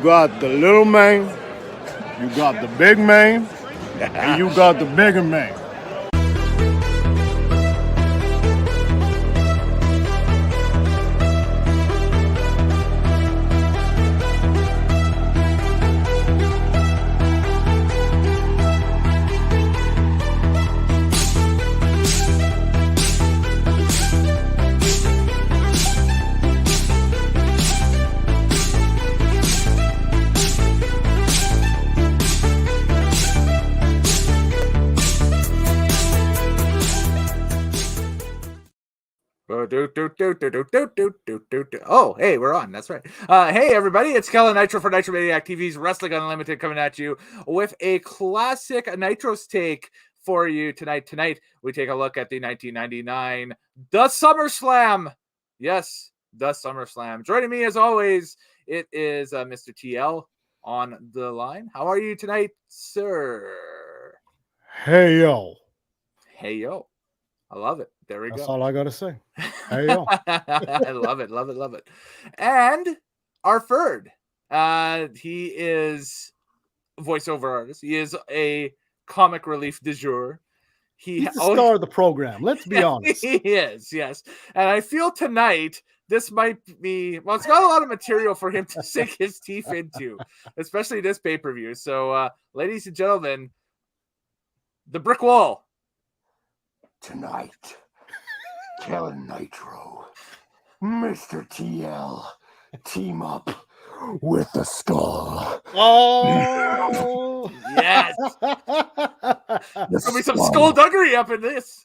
got the little man, you got the big man, and you got the bigger man. Oh, hey, we're on. That's right. Hey, everybody. It's Kellen Nitro for Nitromaniac TV's Wrestling Unlimited coming at you with a classic Nitro's take for you tonight. Tonight, we take a look at the 1999 The Summerslam. Yes, The Summerslam. Joining me, as always, it is Mr.TL on the line. How are you tonight, sir? Hey, yo. Hey, yo. I love it. There we go. That's all I got to say. Hey, yo. I love it, love it, love it. And our third, he is a voiceover artist. He is a comic relief du jour. He's the star of the program. Let's be honest. He is, yes. And I feel tonight this might be, well, it's got a lot of material for him to sink his teeth into, especially this pay-per-view. So, ladies and gentlemen, the brick wall. Tonight, Kellen Nitro, Mr.TL, team up with the Skull. Oh, yes. There'll be some skullduggery up in this.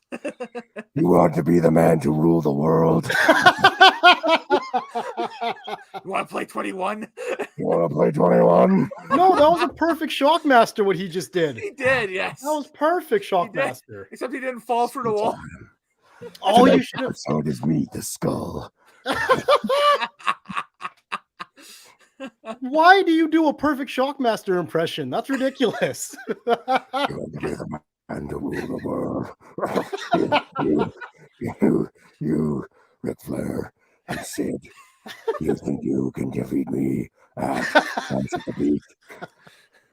You want to be the man to rule the world? You want to play 21? You want to play 21? No, that was a perfect Shockmaster, what he just did. He did, yes. That was perfect Shockmaster. Except he didn't fall through the wall. Oh, you Tonight's should have. episode is me, the Skull. Why do you do a perfect Shockmaster impression? That's ridiculous. You want to be the man to rule the world? you, Ric Flair and Sid. You think you can defeat me at the Beat?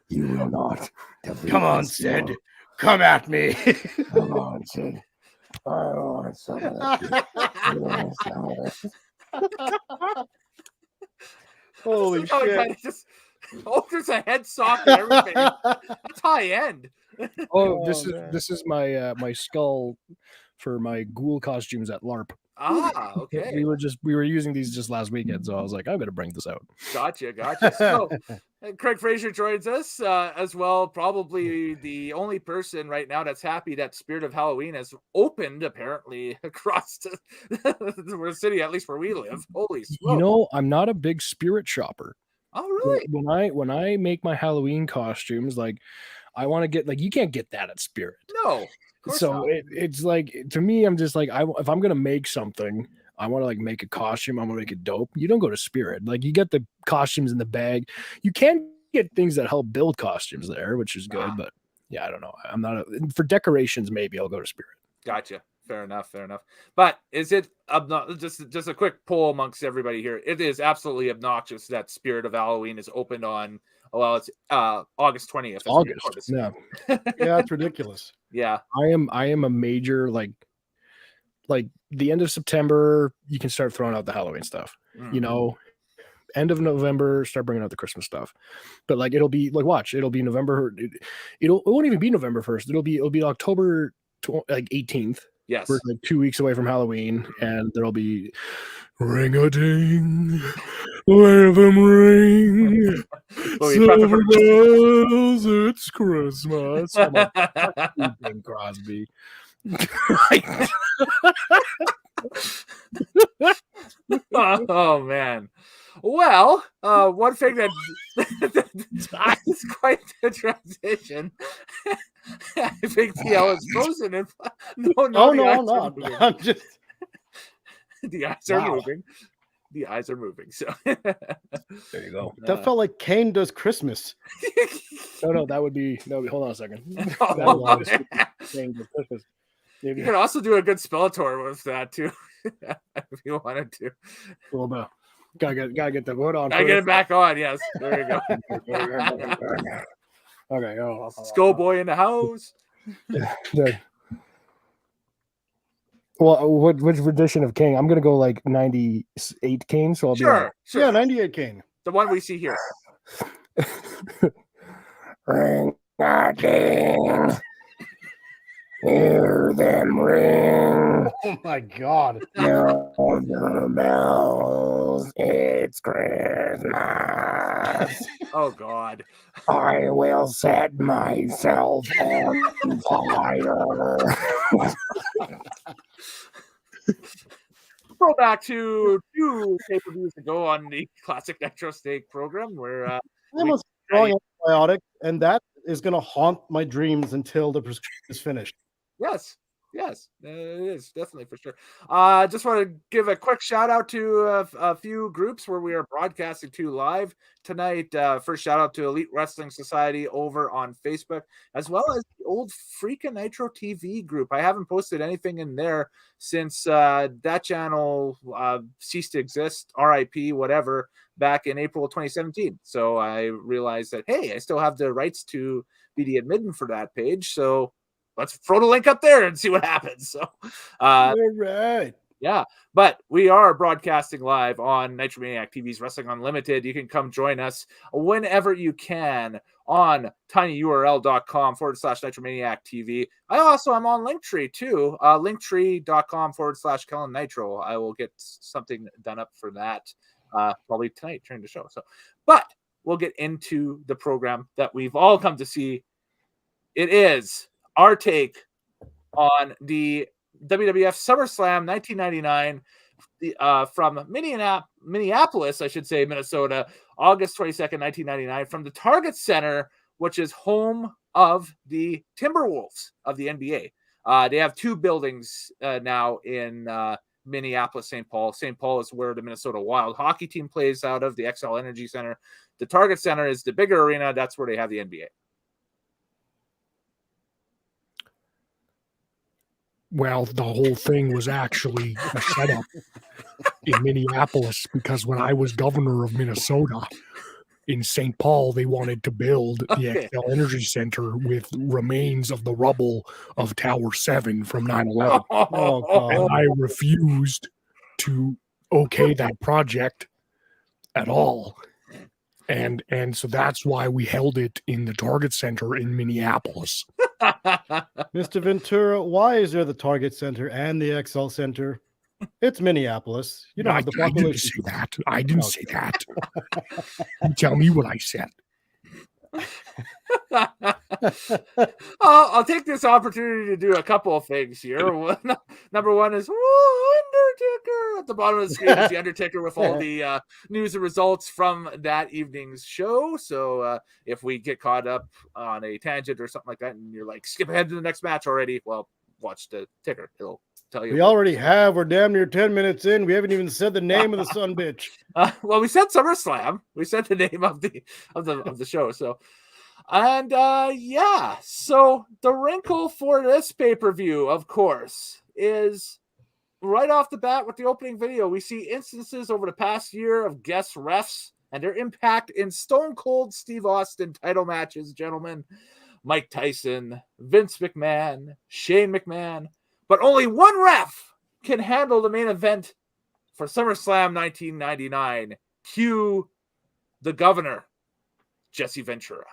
You will not defeat Come on, Sid. Come at me. Come on, Sid. I want some of that. You want some of it. Holy shit. There's a head sock and everything. That's high end. This is my my skull for my ghoul costumes at LARP. Ah, okay. We were using these just last weekend, so I was like, I'm gonna bring this out. Gotcha. So, CraigPFraser joins us as well. Probably the only person right now that's happy that Spirit of Halloween has opened apparently across the city, at least where we live. Holy smoke. You know, I'm not a big spirit shopper. Oh, really? When I make my Halloween costumes, like I want to get you can't get that at Spirit. No. So it's like, to me, I'm just like, if I'm gonna make something, I want to make a costume. I'm gonna make it dope. You don't go to Spirit. You get the costumes in the bag. You can get things that help build costumes there, which is good. But yeah, I don't know. I'm not for decorations. Maybe I'll go to Spirit. Gotcha. Fair enough. But is it just a quick poll amongst everybody here? It is absolutely obnoxious that Spirit of Halloween is opened on. Well, it's August 20th. August. Yeah. Yeah, it's ridiculous. Yeah. I am a major like the end of September, you can start throwing out the Halloween stuff. Mm-hmm. You know, end of November, start bringing out the Christmas stuff. But it'll be watch, it'll be November. It won't even be November 1st. It'll be October 18th. Yes. We're 2 weeks away from Halloween, and there'll be ring-a-ding, let them ring. Silver bells, it's Christmas. Come on, Bing Crosby. Oh man. Well, one thing that is quite the transition. I think TL is frozen. And No. I'm just. The eyes are moving. The eyes are moving. So there you go. That felt like Kane does Christmas. No, that would be. Hold on a second. Kane does Christmas. Maybe. You could also do a good Skeletor with that too, if you wanted to. Well, Gotta get the hood on. I get it back on. Yes, there you go. Okay. Skull boy in the house. Well, which edition of King? I'm gonna go like 98 King. So I'll be Sure. Yeah, 98 King. The one we see here. Ring a ding. Hear them ring. Oh my God. Know the bells. It's Christmas. Oh God. I will set myself on fire. Go back to 2 pay-per-views ago on the Classic Nitro Steak program where I am a strong antibiotic, and that is going to haunt my dreams until the prescription is finished. Yes, it is definitely for sure. Just want to give a quick shout out to a few groups where we are broadcasting to live tonight. First shout out to Elite Wrestling Society over on Facebook, as well as the old Freakin' Nitro TV group. I haven't posted anything in there since that channel ceased to exist, RIP, whatever, back in April of 2017. So I realized that, hey, I still have the rights to be the admin for that page. So let's throw the link up there and see what happens. So, All right. yeah, but we are broadcasting live on Nitromaniac TV's Wrestling Unlimited. You can come join us whenever you can on tinyurl.com/Nitromaniac TV. I'm on Linktree too, linktree.com/kellennitro. I will get something done up for that probably tonight during the show. So, but we'll get into the program that we've all come to see. It is our take on the WWF SummerSlam 1999 from Minneapolis, I should say, Minnesota, August 22nd, 1999, from the Target Center, which is home of the Timberwolves of the NBA. They have 2 buildings now in Minneapolis, St. Paul. St. Paul is where the Minnesota Wild hockey team plays out of, the XL Energy Center. The Target Center is the bigger arena. That's where they have the NBA. Well, the whole thing was actually a setup in Minneapolis because when I was governor of Minnesota in St. Paul, they wanted to build the XL Energy Center with remains of the rubble of Tower 7 from 9/11. Oh, God. And I refused to okay that project at all. And so that's why we held it in the Target Center in Minneapolis. Mr. Ventura, why is there the Target Center and the XL Center? It's Minneapolis. You don't have the population. I didn't say that. You tell me what I said. I'll take this opportunity to do a couple of things here. Number one is Undertaker at the bottom of the screen is the Undertaker with all the news and results from that evening's show. So if we get caught up on a tangent or something like that, and you're like, skip ahead to the next match already, well, watch the ticker. It'll tell you. We already have. We're damn near 10 minutes in. We haven't even said the name of the son bitch. Well, we said SummerSlam. We said the name of the show. So. And yeah, so the wrinkle for this pay-per-view, of course, is right off the bat with the opening video. We see instances over the past year of guest refs and their impact in Stone Cold Steve Austin title matches, gentlemen. Mike Tyson, Vince McMahon, Shane McMahon, but only one ref can handle the main event for SummerSlam 1999. Cue the governor, Jesse Ventura.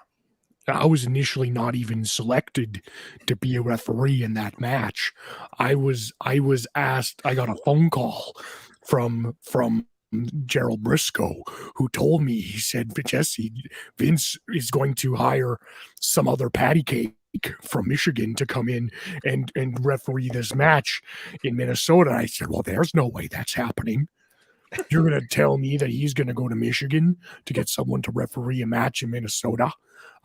I was initially not even selected to be a referee in that match. I was asked, I got a phone call from Gerald Briscoe, who told me, he said, Jesse, Vince is going to hire some other patty cake from Michigan to come in and referee this match in Minnesota. I said, well, there's no way that's happening. You're going to tell me that he's going to go to Michigan to get someone to referee a match in Minnesota?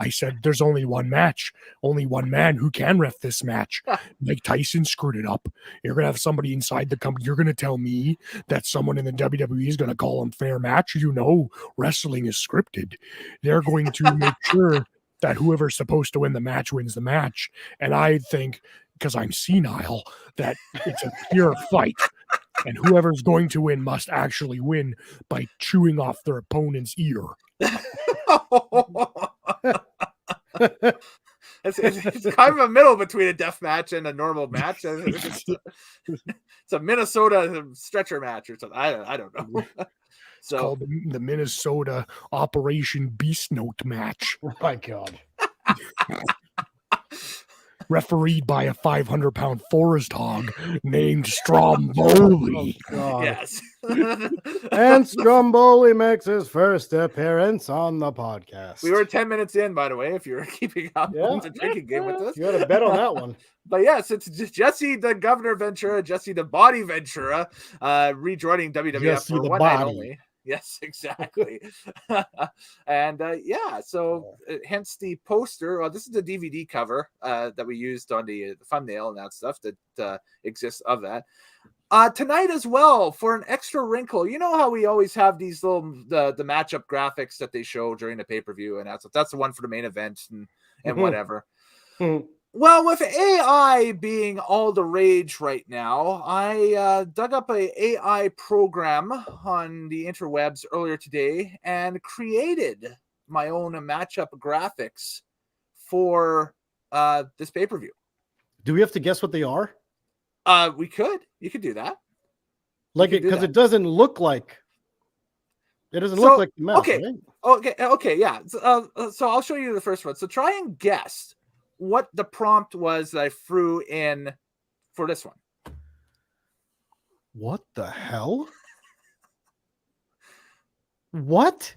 I said, there's only one match, only one man who can ref this match. Mike Tyson screwed it up. You're going to have somebody inside the company. You're going to tell me that someone in the WWE is going to call him fair match. You know, wrestling is scripted. They're going to make sure that whoever's supposed to win the match wins the match. And I think, because I'm senile, that it's a pure fight. And whoever's going to win must actually win by chewing off their opponent's ear. It's kind of a middle between a death match and a normal match. It's a Minnesota stretcher match or something. I don't know. It's called the Minnesota Operation Beast Note match. Oh my God. Refereed by a 500-pound forest hog named Stromboli. Oh, God. Yes. And Stromboli makes his first appearance on the podcast. We were 10 minutes in, by the way, if you were keeping up Yeah. the drinking game with us. You had a bet on that one. But yes, it's Jesse the Governor Ventura, Jesse the Body Ventura, rejoining WWF Jesse for the one night Body. only. Yes, exactly. And yeah, so hence the poster. Well, this is the DVD cover that we used on the thumbnail and that stuff that exists of that. Tonight as well, for an extra wrinkle, you know how we always have these little the matchup graphics that they show during the pay-per-view, and that's the one for the main event and whatever. Well, with AI being all the rage right now, I dug up a AI program on the interwebs earlier today and created my own matchup graphics for this pay-per-view. Do we have to guess what they are? You could do that. Like it, because it doesn't look like look like the match. Okay. Right? Okay, yeah. So I'll show you the first one. So try and guess what the prompt was that I threw in for this one. What the hell? What?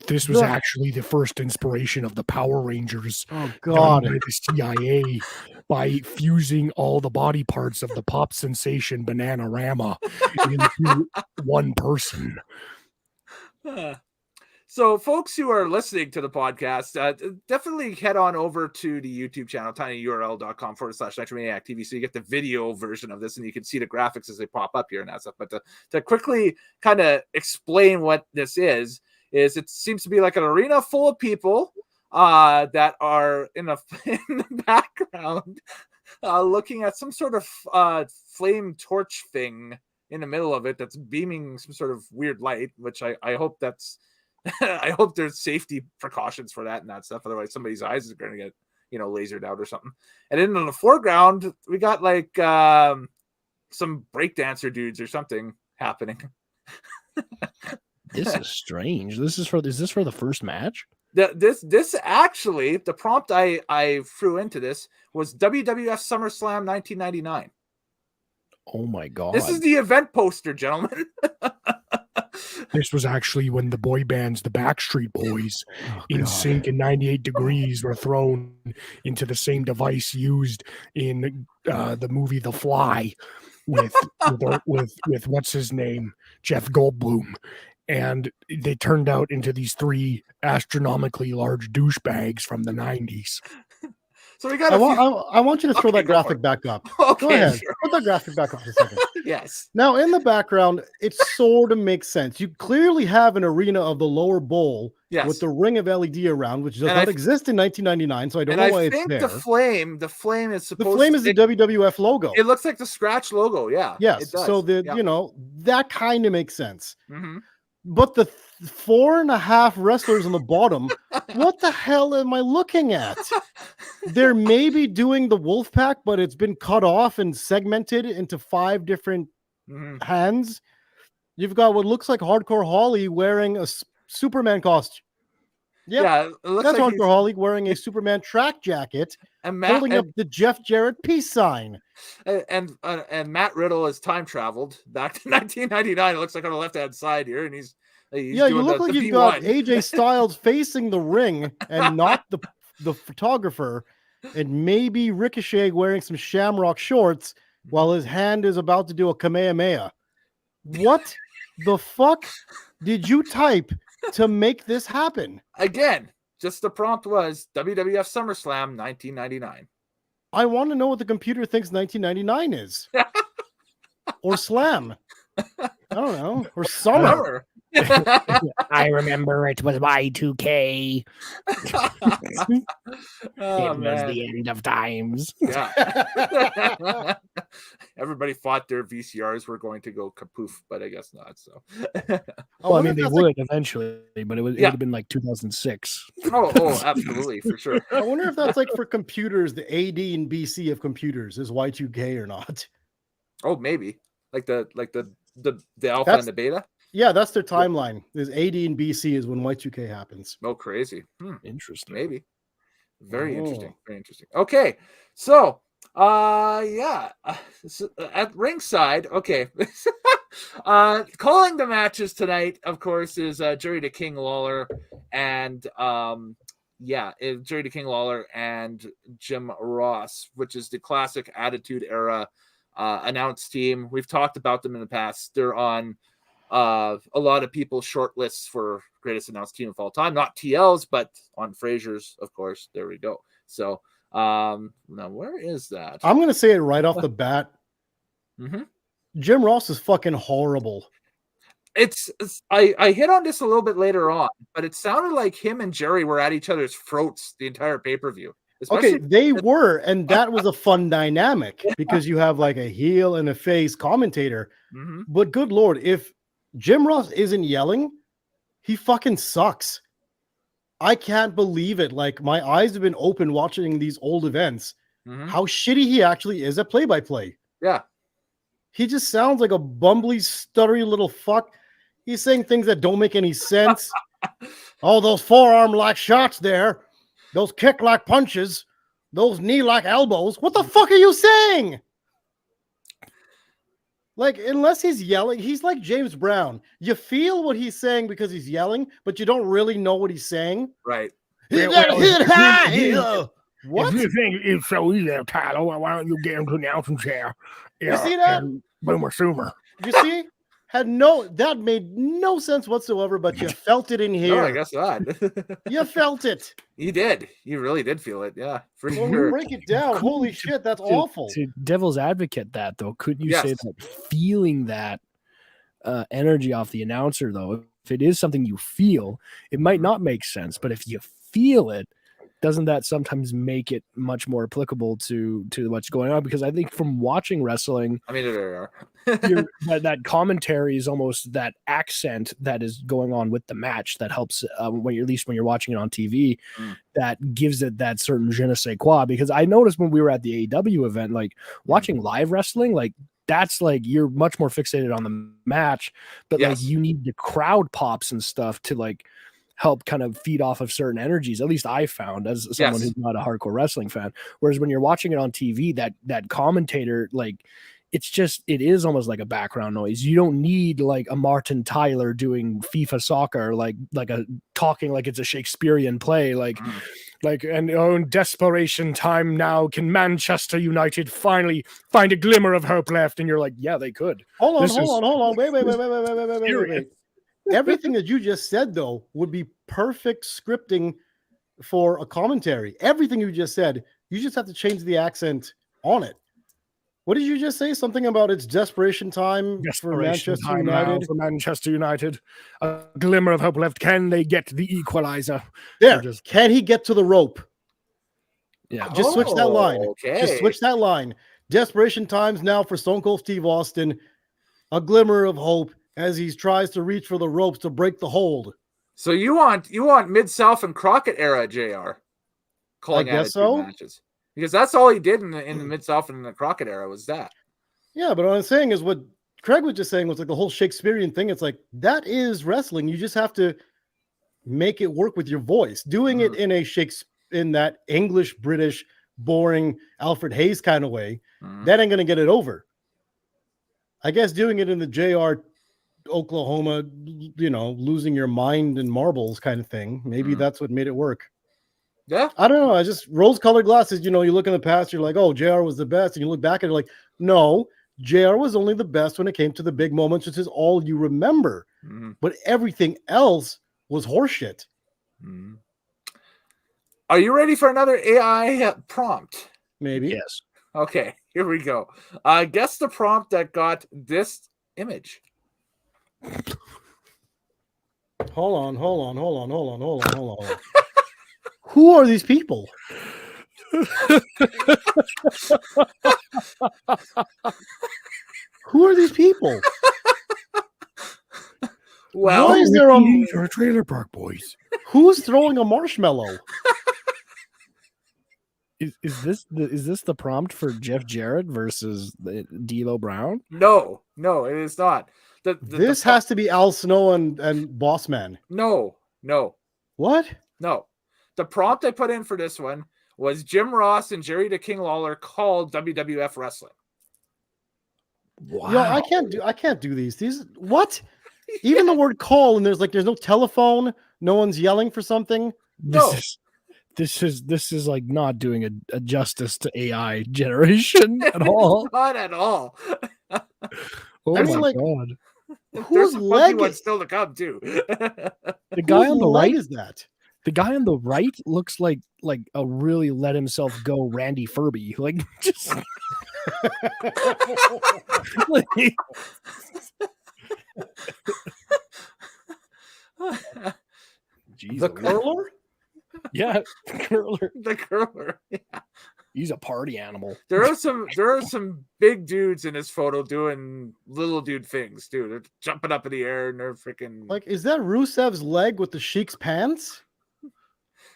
This was actually the first inspiration of the Power Rangers. Oh God! By the CIA by fusing all the body parts of the pop sensation Bananarama into one person. So, folks who are listening to the podcast, definitely head on over to the YouTube channel, tinyurl.com/Nitromaniac TV, so you get the video version of this, and you can see the graphics as they pop up here and that stuff. But to quickly kind of explain what this is it seems to be like an arena full of people that are in the background looking at some sort of flame torch thing in the middle of it that's beaming some sort of weird light, which I hope that's I hope there's safety precautions for that and that stuff. Otherwise, somebody's eyes are going to get, lasered out or something. And then in the foreground, we got like some breakdancer dudes or something happening. This is strange. Is this for the first match? This actually, the prompt I threw into this was WWF Summerslam 1999. Oh my God. This is the event poster, gentlemen. This was actually when the boy bands, the Backstreet Boys, In Sync and 98 Degrees were thrown into the same device used in the movie The Fly with what's his name, Jeff Goldblum. And they turned out into these three astronomically large douchebags from the 90s. So we got. I want you to throw that graphic back up. Okay, go ahead. sure. Put that graphic back up for a second. Yes. Now, in the background, it sort of makes sense. You clearly have an arena of the lower bowl with the ring of LED around, which does not exist in 1999. So I don't know why it's there. The flame is supposed. The flame is the WWF logo. It looks like the scratch logo. Yeah. Yes. It does. So that kind of makes sense. Mm-hmm. But the 4.5 wrestlers on the bottom, what the hell am I looking at? They're maybe doing the Wolfpack, but it's been cut off and segmented into 5 different hands. You've got what looks like Hardcore Holly wearing a Superman costume. Yeah, it looks that's like Hardcore Holly wearing a Superman track jacket and holding up the Jeff Jarrett peace sign. And Matt Riddle has time traveled back to 1999. It looks like on the left-hand side here, and he's you look like you've got AJ Styles facing the ring and not the photographer, and maybe Ricochet wearing some Shamrock shorts while his hand is about to do a Kamehameha. What the fuck did you type to make this happen? Again, just the prompt was WWF SummerSlam 1999. I want to know what the computer thinks 1999 is. Or Slam. I don't know. Or Summer. I remember it was Y2K. It was the end of times. Yeah. Everybody everybody thought their VCRs were going to go kapoof, but I guess not. So, Well, I mean, they would eventually, but it would have been like 2006. oh, absolutely, for sure. I wonder if that's like for computers, the AD and BC of computers is Y2K or not. Oh, maybe like the alpha and the beta. Yeah, that's their timeline. Is AD and BC is when Y2K happens. Oh, crazy. Interesting. Maybe. Very interesting. Very interesting. Okay, so so at ringside, okay. Calling the matches tonight, of course, is Jerry the King Lawler and Jerry the King Lawler and Jim Ross, which is the classic Attitude Era announce team. We've talked about them in the past. They're on a lot of people's short lists for greatest announced team of all time, not TL's, but on Fraser's, of course. There we go. So now where is that? I'm gonna say it right off the bat. Jim Ross is fucking horrible. I hit on this a little bit later on, but it sounded like him and Jerry were at each other's throats the entire pay-per-view. Okay, they were, and that was a fun dynamic because you have like a heel and a face commentator. But good Lord, if Jim Ross isn't yelling, he fucking sucks. I can't believe it. Like, my eyes have been open watching these old events. How shitty he actually is at play-by-play. Yeah. He just sounds like a bumbly, stuttery little fuck. He's saying things that don't make any sense. Oh, those forearm-like shots there. Those kick-like punches. Those knee-like elbows. What the fuck are you saying? Like, unless he's yelling, he's like James Brown. You feel what he's saying because he's yelling, but you don't really know what he's saying. Right. What? If you think it's so easy, Tyler, why don't you get him to the announcing chair? You see that? Boomer Sumer. You see? That made no sense whatsoever, but you felt it in here. No, I guess not. You felt it. You did. You really did feel it. Yeah, for Well, sure. break it down. Holy shit, that's awful. To devil's advocate that, though, couldn't you say that feeling that energy off the announcer, though, if it is something you feel, it might not make sense, but if you feel it, doesn't that sometimes make it much more applicable to what's going on? Because I think from watching wrestling, I mean, there are. that commentary is almost that accent that is going on with the match that helps when you're watching it on TV, that gives it that certain je ne sais quoi. Because I noticed when we were at the AEW event, like watching live wrestling, like that's like you're much more fixated on the match, but like you need the crowd pops and stuff to like help kind of feed off of certain energies. At least I found as someone who's not a hardcore wrestling fan. Whereas when you're watching it on TV, that commentator, like it is almost like a background noise. You don't need like a Martin Tyler doing FIFA soccer, like a talking like it's a Shakespearean play, and in desperation time now can Manchester United finally find a glimmer of hope left? And you're like, yeah, they could. Hold on. Wait. Everything that you just said, though, would be perfect scripting for a commentary. Everything you just said, you just have to change the accent on it. What did you just say? Something about it's desperation time for Manchester United? For Manchester United. A glimmer of hope left. Can they get the equalizer? There. Can he get to the rope? Yeah. Just switch that line. Okay. Just switch that line. Desperation times now for Stone Cold Steve Austin. A glimmer of hope as he tries to reach for the ropes to break the hold. So you want Mid-South and Crockett era JR calling matches. Because that's all he did in the Mid-South and the Crockett era was that. Yeah, but what I'm saying is what Craig was just saying was like the whole Shakespearean thing. It's like that is wrestling. You just have to make it work with your voice. Doing it in that English, British, boring Alfred Hayes kind of way, that ain't gonna get it over. I guess doing it in the JR Oklahoma, losing your mind and marbles kind of thing. Maybe that's what made it work. Yeah. I don't know. I just rose-colored glasses. You look in the past, you're like, oh, JR was the best. And you look back at it like, no, JR was only the best when it came to the big moments, which is all you remember. But everything else was horseshit. Are you ready for another AI prompt? Maybe. Yes. Okay, here we go. Guess the prompt that got this image. Hold on. Who are these people? Who are these people? Well, Why is there Our trailer park boys. who's throwing a marshmallow? Is this the prompt for Jeff Jarrett versus D'Lo Brown? no, it is not. This has to be Al Snow and Boss Man. no. What? No. The prompt I put in for this one was Jim Ross and Jerry the King Lawler called WWF wrestling. Wow. Yo, I can't do these. These what? Even the word call and there's no telephone, no one's yelling for something. No. This is like not doing a justice to AI generation at all. Not at all. Oh I mean, my like, god. There's Whose some funky leg ones is still to come too. The guy on the right is that? The guy on the right looks like a really let himself go Randy Furby. Like just like, The curler? yeah, the curler. The curler. Yeah. He's a party animal. There are some big dudes in this photo doing little dude things, dude. They're jumping up in the air and they're freaking Like, is that Rusev's leg with the Sheik's pants?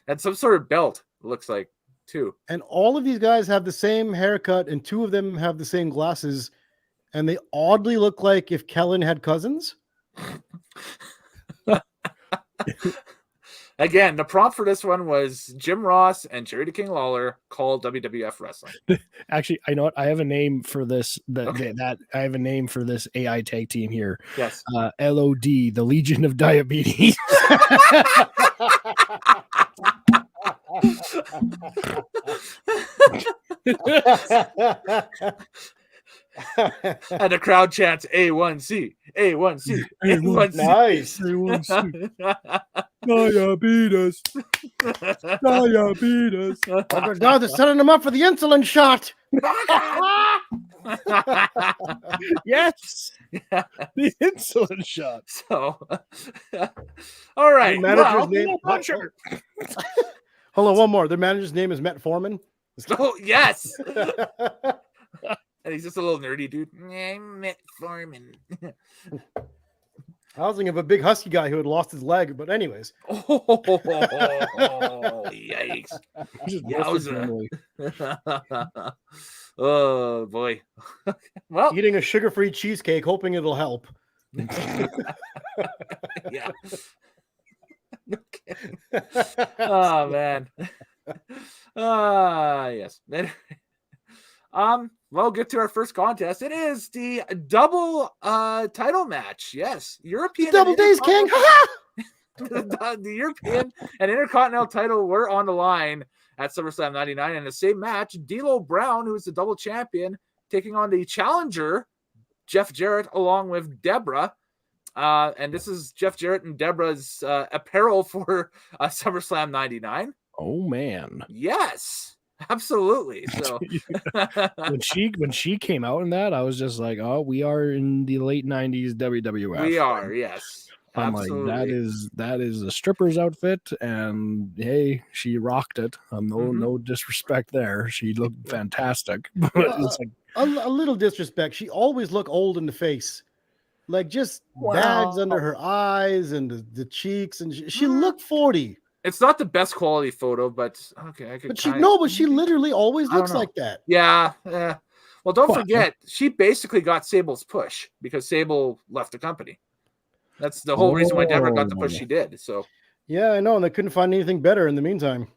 and some sort of belt, it looks like, too. And all of these guys have the same haircut, and two of them have the same glasses, and they oddly look like if Kellen had cousins. Again, the prompt for this one was Jim Ross and Jerry the King Lawler called WWF wrestling. Actually, I know what I have a name for this. Okay. That I have a name for this AI tag team here. Yes. LOD, the Legion of Diabetes. And the crowd chants A1C, A1C, A1C. Nice. Diabetes. Diabetes. Oh, God, they're setting them up for the insulin shot. Yes. The insulin shot. So, all right. The manager's Well, name. Hold on, one more. The manager's name is Matt Foreman. oh, yes. And he's just a little nerdy dude. I'm Matt Foreman. I was thinking of a big husky guy who had lost his leg, but anyways. Oh, yikes. Yowza. Oh, boy. Well, Eating a sugar-free cheesecake, hoping it'll help. yeah. Oh, man. Yes. Well, get to our first contest. It is the double title match. Yes, European Double Days King. the European and Intercontinental title were on the line at SummerSlam 99. In the same match, D'Lo Brown, who's the double champion, taking on the challenger, Jeff Jarrett, along with Deborah. And this is Jeff Jarrett and Deborah's apparel for SummerSlam 99. Oh man. Yes. Absolutely. So when she came out in that, I was just like, oh, we are in the late 90s WWF. we are, yes. I'm Absolutely. like, that is a stripper's outfit, and hey, she rocked it. No disrespect there. She looked fantastic. But it's like A little disrespect. She always looked old in the face. Like just bags under her eyes and the cheeks, and she looked 40. It's not the best quality photo, but okay. I could But she literally always looks like that. Yeah. Well, don't forget, she basically got Sable's push because Sable left the company. That's the whole reason why Deborah got the push she did. So yeah, I know, and they couldn't find anything better in the meantime.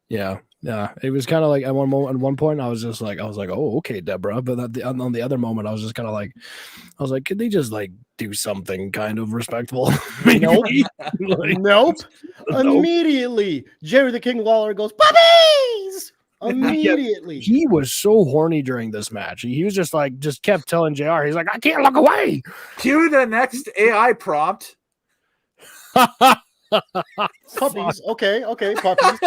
yeah. It was kind of like at one point, I was like, oh, okay, Deborah. But on the other moment, I was just kind of like, could they just like do something kind of respectful? Nope. Nope. Immediately, Jerry the King Lawler goes, puppies! Immediately. He was so horny during this match. He was just kept telling JR, he's like, I can't look away. Cue the next AI prompt. Puppies. Okay, puppies.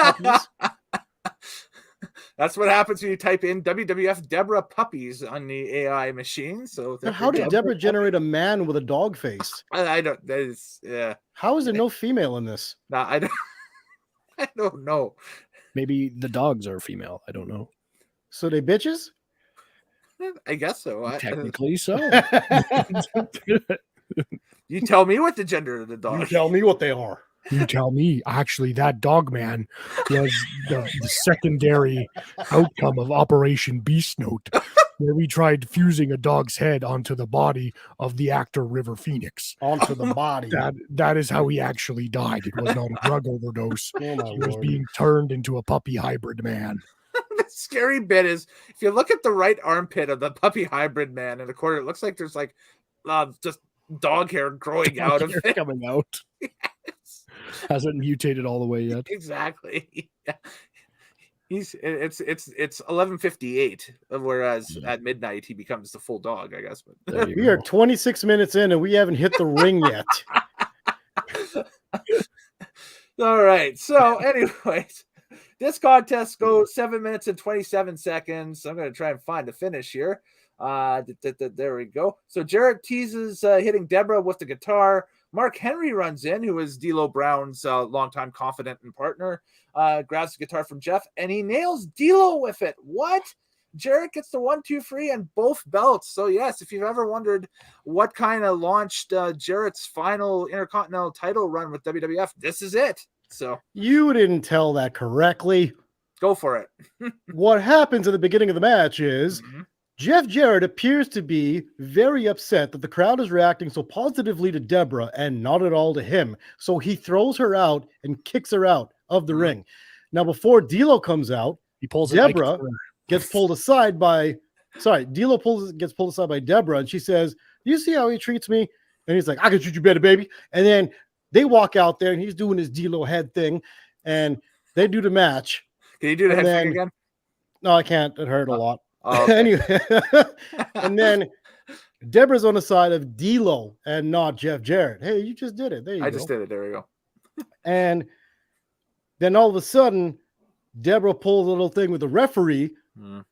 That's what happens when you type in WWF Deborah puppies on the AI machine. So But how did Deborah generate a man with a dog face? I don't. That is, yeah. How is there no female in this? No, I don't. I don't know. Maybe the dogs are female. I don't know. So they bitches? I guess so. Technically so. You tell me what the gender of the You dog. tell me what they are. You tell me. Actually, that dog man was the secondary outcome of Operation Beast Note, where we tried fusing a dog's head onto the body of the actor River Phoenix. Onto the body. That is how he actually died. It was not a drug overdose. Oh, my He was Lord. being turned into a puppy hybrid man. The scary bit is if you look at the right armpit of the puppy hybrid man in the corner, it looks like there's like just dog hair growing out of it. Coming out. Yes. Hasn't mutated all the way yet. Exactly. Yeah. It's 11:58, whereas at midnight he becomes the full dog, I guess. There you We go. are 26 minutes in and we haven't hit the ring yet. All right. So, anyways, this contest goes 7 minutes and 27 seconds. I'm going to try and find the finish here. There we go. So Jarrett teases hitting Deborah with the guitar. Mark Henry runs in, who is D'Lo Brown's longtime confidant and partner, grabs the guitar from Jeff, and he nails D'Lo with it. What? Jarrett gets the 1-2 free and both belts. So yes, if you've ever wondered what kind of launched Jarrett's final Intercontinental title run with WWF, this is it. So You didn't tell that correctly. go for it. What happens at the beginning of the match is Mhm. Jeff Jarrett appears to be very upset that the crowd is reacting so positively to Deborah and not at all to him. So he throws her out and kicks her out of the ring. Now, before D'Lo comes out, He pulls it like Deborah gets pulled aside by, D'Lo gets pulled aside by Deborah, and she says, "You see how he treats me?" And he's like, "I can treat you better, baby." And then they walk out there, and he's doing his D'Lo head thing, and they do the match. Can you do the And head thing then- again? No, I can't. It hurt a lot. Oh, okay. Anyway, and then Deborah's on the side of D'Lo and not Jeff Jarrett. Hey, you just did it. There you I go. just did it. There we go. And then all of a sudden, Deborah pulls a little thing with the referee, Mm.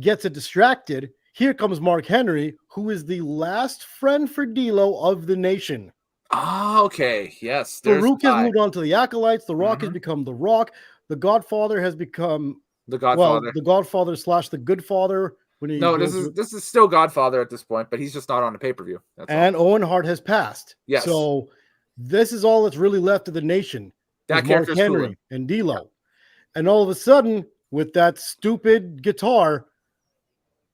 gets it distracted. Here comes Mark Henry, who is the last friend for D'Lo of the nation. Ah, okay. Yes. There's Farouk has Ty, moved on to the Acolytes. The Rock has Mhm. become The Rock. The Godfather has become, the Godfather. the Godfather / the Good Father. When he No, goes this is still Godfather at this point, but he's just not on the pay-per-view. That's all. and Owen Hart has passed. Yes. So this is all that's really left of the nation. That is Mark character's Henry cooler. and D'Lo. And all of a sudden, with that stupid guitar,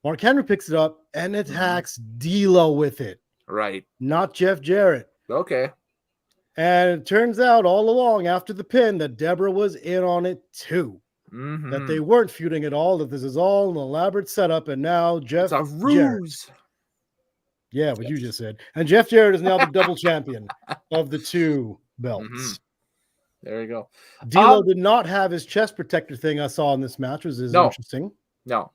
Mark Henry picks it up and attacks D'Lo with it, Right. not Jeff Jarrett. Okay. And it turns out all along after the pin that Deborah was in on it too. Mhm. That they weren't feuding at all, that this is all an elaborate setup. And now Jeff It's a Jarrett. ruse. Yeah, what you just said. And Jeff Jarrett is now the double champion of the two belts. Mhm. There you go. D'Lo did not have his chest protector thing I saw in this match, which is No. interesting. No.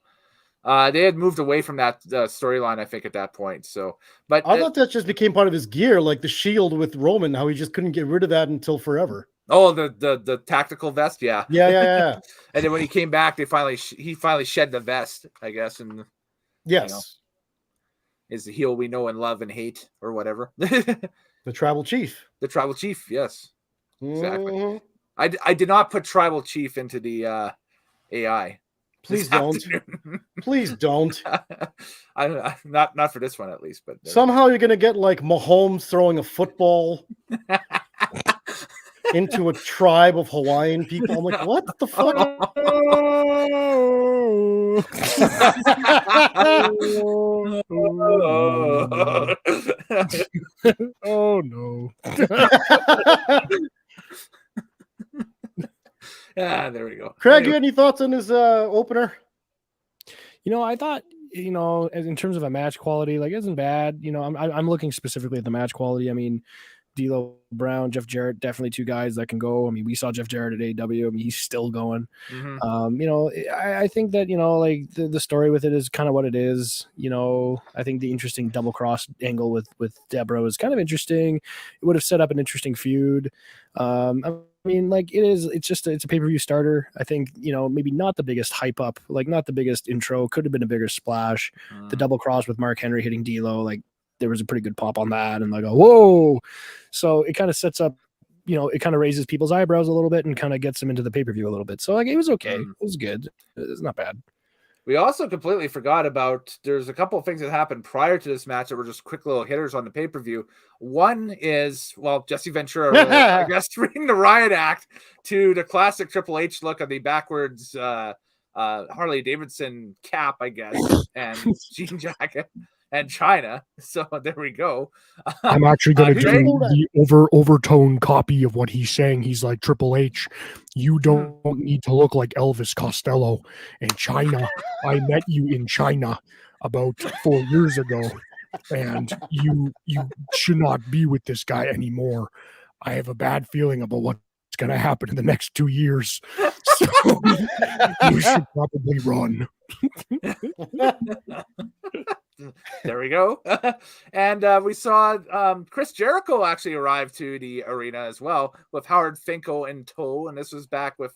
They had moved away from that storyline, I think, at that point. So, but I thought that just became part of his gear, like the shield with Roman, how he just couldn't get rid of that until forever. oh, the tactical vest, yeah. Yeah. And then when he came back, he finally shed the vest, I guess, and Yes. is the heel we know and love and hate, or whatever. The tribal chief. The tribal chief, yes. Exactly. Mhm. I did not put tribal chief into the AI. Please this don't. afternoon. Please don't. I not for this one at least, but Somehow you're gonna get like Mahomes throwing a football into a tribe of Hawaiian people. I'm like, what the fuck? Oh no. Yeah, there we go. Craig, you had any thoughts on his opener? I thought, as in terms of a match quality, like, isn't bad. I'm looking specifically at the match quality. I mean, D'Lo Brown, Jeff Jarrett, definitely two guys that can go. I mean, we saw Jeff Jarrett at AEW. I mean, he's still going. Mhm. I think that, like the story with it is kind of what it is. I think the interesting double cross angle with Deborah was kind of interesting. It would have set up an interesting feud. I mean, like it's a pay-per-view starter. I think, maybe not the biggest hype up, like not the biggest intro, could have been a bigger splash. The double cross with Mark Henry hitting D'Lo, like there was a pretty good pop on that. And like, whoa. So it kind of sets up, it kind of raises people's eyebrows a little bit and kind of gets them into the pay-per-view a little bit. So like, it was okay. It was good. It's not bad. We also completely forgot about, there's a couple of things that happened prior to this match that were just quick little hitters on the pay-per-view. One is, well, Jesse Ventura, I guess, reading the riot act to the classic Triple H look of the backwards Harley Davidson cap, I guess, and jean jacket and China. So there we go. I'm actually going to do Greg? the overtone copy of what he's saying. He's like, Triple H, you don't need to look like Elvis Costello in China. I met you in China about 4 years ago, and you should not be with this guy anymore. I have a bad feeling about what's going to happen in the next 2 years. So you should probably run. There we go. And we saw Chris Jericho actually arrive to the arena as well with Howard Finkel in tow. And this was back with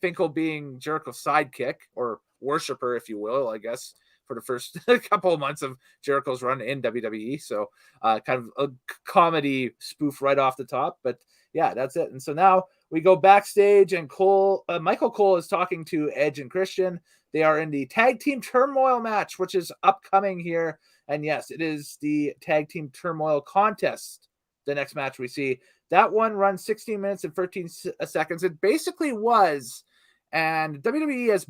Finkel being Jericho's sidekick or worshiper, if you will, I guess, for the first couple of months of Jericho's run in WWE. So kind of a comedy spoof right off the top. But yeah, that's it. And so now we go backstage and Michael Cole is talking to Edge and Christian. They are in the tag team turmoil match, which is upcoming here. And yes, it is the tag team turmoil contest. The next match we see, that one runs 16 minutes and 13 seconds. It basically was, and WWE has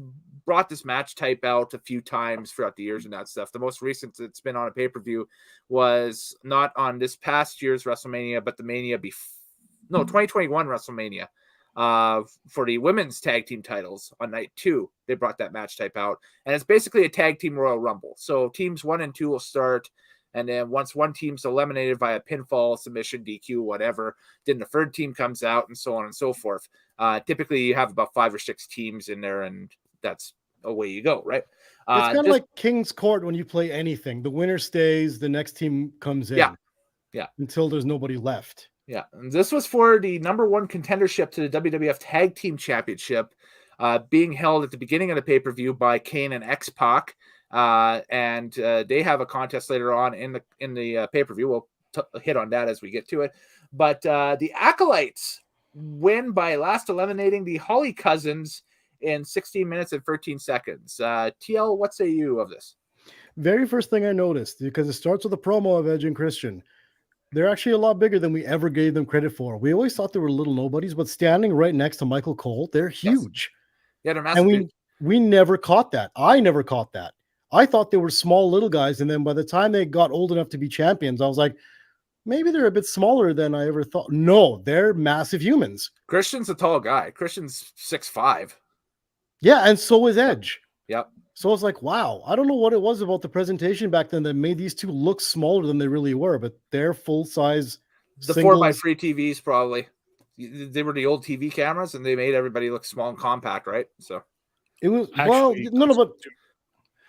brought this match type out a few times throughout the years and that stuff. The most recent that's been on a pay-per-view was not on this past year's WrestleMania, but the Mania 2021 WrestleMania. For the women's tag team titles on night 2, they brought that match type out, and it's basically a tag team Royal Rumble. So teams 1 and 2 will start, and then once one team's eliminated via pinfall, submission, DQ, whatever, then the third team comes out, and so on and so forth. Typically, you have about 5 or 6 teams in there, and that's away you go, right? It's kind of like King's Court when you play anything. The winner stays, the next team comes in. Yeah. Until there's nobody left. Yeah, and this was for the #1 contendership to the WWF Tag Team Championship, being held at the beginning of the pay-per-view by Kane and X-PAC, and they have a contest later on in the pay-per-view. We'll hit on that as we get to it. But the Acolytes win by last eliminating the Holly Cousins in 16 minutes and 13 seconds. TL, what say you of this? Very first thing I noticed, because it starts with a promo of Edge and Christian. They're actually a lot bigger than we ever gave them credit for. We always thought they were little nobodies, but standing right next to Michael Cole, they're huge. Yes. Yeah, they're massive. And we never caught that. I never caught that. I thought they were small little guys, and then by the time they got old enough to be champions, I was like, maybe they're a bit smaller than I ever thought. No, they're massive humans. Christian's a tall guy. Christian's 6'5". Yeah, and so is Edge. Yep. So I was like, wow, I don't know what it was about the presentation back then that made these two look smaller than they really were, but they're full-size. The 4x3 TVs probably. They were the old TV cameras, and they made everybody look small and compact, right? So it was, actually, well, no, but...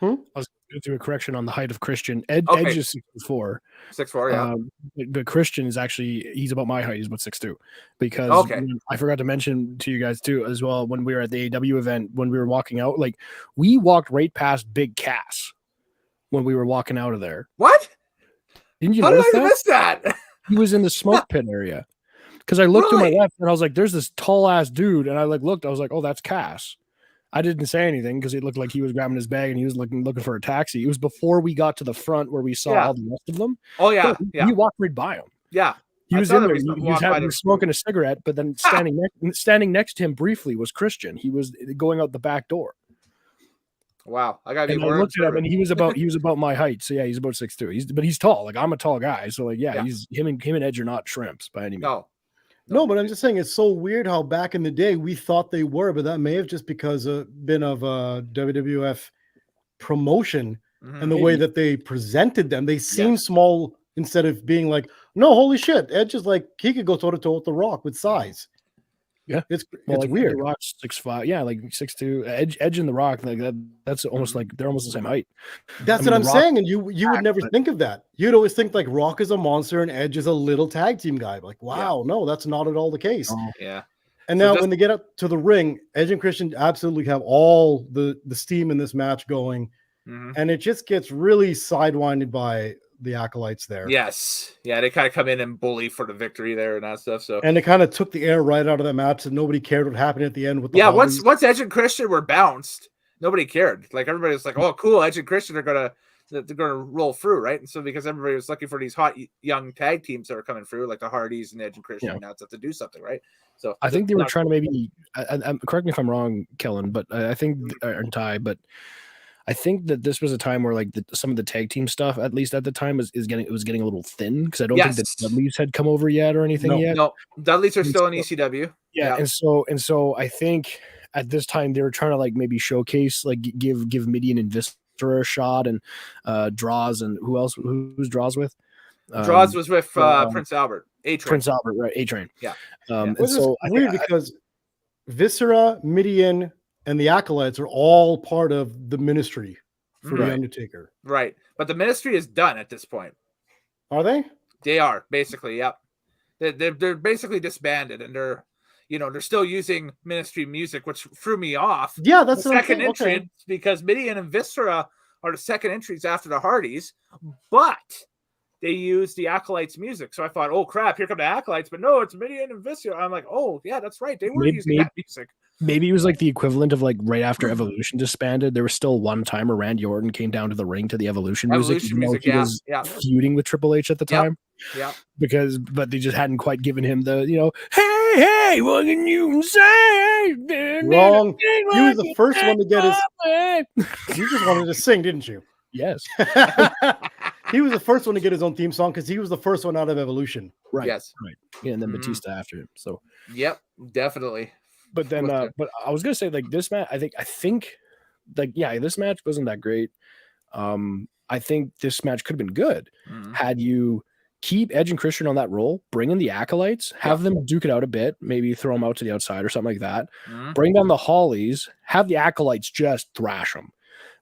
I was going to do a correction on the height of Christian. Edge is 6'4". 6'4", yeah. But Christian is actually, he's about my height. He's about 6'2". Because I forgot to mention to you guys too as well, when we were at the AW event, when we were walking out, like we walked right past Big Cass when we were walking out of there. What? Didn't you How notice did I miss that? He was in the smoke pit area. Because I looked to my left and I was like, there's this tall ass dude. And I looked, I was like, oh, that's Cass. I didn't say anything because it looked like he was grabbing his bag and he was looking for a taxi. It was before we got to the front where we saw all the rest of them. Oh, yeah. We walked right by him. Yeah. He was in there. He was smoking a cigarette, but then standing next to him briefly was Christian. He was going out the back door. Wow. I gotta be I looked at him and he was about my height. So yeah, he's about 6'2". But he's tall. Like I'm a tall guy. So like, he's him and Edge are not shrimps by any means. No, but I'm just saying it's so weird how back in the day we thought they were, but that may have just because been of WWF promotion and the way that they presented them. They seem small instead of being like, no, holy shit, Edge is like he could go toe to toe with The Rock with size. Yeah, it's like weird. The Rock's 6'5", yeah, like 6'2". Edge and The Rock, like that. That's almost like they're almost the same height. That's what I'm saying, and you would never think of that. You'd always think like Rock is a monster and Edge is a little tag team guy. Like, wow, no, that's not at all the case. Yeah. And now when they get up to the ring, Edge and Christian absolutely have all the steam in this match going, and it just gets really sidewinded by the Acolytes there. Yes. Yeah, they kind of come in and bully for the victory there and that stuff. So and it kind of took the air right out of that match, and nobody cared what happened at the end with the once Edge and Christian were bounced, nobody cared. Like everybody was like, "Oh, cool, Edge and Christian are gonna roll through, right?" And so because everybody was looking for these hot young tag teams that are coming through, like the Hardys and Edge and Christian, now it's have to do something, right? So I think they were trying to maybe. Correct me if I'm wrong, Kellen, but I think or Ty, but I think that this was a time where like some of the tag team stuff, at least at the time, was getting a little thin because I don't think the Dudleys had come over yet or anything yet. No, Dudleys are still in ECW. Yeah, and so I think at this time they were trying to like maybe showcase, like give Midian and Ventura a shot, and Draws, and who's Draws with? Draws was with Prince Albert. Prince Albert, right? A-Train. Yeah. This is weird because Viscera, Midian, and the Acolytes are all part of the ministry for the Undertaker. Right. But the ministry is done at this point. Are they? They are, basically, yep. They're basically disbanded, and they're still using ministry music, which threw me off. Yeah, that's the second entry because Midian and Viscera are the second entries after the Hardys, but they use the Acolytes music. So I thought, oh crap, here come the Acolytes, but no, it's Midian and Viscera. I'm like, oh yeah, that's right. They were using that music. Maybe it was like the equivalent of like right after Evolution disbanded. There was still one time where Randy Orton came down to the ring to the Evolution music. He was feuding with Triple H at the time. Yeah. But they just hadn't quite given him the, hey, what can you say? Wrong. He was the first one to get his. You just wanted to sing, didn't you? Yes. He was the first one to get his own theme song because he was the first one out of Evolution. Right. Yes. Right. Yeah, and then Batista after him. So. Yep. Definitely. But then, but I was gonna say like this match. I think, like this match wasn't that great. I think this match could have been good had you keep Edge and Christian on that roll, bring in the Acolytes, have them duke it out a bit, maybe throw them out to the outside or something like that. Bring down the Hollies, have the Acolytes just thrash them.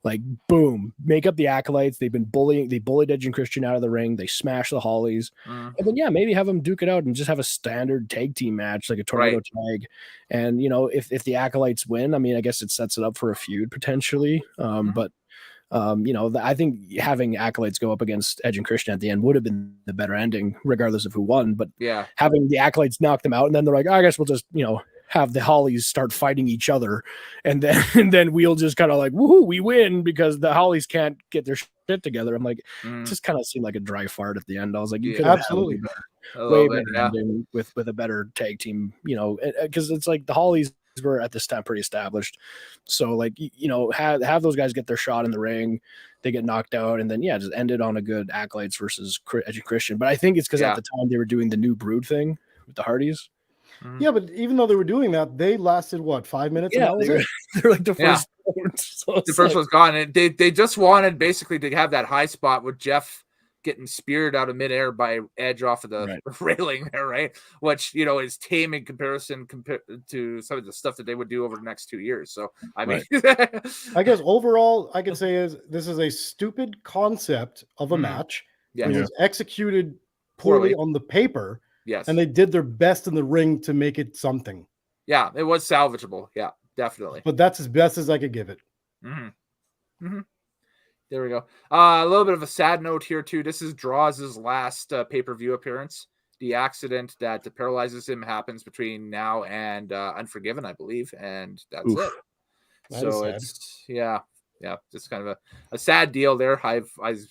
Like boom, make up the Acolytes. They bullied Edge and Christian out of the ring. They smash the Hollies, and then maybe have them duke it out and just have a standard tag team match, like a tornado tag. And if the Acolytes win, I mean, I guess it sets it up for a feud potentially. But I think having Acolytes go up against Edge and Christian at the end would have been the better ending, regardless of who won. But having the Acolytes knock them out, and then they're like, I guess we'll just have the Hollies start fighting each other, and then we'll just kind of like, woohoo, we win because the Hollies can't get their shit together. I'm like, it just kind of seemed like a dry fart at the end. I was like, you could have absolutely way better ending with a better tag team, because it's like the Hollies were at this time pretty established. So like, have those guys get their shot in the ring, they get knocked out, and then just end it on a good Acolytes versus Edge and Christian. But I think it's because at the time they were doing the new Brood thing with the Hardys. Yeah, but even though they were doing that, they lasted 5 minutes? Yeah, they're like the first. So the first one's gone, and they just wanted basically to have that high spot with Jeff getting speared out of midair by Edge off of the railing there, right? Which is tame in comparison to some of the stuff that they would do over the next 2 years. So I mean, I guess overall, I can say this is a stupid concept of a match. Yeah, it was executed poorly on the paper. Yes. And they did their best in the ring to make it something. Yeah, it was salvageable. Yeah, definitely. But that's as best as I could give it. There we go. A little bit of a sad note here, too. This is Draws' last pay-per-view appearance. The accident that paralyzes him happens between now and Unforgiven, I believe. And that's it. So it's, just kind of a sad deal there.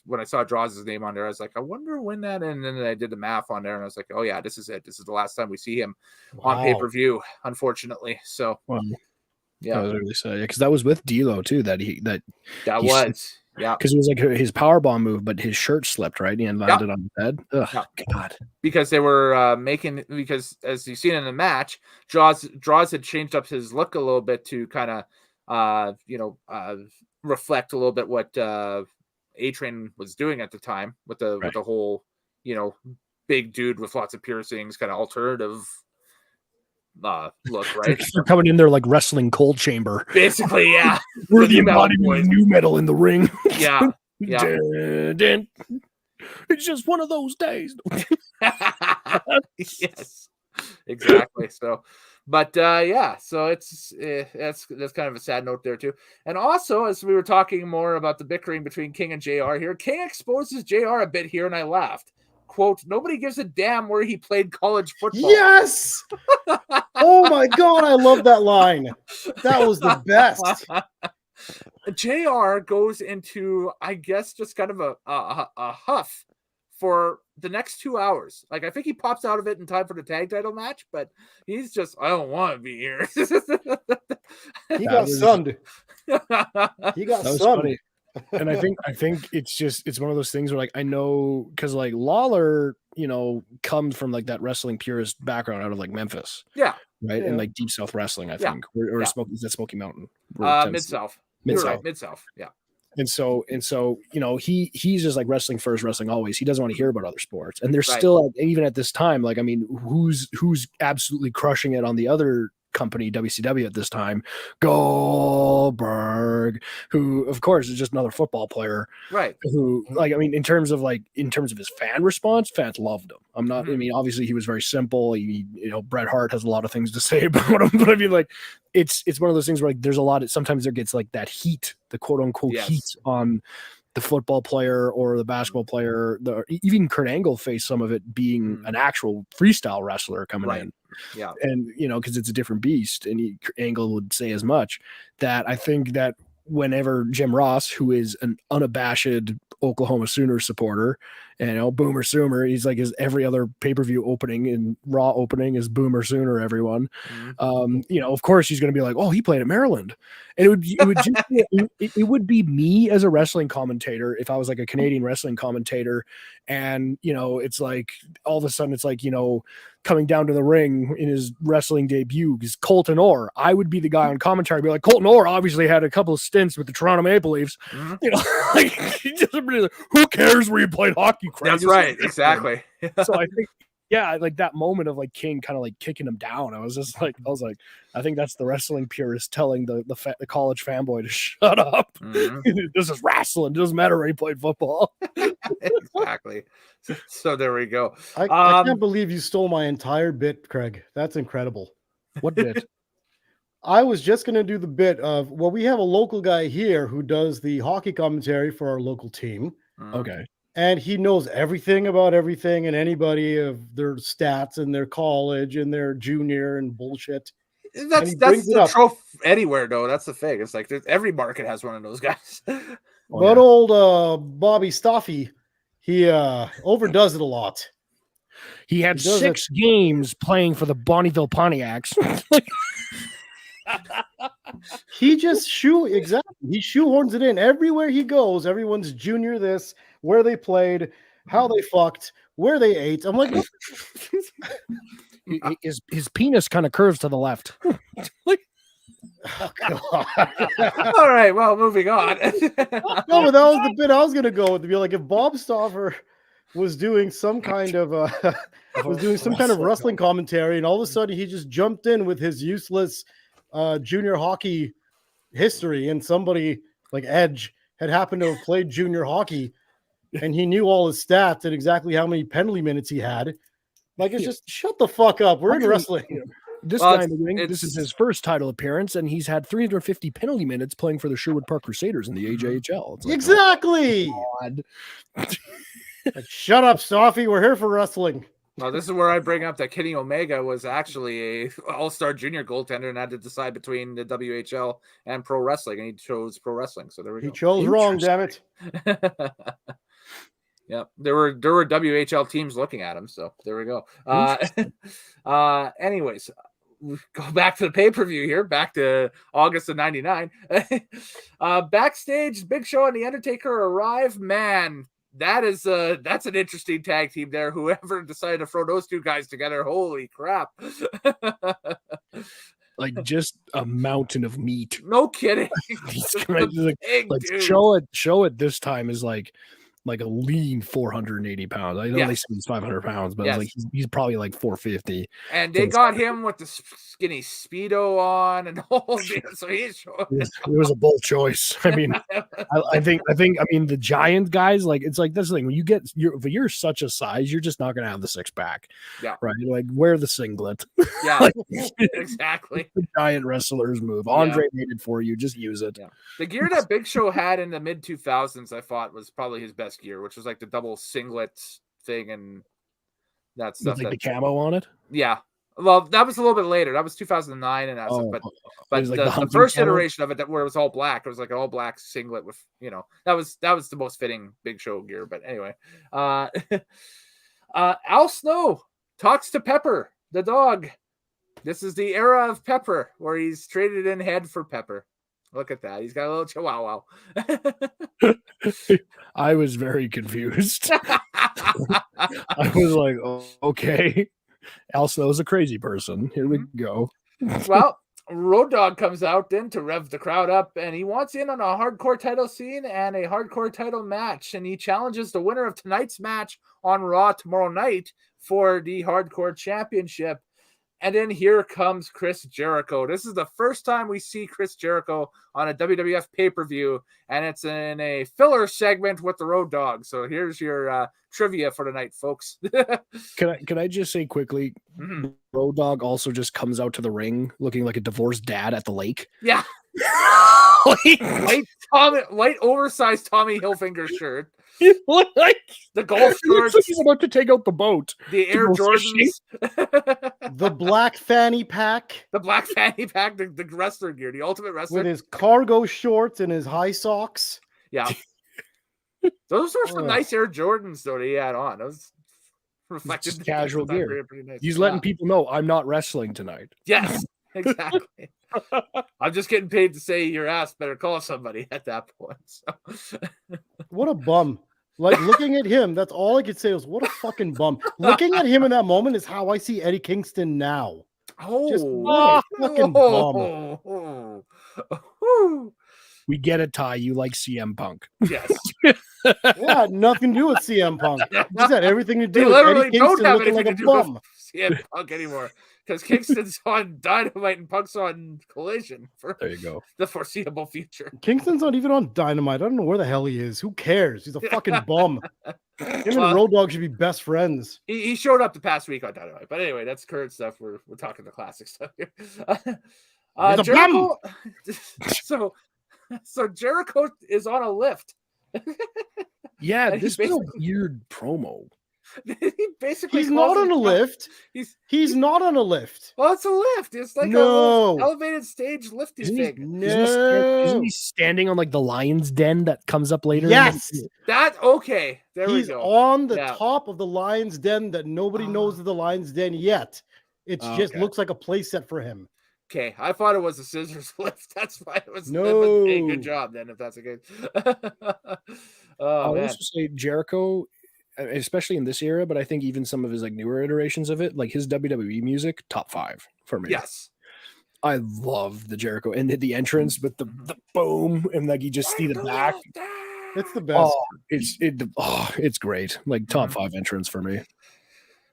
When I saw Draws' name on there, I was like, I wonder when that, and then I did the math on there, and I was like, oh yeah, this is it. This is the last time we see him on pay-per-view, unfortunately. So that was really sad. Because that was with D'Lo too. Because it was like his powerbomb move, but his shirt slipped right and landed on his head. Ugh, God. Because they were because as you've seen in the match, Draws had changed up his look a little bit to kind of reflect a little bit what A-Train was doing at the time with the whole big dude with lots of piercings, kind of alternative look, right? They're coming in there like wrestling Cold Chamber, basically. Yeah, we're the embodiment of new metal in the ring. Yeah. It's just one of those days. Yes, exactly. So but so it's that's kind of a sad note there too. And also, as we were talking more about the bickering between King and JR here, King exposes JR a bit here, and I laughed. Quote, nobody gives a damn where he played college football. Yes. Oh my God, I love that line. That was the best. JR goes into, I guess, just kind of a huff for the next 2 hours. Like, I think he pops out of it in time for the tag title match, but he's just, I don't want to be here. He got sunned. He got sunned. Funny. And I think it's one of those things where, like, I know, because like Lawler, you know, comes from like that wrestling purist background out of like Memphis. Yeah. Right. Yeah. And like Deep South wrestling, I think. Or is that Smoky Mountain? Mid-South. Mid-South. Right, Mid-South. Yeah. And so, you know, he's just like wrestling first, wrestling always. He doesn't want to hear about other sports. And there's still, even at this time, like, I mean, who's absolutely crushing it on the other company, WCW at this time? Goldberg, who of course is just another football player, right? Who, like, I mean, in terms of his fan response, fans loved him. I mean, obviously he was very simple. You know, Bret Hart has a lot of things to say about him, but I mean, like, it's one of those things where, like, there's a lot of, sometimes there gets like that heat, the quote unquote heat on the football player or the basketball player. Even Kurt Angle faced some of it, being an actual freestyle wrestler coming in. Yeah. And, you know, because it's a different beast, and Angle would say as much, that I think that whenever Jim Ross, who is an unabashed Oklahoma Sooner supporter, and, you know, Boomer Sooner, he's like his every other pay-per-view opening and Raw opening is Boomer Sooner, everyone. You know, of course he's going to be like, oh, he played at Maryland. And it would be me as a wrestling commentator, if I was like a Canadian wrestling commentator, and, you know, it's like all of a sudden it's like, you know, coming down to the ring in his wrestling debut is Colton Orr. I would be the guy on commentary, be like, Colton Orr obviously had a couple of stints with the Toronto Maple Leafs. You know, like, who cares where you played hockey, Craig? That's right, exactly. So I think, yeah, like that moment of like King kind of like kicking him down, I was like, I think that's the wrestling purist telling the college fanboy to shut up. This is wrestling. It doesn't matter where he played football. Exactly. So there we go. I can't believe you stole my entire bit, Craig. That's incredible. What bit? I was just going to do the bit of, well, we have a local guy here who does the hockey commentary for our local team. Okay. And he knows everything about everything and anybody of their stats and their college and their junior and bullshit. That's the trope anywhere, though. That's the thing. It's like every market has one of those guys. But old Bobby Staffy, he overdoes it a lot. He had 6 games playing for the Bonneville Pontiacs. He just he shoehorns it in everywhere he goes. Everyone's junior this, where they played, how they fucked, where they ate. I'm like, his penis kind of curves to the left. Like, oh, God. All right, well, moving on. No, but that was the bit I was gonna go with, to be like, if Bob Stauffer was doing some kind of wrestling commentary, and all of a sudden he just jumped in with his useless junior hockey history, and somebody like Edge had happened to have played junior hockey, and he knew all his stats and exactly how many penalty minutes he had. Like, it's just shut the fuck up. We're in wrestling. This guy in the ring, this is his first title appearance, and he's had 350 penalty minutes playing for the Sherwood Park Crusaders in the AJHL. It's like, exactly. Oh, God. Like, shut up, Staffy. We're here for wrestling. Well, this is where I bring up that Kenny Omega was actually a all-star junior goaltender and had to decide between the WHL and pro wrestling, and he chose pro wrestling. So there we go. He chose wrong, damn it. Yeah, there were WHL teams looking at him, so there we go. Anyways, we go back to the pay-per-view here, back to August of '99. Backstage, Big Show and The Undertaker arrive. Man, that's an interesting tag team there. Whoever decided to throw those two guys together, holy crap. Like, just a mountain of meat. No kidding. Show at this time is like a lean 480 pounds. I know they say he's 500 pounds, but it's like he's probably like 450. And they got him with the skinny Speedo on and all this, so he's showing. It was a bold choice. I mean, I think the giant guys, like, it's like this thing, when if you're such a size, you're just not gonna have the 6-pack. Yeah. Right. Like, wear the singlet. Yeah. Like, exactly. The giant wrestlers move. Andre made it for you. Just use it. Yeah. The gear that Big Show had in the mid 2000s, I thought, was probably his best gear, which was like the double singlet thing and that stuff. With like the camo on it? Yeah. Well, that was a little bit later. That was 2009 and that stuff. But was like the hunting first channel? iteration of it, where it was all black, it was like an all black singlet with, that was the most fitting Big Show gear. But anyway, Al Snow talks to Pepper, the dog. This is the era of Pepper, where he's traded in head for Pepper. Look at that. He's got a little chihuahua. I was very confused. I was like, oh, okay. Al Snow's a crazy person. Here we go. Well, Road Dogg comes out then to rev the crowd up, and he wants in on a hardcore title scene and a hardcore title match, and he challenges the winner of tonight's match on Raw tomorrow night for the hardcore championship. And then here comes Chris Jericho. This is the first time we see Chris Jericho on a WWF pay-per-view, and it's in a filler segment with the Road Dogg. So here's your trivia for tonight, folks. Can I just say quickly, Road Dogg also just comes out to the ring looking like a divorced dad at the lake. Yeah. Light oversized Tommy Hilfiger shirt. Like the golf shorts. Like he's about to take out the boat. The Air Jordans. The black fanny pack. The black fanny pack. The wrestler gear. The ultimate wrestler. With his cargo shorts and his high socks. Yeah. Those were some nice Air Jordans, though, that he had on. Those reflected just casual gear. Nice. He's letting people know I'm not wrestling tonight. Yes, exactly. I'm just getting paid to say your ass better call somebody at that point. So. What a bum. Like, looking at him, that's all I could say was, what a fucking bum. Looking at him in that moment is how I see Eddie Kingston now. Oh, just what a fucking bum. We get it, Ty. You like CM Punk. Yes. Yeah, nothing to do with CM Punk. This had everything to do They with literally Eddie don't Kingston have looking anything like to a do with bum. CM Punk anymore. Because Kingston's on Dynamite and Punk's on Collision for there you go. The foreseeable future. Kingston's not even on Dynamite. I don't know where the hell he is. Who cares? He's a fucking bum. Him and Road Dogg should be best friends. He showed up the past week on Dynamite. But anyway, that's current stuff. We're talking the classic stuff here. Jericho. So Jericho is on a lift. Yeah, this is a weird promo. He basically he's not on a lift. He's not on a lift. Well, it's a lift. It's like no a elevated stage lifty thing. Isn't he standing on like the lion's den that comes up later? Yes. That okay. There he's we go. On the top of the lion's den that nobody knows is the lion's den yet. It just looks like a play set for him. Okay, I thought it was a scissors lift. That's why it was. No, hey, good job then, if that's the case. I would also say Jericho, especially in this era, but I think even some of his like newer iterations of it, like his WWE music, top 5 for me. Yes, I love the Jericho and the entrance with the boom and like you just see the back. It's the best. It's great. Like top 5 entrance for me.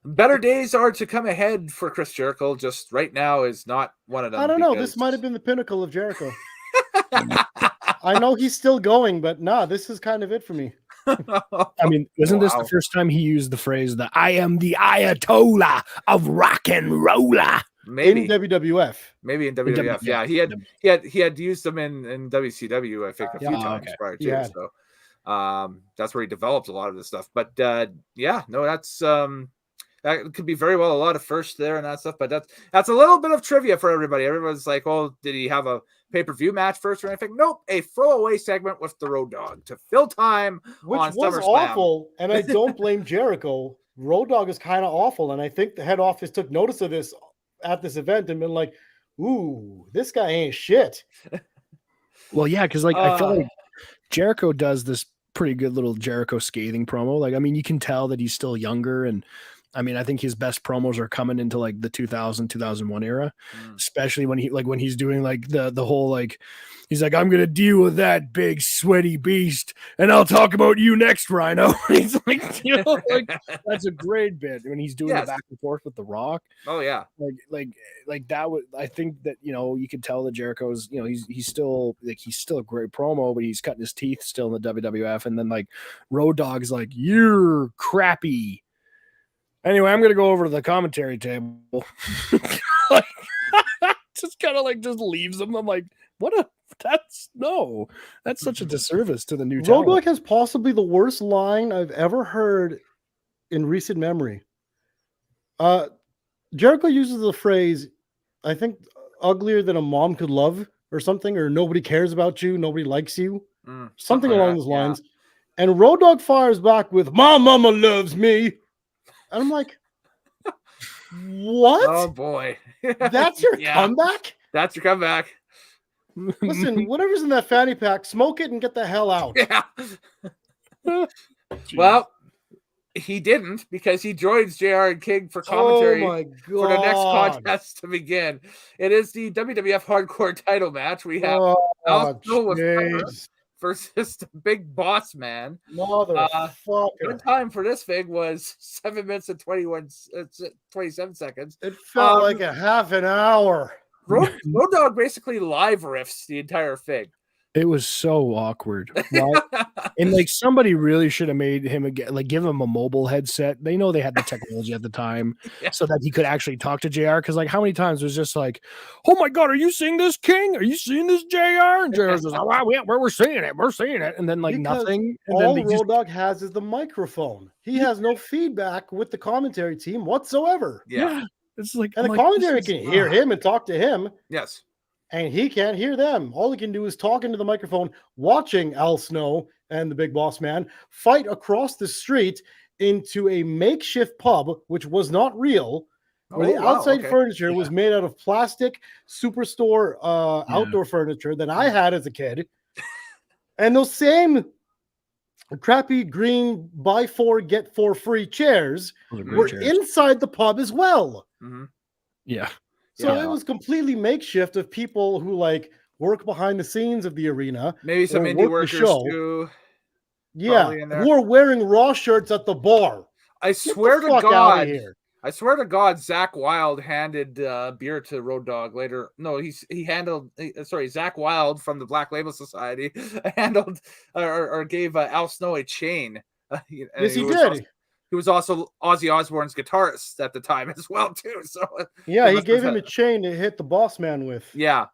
Better days are to come ahead for Chris Jericho. Just right now is not one of them. I don't know. This might have been the pinnacle of Jericho. I know he's still going, but this is kind of it for me. I mean, wasn't this the first time he used the phrase that I am the Ayatollah of rock and roller? Maybe in WWF. Maybe in WWF. Yeah, he had used them in WCW, I think, a few times prior to. So that's where he developed a lot of this stuff. But that's that could be very well a lot of firsts there and that stuff. But that's a little bit of trivia for everybody. Everyone's like, oh, did he have a pay-per-view match first or anything? Nope, a throwaway segment with the Road Dogg to fill time, which on was Summerslam. Awful. And I don't blame Jericho. Road Dogg is kind of awful, and I think the head office took notice of this at this event and been like, "Ooh, this guy ain't shit." Well, yeah, because like I feel like Jericho does this pretty good little Jericho scathing promo. Like, I mean, you can tell that he's still younger and. I mean, I think his best promos are coming into like the 2000, 2001 era, especially when he's doing like the whole, like, he's like, I'm going to deal with that big sweaty beast and I'll talk about you next, Rhino. He's like, like, that's a great bit when he's doing the back and forth with the Rock. Oh yeah. Like that would, I think that, you could tell that Jericho's, he's still a great promo, but he's cutting his teeth still in the WWF. And then like Road Dogg's like, you're crappy. Anyway, I'm going to go over to the commentary table. Just kind of like just leaves them. I'm like, that's such a disservice to the new talent. Road Dogg has possibly the worst line I've ever heard in recent memory. Jericho uses the phrase, I think, uglier than a mom could love or something, or nobody cares about you, nobody likes you, something like along that, those lines. And Road Dogg fires back with, my mama loves me. And I'm like, what? Oh boy. That's your comeback? That's your comeback. Listen, whatever's in that fanny pack, smoke it and get the hell out. Yeah. Well, he didn't, because he joins JR and King for commentary for the next contest to begin. It is the WWF Hardcore title match. We have Al Snow with Fire versus the Big Boss Man. Motherfucker. Good time for this thing was 7 minutes and 27 seconds. It felt like a half an hour. Road Dogg basically live riffs the entire thing. It was so awkward. And like somebody really should have made him give him a mobile headset. They know they had the technology at the time so that he could actually talk to JR. Because like how many times was just like, oh my God, are you seeing this, King? Are you seeing this, JR? And JR's just, we're seeing it. We're seeing it. And then like nothing. And all then Road Dogg has is the microphone. He has no feedback with the commentary team whatsoever. Yeah. It's like, and the commentary can hear him and talk to him. Yes. And he can't hear them. All he can do is talk into the microphone, watching Al Snow and the Big Boss Man fight across the street into a makeshift pub, which was not real, where the outside furniture was made out of plastic Superstore outdoor furniture that I had as a kid. And those same crappy green buy 4, get 4 free chairs were inside the pub as well. Mm-hmm. Yeah. So it was completely makeshift of people who like work behind the scenes of the arena. Maybe some indie workers too. Yeah, who are wearing Raw shirts at the bar. I swear to God, Zach Wilde handed beer to Road Dogg later. No, Zach Wilde from the Black Label Society handled or gave Al Snow a chain. Yes, he did. He was also Ozzy Osbourne's guitarist at the time as well, too. So yeah, he gave him a chain to hit the Boss Man with. Yeah.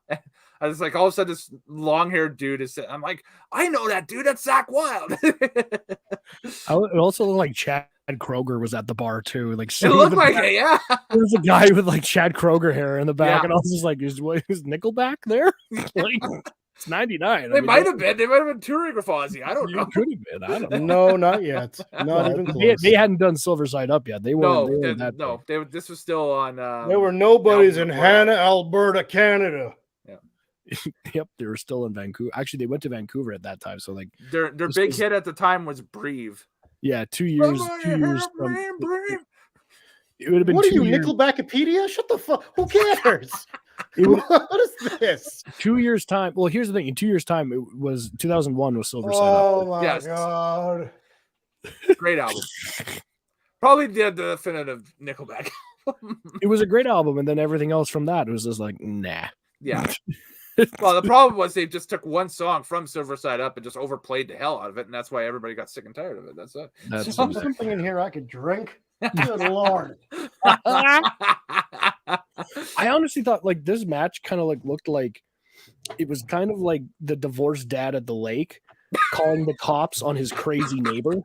I was like, all of a sudden, this long-haired dude is. I'm like, I know that dude. That's Zach Wilde. It also looked like Chad Kroger was at the bar too. Like it looked like it, yeah. There was a guy with like Chad Kroger hair in the back, and I was just like, is Nickelback there? Like, it's 99. They might have been. They might have been touring with Ozzy. I don't know. Could have been. I don't know. No, not yet. Not even close. They hadn't done Silver Side Up yet. They were. This was still on. There were nobodies in Hannah, Alberta, Canada. Yep, they were still in Vancouver. Actually, they went to Vancouver at that time. So like their big hit at the time was Breathe. Yeah, 2 years. 2 years. It would have been. What are you, years. Nickelbackopedia? Shut the fuck. Who cares? What is this? 2 years time. Well, here's the thing. In 2 years time, it was 2001 was Silver Side Up. Oh my God! Great album. Probably the definitive Nickelback. It was a great album, and then everything else from that was just like nah. Yeah. Well, the problem was they just took one song from Silver Side Up and just overplayed the hell out of it, and that's why everybody got sick and tired of it. That's it. That's something in here I could drink. Good Lord. I honestly thought like this match kind of like looked like it was kind of like the divorced dad at the lake calling the cops on his crazy neighbor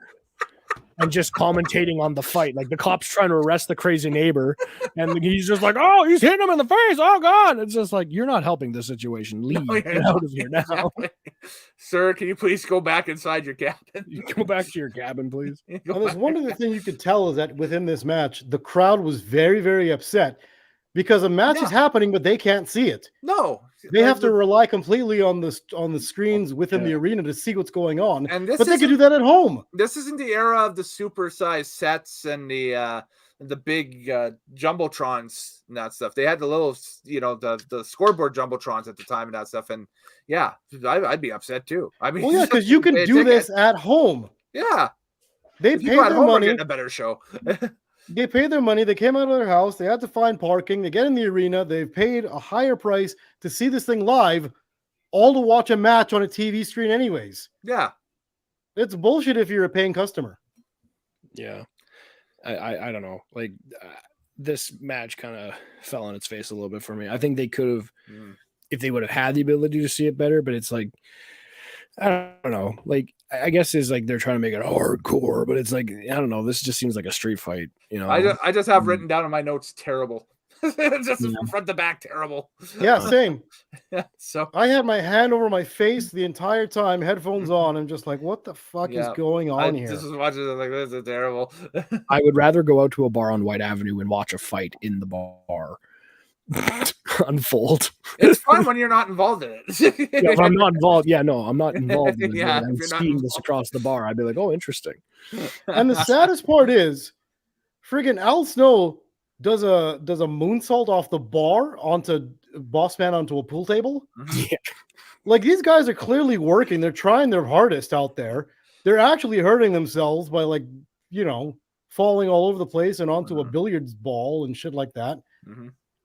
and just commentating on the fight. Like the cops trying to arrest the crazy neighbor and he's just like, oh, he's hitting him in the face. Oh God. It's just like, you're not helping the situation. Leave. Get out of here now. Exactly. Sir, can you please go back inside your cabin? Go back to your cabin, please. There's one other thing you could tell is that within this match, the crowd was very, very upset because a match is happening, but they can't see it. No. They have to rely completely on the screens within the arena to see what's going on. And but they could do that at home. This isn't the era of the super-sized sets and the big jumbotrons and that stuff. They had the little, the scoreboard jumbotrons at the time and that stuff. And yeah, I'd be upset too. I mean, well, yeah, because you can do this at home. Yeah, they paid their money. Getting a better show. They paid their money. They came out of their house. They had to find parking. They get in the arena. They've paid a higher price to see this thing live, all to watch a match on a TV screen anyways. Yeah. It's bullshit if you're a paying customer. Yeah. I don't know. Like this match kind of fell on its face a little bit for me. I think they could have, if they would have had the ability to see it better, but it's like, I don't know. Like I guess is like they're trying to make it hardcore, but it's like I don't know. This just seems like a street fight. You know, I just have written down in my notes terrible. Just from front to back, terrible. Yeah, same. Yeah, so I had my hand over my face the entire time, headphones on. I'm just like, what the fuck is going on here? Just was watching it like this is terrible. I would rather go out to a bar on White Avenue and watch a fight in the bar unfold. It's fun when you're not involved in it. If I'm not involved, I'm not involved in it. Yeah, I'm if you're not seeing this across the bar. I'd be like, oh, interesting. And the saddest part is, friggin' Al Snow does a moonsault off the bar onto Bossman onto a pool table. Yeah. Like these guys are clearly working. They're trying their hardest out there. They're actually hurting themselves by falling all over the place and onto a billiards ball and shit like that.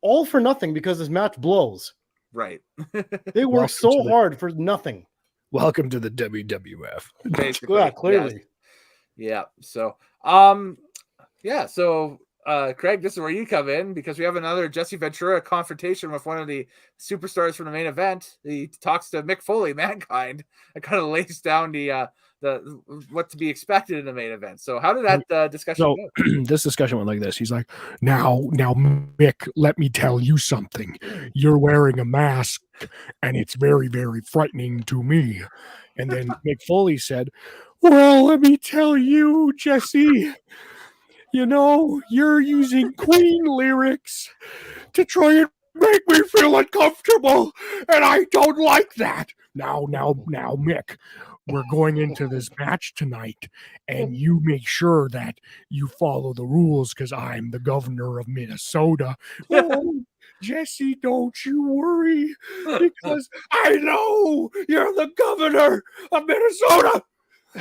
All for nothing because this match blows. Right. They work so hard for nothing. Welcome to the WWF. Basically, Yeah, clearly. Yes. Yeah. So, Craig, this is where you come in because we have another Jesse Ventura confrontation with one of the superstars from the main event. He talks to Mick Foley, Mankind, and kind of lays down the what to be expected in the main event. So how did that discussion go? This discussion went like this. He's like, now, Mick, let me tell you something. You're wearing a mask, and it's very, very frightening to me. And then Mick Foley said, well, let me tell you, Jesse, you know, you're using Queen lyrics to try and make me feel uncomfortable, and I don't like that. Now, Mick, we're going into this match tonight, and you make sure that you follow the rules because I'm the governor of Minnesota. Oh, Jesse, don't you worry, because I know you're the governor of Minnesota.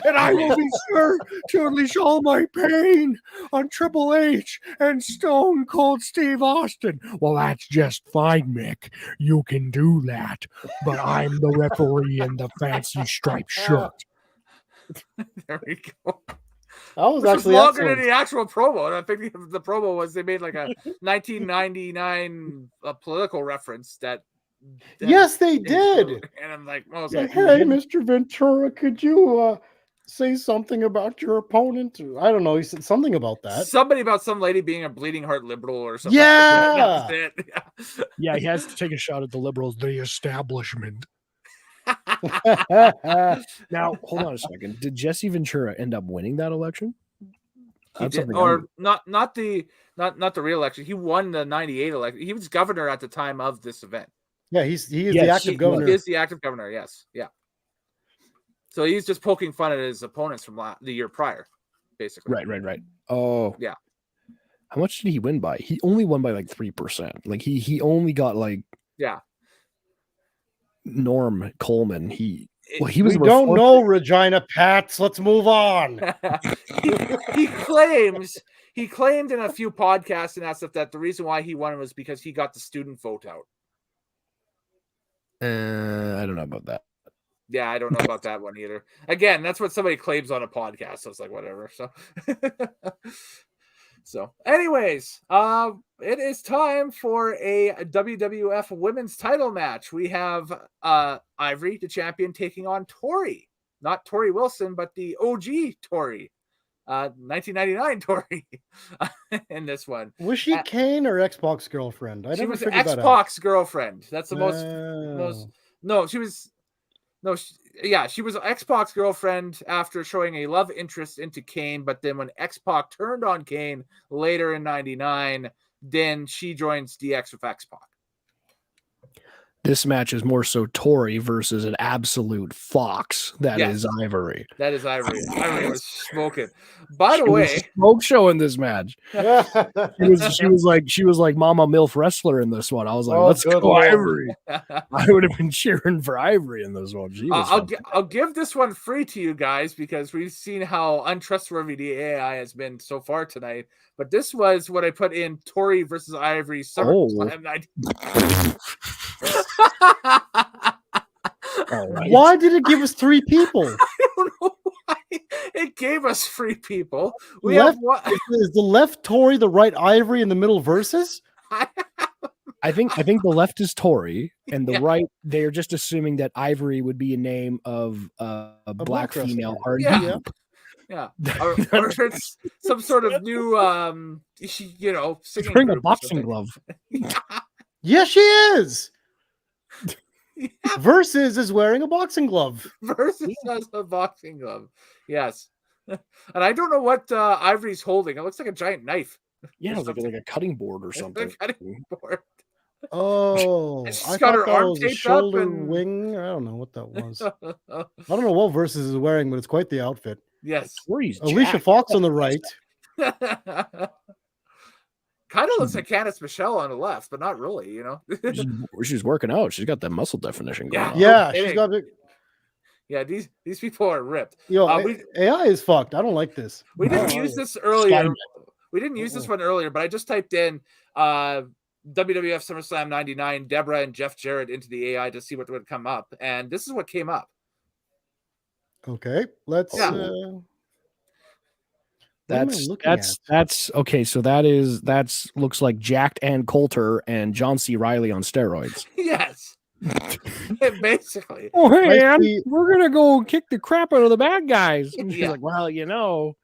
And I will be sure to unleash all my pain on Triple H and Stone Cold Steve Austin. Well, that's just fine, Mick. You can do that. But I'm the referee in the fancy striped shirt. There we go. That was Which actually longer excellent. than the actual promo. And I think the promo was they made like a 1999 political reference that. Yes, they did. And I'm like, oh, Hey, Mr. Ventura, could you say something about your opponent? I don't know. He said something about that. Somebody about some lady being a bleeding heart liberal or something. Yeah. That's it. Yeah, he has to take a shot at the liberals, the establishment. Now, hold on a second. Did Jesse Ventura end up winning that election? He did, or not the real election. He won the 98 election. He was governor at the time of this event. Yeah, he is the active governor. He is the active governor, yes. Yeah. So he's just poking fun at his opponents from the year prior, basically. Right. Oh. Yeah. How much did he win by? He only won by like 3%. Like he only got like Norm Coleman. He was. We don't know Regina Pats. Let's move on. he claimed in a few podcasts and that stuff that the reason why he won was because he got the student vote out. I don't know about that. Yeah, I don't know about that one either. Again, that's what somebody claims on a podcast. So it's like whatever. So, anyways, it is time for a WWF Women's Title match. We have Ivory, the champion, taking on Tori, not Tori Wilson, but the OG Tori, 1999 Tori, in this one. Was she Kane or X-Pac's girlfriend? She was X-Pac's girlfriend. That's the most. No, she was. No, she was X-Pac's girlfriend after showing a love interest into Kane, but then when X-Pac turned on Kane later in 99, then she joins DX with X-Pac. This match is more so Tori versus an absolute fox. That is Ivory. That is Ivory. Ivory was smoking. By the way, smoke show in this match. She was like Mama Milf wrestler in this one. I was like, let's go Lord. Ivory. I would have been cheering for Ivory in this one. I'll give this one free to you guys because we've seen how untrustworthy the AI has been so far tonight. But this was what I put in Tori versus Ivory Summerslam 90. Right. Why did it give us 3 people? I don't know why it gave us 3 people. Is the left Tori, the right Ivory, in the middle versus? I I think the left is Tori, and the right they're just assuming that Ivory would be a name of a black wrestler. female R&B Yeah. group. Yeah, or it's some sort of new, singing Bring a group or boxing something. glove. Yeah, she is. Versus is wearing a boxing glove. Versus has a boxing glove. Yes. And I don't know what Ivory's holding. It looks like a giant knife. Yeah, Or it was like a cutting board or It's something. a cutting board. Oh, And she's I got thought her that arm was a taped up shoulder and- wing. I don't know what that was. I don't know what Versus is wearing, but it's quite the outfit. Yes. Tori's Alicia jacked. Fox on the right. Kind of looks like Candice Michelle on the left, but not really, She's working out. She's got that muscle definition going Yeah. on. Yeah, kidding. she's got big. Yeah, these people are ripped. Yo, we AI is fucked. I don't like this. we I didn't don't use like this earlier. Skynet. We didn't use this one earlier, but I just typed in WWF SummerSlam 99, Deborah and Jeff Jarrett into the AI to see what would come up. And this is what came up. it. Okay, let's. Yeah. What am I looking That's okay. So that's looks like Jacked and Coulter and John C. Riley on steroids. Yes. Basically. Oh hey, I man, see- we're gonna go kick the crap out of the bad guys. And she's Yeah. like, well,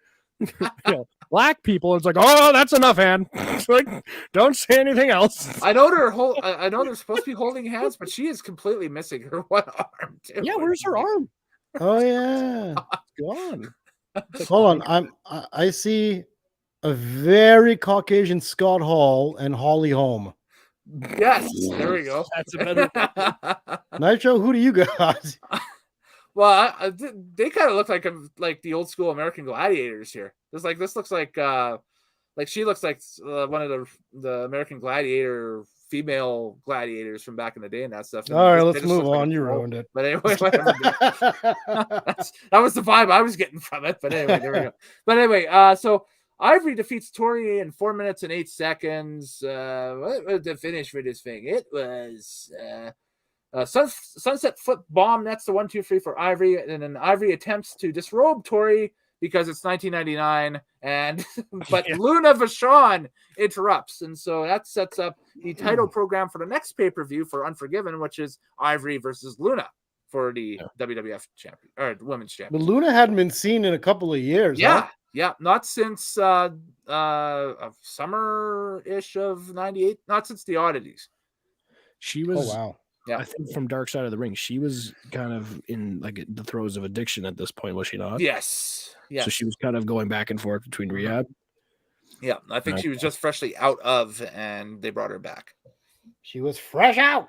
black people. It's like, oh, that's enough, Ann. It's like, don't say anything else. I know they're supposed to be holding hands, but she is completely missing her one arm too. Yeah, where's her arm? Oh yeah. Gone. Hold on. I see a very Caucasian Scott Hall and Holly Holm. Yes, there we go. That's a better. Nitro, who do you got? Well, they kind of look like the old school American Gladiators here. This looks like she looks like one of the American Gladiator female gladiators from back in the day and that stuff. And All right, they let's just move look like on. a You troll. ruined it. But anyway, whatever. That was the vibe I was getting from it. But anyway, there we go. But anyway, so Ivory defeats Tori in 4 minutes and 8 seconds. What was the finish for this thing? It was sunset flip bomb. That's the 1, 2, 3 for Ivory, and then Ivory attempts to disrobe Tori because it's 1999, but Luna Vachon interrupts, and so that sets up the title program for the next pay-per-view for Unforgiven, which is Ivory versus Luna for the WWF champion or women's champion. But Luna hadn't been seen in a couple of years. huh? Yeah, not since summer-ish of 98, not since the oddities. She Oh was. wow. Yeah. I think from Dark Side of the Ring, she was kind of in like the throes of addiction at this point, was she not? Yes. Yeah. So she was kind of going back and forth between rehab. Yeah. I think she was just freshly out of, and they brought her back. She was fresh out.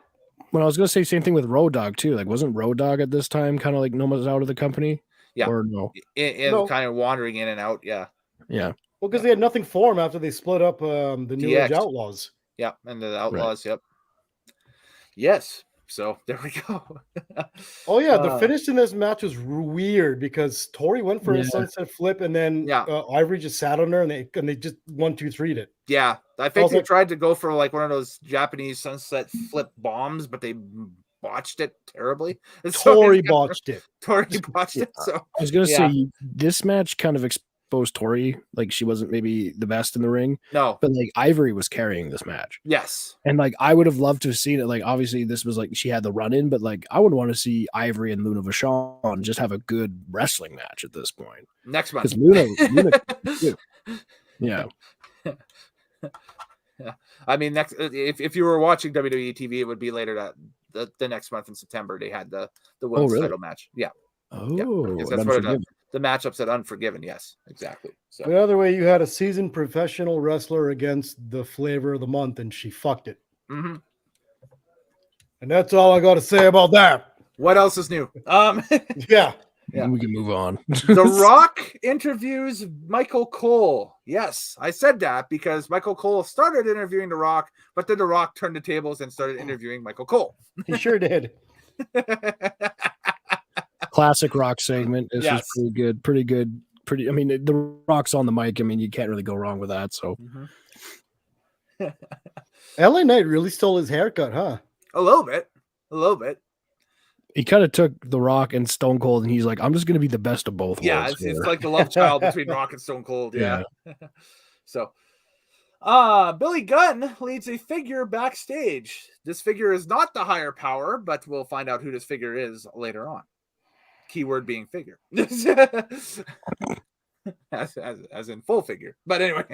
Well, I was gonna say same thing with Road Dogg too. Like, wasn't Road Dogg at this time kind of like no one's out of the company? Yeah. Or no? No. Kind of wandering in and out. Yeah. Yeah. Well, because they had nothing for him after they split up the New Age DX. Outlaws. Yeah. And the Outlaws. Yep. Yes. So there we go. Oh yeah, the finish in this match was weird because Tori went for a sunset flip and then Ivory just sat on her and they just 1, 2, 3'd it. Yeah, I think they tried to go for like one of those Japanese sunset flip bombs, but they botched it terribly. And so Tori botched it. Tori botched it. So I was gonna say this match kind of exposed Tori, like she wasn't maybe the best in the ring. No, but like Ivory was carrying this match. Yes, and like I would have loved to have seen it. Like obviously this was like she had the run in, but like I would want to see Ivory and Luna Vachon just have a good wrestling match at this point next month. Because Luna yeah. Yeah, I mean, next if you were watching WWE TV, it would be later that the next month in September they had the women's title match. Yeah. Oh, yeah, that's what the matchups at Unforgiven. Yes, exactly. So the other way, you had a seasoned professional wrestler against the flavor of the month, and she fucked it. Mm-hmm. And that's all I got to say about that. What else is new? Yeah. We can move on. The Rock interviews Michael Cole. Yes, I said that because Michael Cole started interviewing The Rock, but then The Rock turned the tables and started interviewing Michael Cole. He sure did. Classic Rock segment. This is pretty good. I mean, the Rock's on the mic. I mean, you can't really go wrong with that. So, LA Knight really stole his haircut, huh? A little bit. He kind of took The Rock and Stone Cold, and he's like, "I'm just going to be the best of both." Yeah, worlds it's like the love child between Rock and Stone Cold. Yeah. So, Billy Gunn leads a figure backstage. This figure is not the higher power, but we'll find out who this figure is later on. Keyword being figure. as in full figure. But anyway,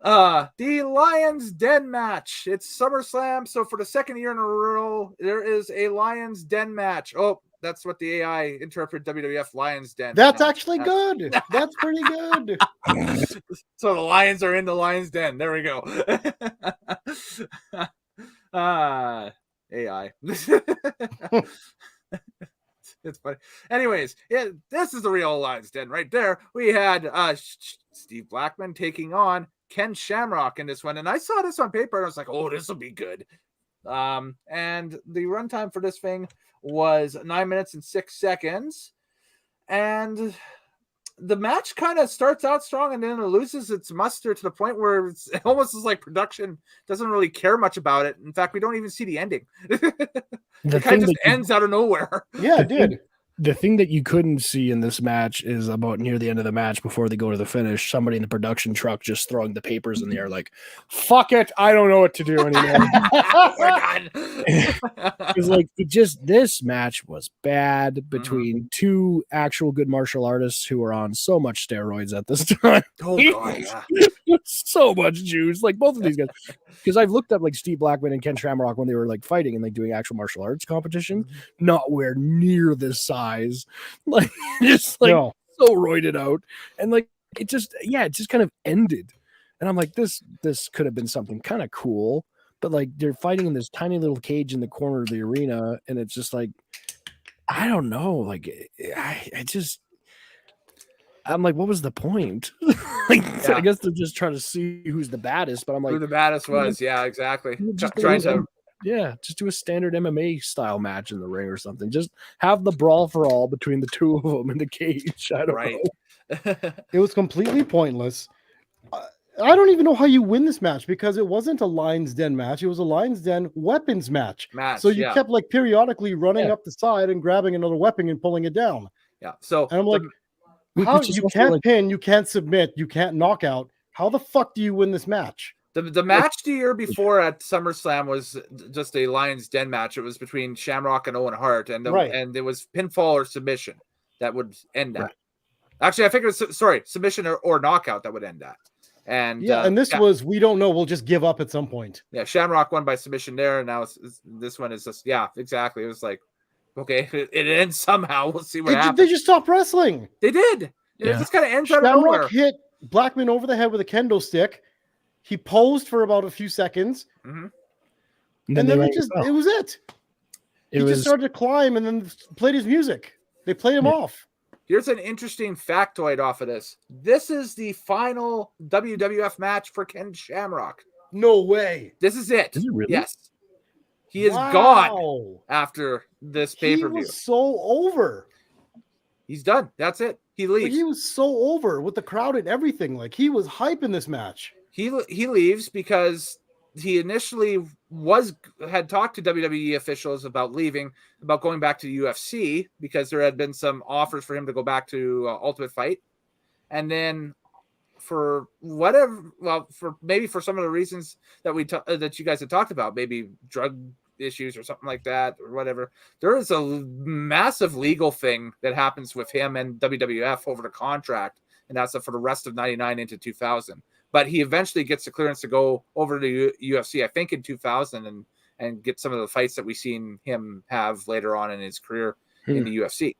the Lions Den match. It's SummerSlam, so for the second year in a row, there is a Lions Den match. Oh, that's what the AI interpreted WWF Lions Den. That's actually good. That's pretty good. So the Lions are in the Lions Den. There we go. AI. It's funny. Anyways, this is the real Lions Den right there. We had Steve Blackman taking on Ken Shamrock in this one, and I saw this on paper and I was like, "Oh, this will be good." And the runtime for this thing was 9 minutes and 6 seconds, and the match kind of starts out strong and then it loses its muster to the point where it's almost is like production doesn't really care much about it. In fact, we don't even see the ending. It kind of just ends out of nowhere. Yeah, it did. The thing that you couldn't see in this match is about near the end of the match before they go to the finish, somebody in the production truck just throwing the papers in the air like, fuck it, I don't know what to do anymore. We're done. It's like this match was bad between two actual good martial artists who are on so much steroids at this time. Oh god, yeah. So much juice, like both of these guys. Because I've looked up like Steve Blackman and Ken Shamrock when they were like fighting and like doing actual martial arts competition, nowhere near this size, like just like so roided out, and like it just kind of ended, and I'm like, this could have been something kind of cool, but like they're fighting in this tiny little cage in the corner of the arena, and it's just like, I don't know, like I'm like, what was the point? I guess they're just trying to see who's the baddest, but I'm like, who the baddest was. Yeah, exactly. just do a standard MMA style match in the ring or something. Just have the brawl for all between the two of them in the cage. I don't know. It was completely pointless. I don't even know how you win this match because it wasn't a Lions Den match. It was a Lions Den weapons match. So you kept like periodically running up the side and grabbing another weapon and pulling it down. Yeah. So and I'm like, how you can't pin, you can't submit, you can't knock out. How the fuck do you win this match? The match the year before at SummerSlam was just a Lions Den match. It was between Shamrock and Owen Hart, and and it was pinfall or submission that would end that. Actually, I think it was submission or knockout that would end that. And and this was, we don't know, we'll just give up at some point. Yeah, Shamrock won by submission there, and now this one is just exactly. It was like, okay, it ends somehow. We'll see what happens. They just stopped wrestling. They did. It just kind of ends out of nowhere. Shamrock hit Blackman over the head with a kendo stick. He posed for about a few seconds, and then it was it. He just started to climb and then played his music. They played him off. Here's an interesting factoid off of this. This is the final WWF match for Ken Shamrock. No way. This is it. Is it really? Yes. He is gone after this pay-per-view. He was so over. He's done. That's it. He leaves. Like, he was so over with the crowd and everything. Like, he was hype in this match. He leaves because he initially had talked to WWE officials about leaving, about going back to the UFC, because there had been some offers for him to go back to Ultimate Fight. And then for whatever, for some of the reasons that that you guys had talked about, maybe drug issues or something like that or whatever, there is a massive legal thing that happens with him and WWF over the contract, and that's for the rest of 99 into 2000. But he eventually gets the clearance to go over to UFC, I think in 2000, and get some of the fights that we've seen him have later on in his career in the UFC.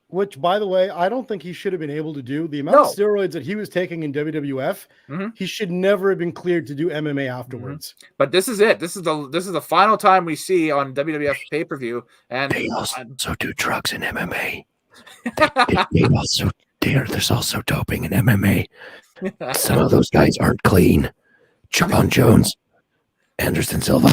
Which, by the way, I don't think he should have been able to do. The amount of steroids that he was taking in WWF, he should never have been cleared to do MMA afterwards. But this is it. This is the final time we see on WWF pay-per-view. And they also do drugs in MMA. There's also doping in MMA. Some of those guys aren't clean. John Jones, Anderson Silva.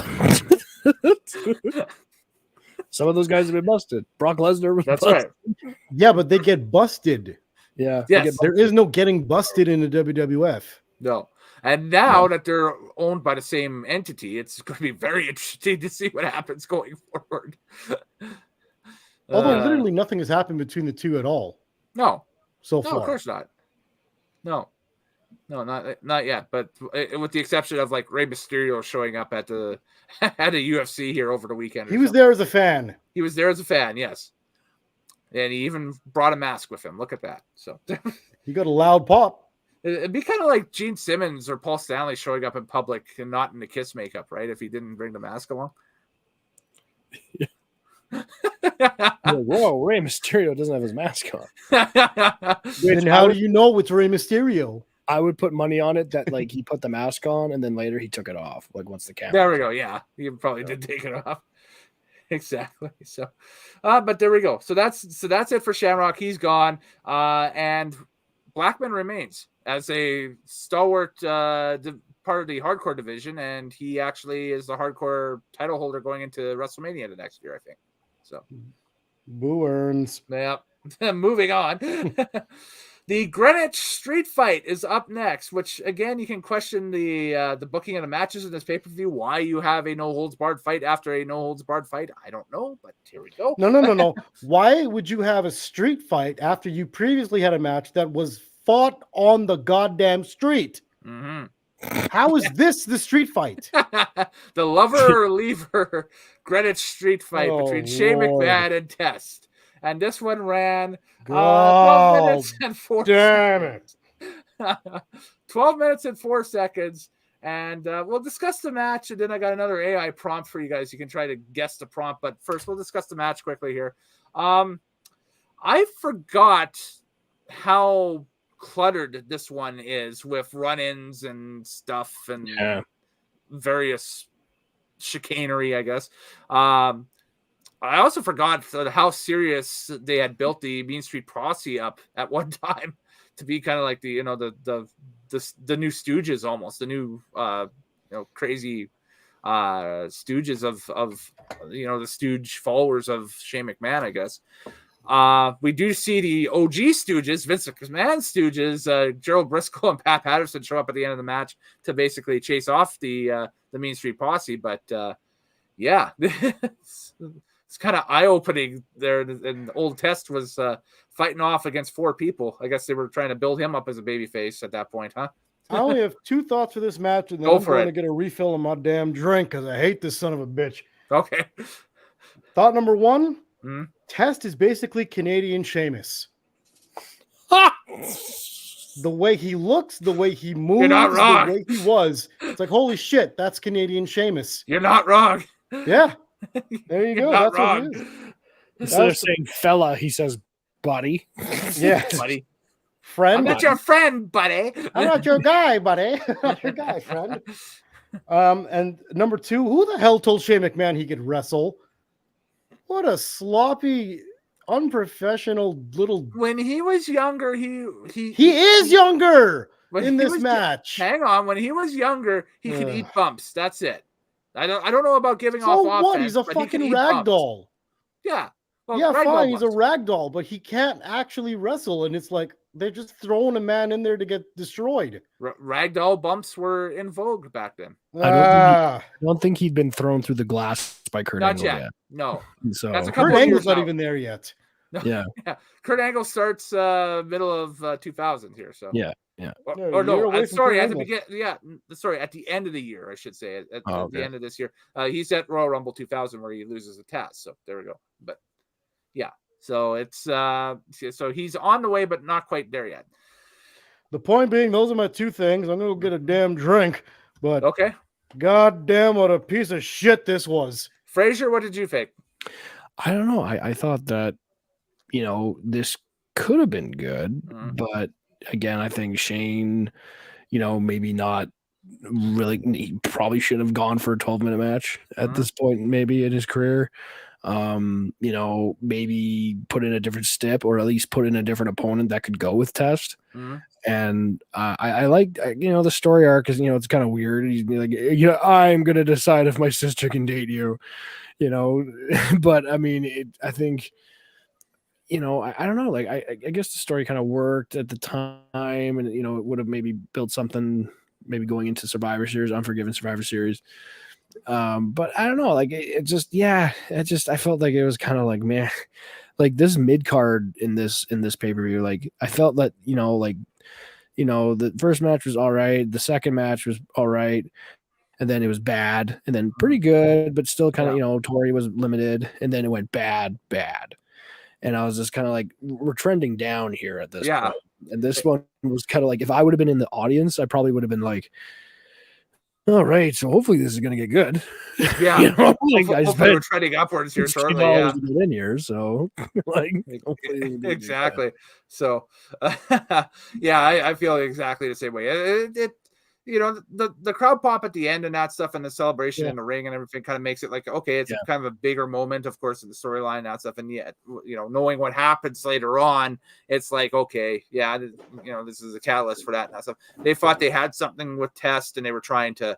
Some of those guys have been busted. Brock Lesnar was busted. Right. Yeah, but they get busted. Yeah. Yes. There is no getting busted in the WWF. No. And now that they're owned by the same entity, it's going to be very interesting to see what happens going forward. Although literally nothing has happened between the two at all. No. So far. No, of course not. No. No, not yet. But with the exception of like Rey Mysterio showing up at the at a UFC here over the weekend. He was there as a fan. He was there as a fan, yes. And he even brought a mask with him. Look at that. So He got a loud pop. it'd be kind of like Gene Simmons or Paul Stanley showing up in public and not in the Kiss makeup, right? If he didn't bring the mask along. Whoa, Rey Mysterio doesn't have his mask on. Then how do you know it's Rey Mysterio? I would put money on it that like he put the mask on and then later he took it off. Like once the camera. There we go. Yeah, he probably did take it off. Exactly. So, but there we go. So that's it for Shamrock. He's gone, and Blackman remains as a stalwart part of the hardcore division, and he actually is the hardcore title holder going into WrestleMania the next year, I think. So, Boo earns. yeah. Moving on. The Greenwich Street Fight is up next, which again you can question the booking of the matches in this pay-per-view. Why you have a no holds barred fight after a no holds barred fight, I don't know, but here we go. No. Why would you have a street fight after you previously had a match that was fought on the goddamn street? Mm-hmm. How is this the street fight? The lover or leaver Greenwich Street Fight Oh, between Shane Lord. McMahon and Test. And this one ran 12 God minutes and 4 damn it. 12 minutes and 4 seconds. And we'll discuss the match. And then I got another AI prompt for you guys. You can try to guess the prompt. But first, we'll discuss the match quickly here. I forgot how cluttered this one is with run-ins and stuff and various chicanery, I guess. I also forgot how serious they had built the Mean Street Posse up at one time to be kind of like the the new Stooges, almost the new crazy Stooges of the Stooge followers of Shane McMahon, I guess. We do see the OG Stooges, Vince McMahon Stooges, Gerald Briscoe and Pat Patterson show up at the end of the match to basically chase off the Mean Street Posse. But yeah, it's kind of eye-opening there. And Old Test was fighting off against 4 people. I guess they were trying to build him up as a babyface at that point, huh? I only have 2 thoughts for this match, and then I'm going to get a refill of my damn drink because I hate this son of a bitch. Okay. Thought number 1, Test is basically Canadian Sheamus. The way he looks, the way he moves, You're not wrong. the way he was. It's like, holy shit, that's Canadian Sheamus. You're not wrong. Yeah. There you go. That's wrong. what it is. Instead of saying fella, he says buddy. Yeah. Buddy. Friend. I'm not your friend, buddy. I'm not your guy, buddy. I'm not your guy, friend. And number 2, who the hell told Shane McMahon he could wrestle? What a sloppy, unprofessional little. When he was younger, he is younger when in he this was- match. Hang on, when he was younger, he could eat bumps. That's it. I don't know about giving So off what? offense. He's a but he fucking can eat bumps. ragdoll. Yeah. Well, Yeah, ragdoll fine. He's a bumps. ragdoll, but he can't actually wrestle, and it's like they're just throwing a man in there to get destroyed. Ragdoll bumps were in vogue back then. I don't think he'd been thrown through the glass by Kurt Not Angle yet. No. So That's a couple Kurt of Angle's years not out. even there yet. yeah. Kurt Angle starts middle of 2000 here. So Yeah. Or Yeah, a year no, away from sorry, Kurt at the Angle. beginning. Sorry, at the end of the year, I should say. At okay. the end of this year, he's at Royal Rumble 2000 where he loses a Taz. So there we go. But yeah, so it's so he's on the way, but not quite there yet. The point being, those are my 2 things. I'm gonna go get a damn drink, but Okay, god damn, what a piece of shit this was. Fraser, what did you think? I don't know. I thought that, this could have been good, but again, I think Shane, maybe not really, he probably should have gone for a 12-minute match at this point, maybe in his career. Maybe put in a different step or at least put in a different opponent that could go with Test. And I like, the story arc is, it's kind of weird. He's like, I'm going to decide if my sister can date you, but I mean, I think, I don't know. Like, I guess the story kind of worked at the time and, it would have maybe built something maybe going into Survivor Series, Unforgiven Survivor Series. But I don't know, like I felt like it was kind of like, man, like this mid card in this pay-per-view, like I felt that, you know, the first match was all right, the second match was all right, and then it was bad, and then pretty good, but still kind of, you know, Tori was limited, and then it went bad. And I was just kind of like, we're trending down here at this point. And this one was kind of like, if I would have been in the audience, I probably would have been like, all right, so hopefully this is going to get good. Yeah. You know, like, hopefully we're trending upwards here shortly. Yeah. To get in here, so like, exactly. So, yeah, I feel exactly the same way. It you know, the crowd pop at the end and that stuff and the celebration in the ring and everything kind of makes it like, okay, it's kind of a bigger moment, of course, in the storyline and that stuff. And yet, you know, knowing what happens later on, it's like, okay, yeah, you know, this is a catalyst for that and that stuff. They thought they had something with Test and they were trying to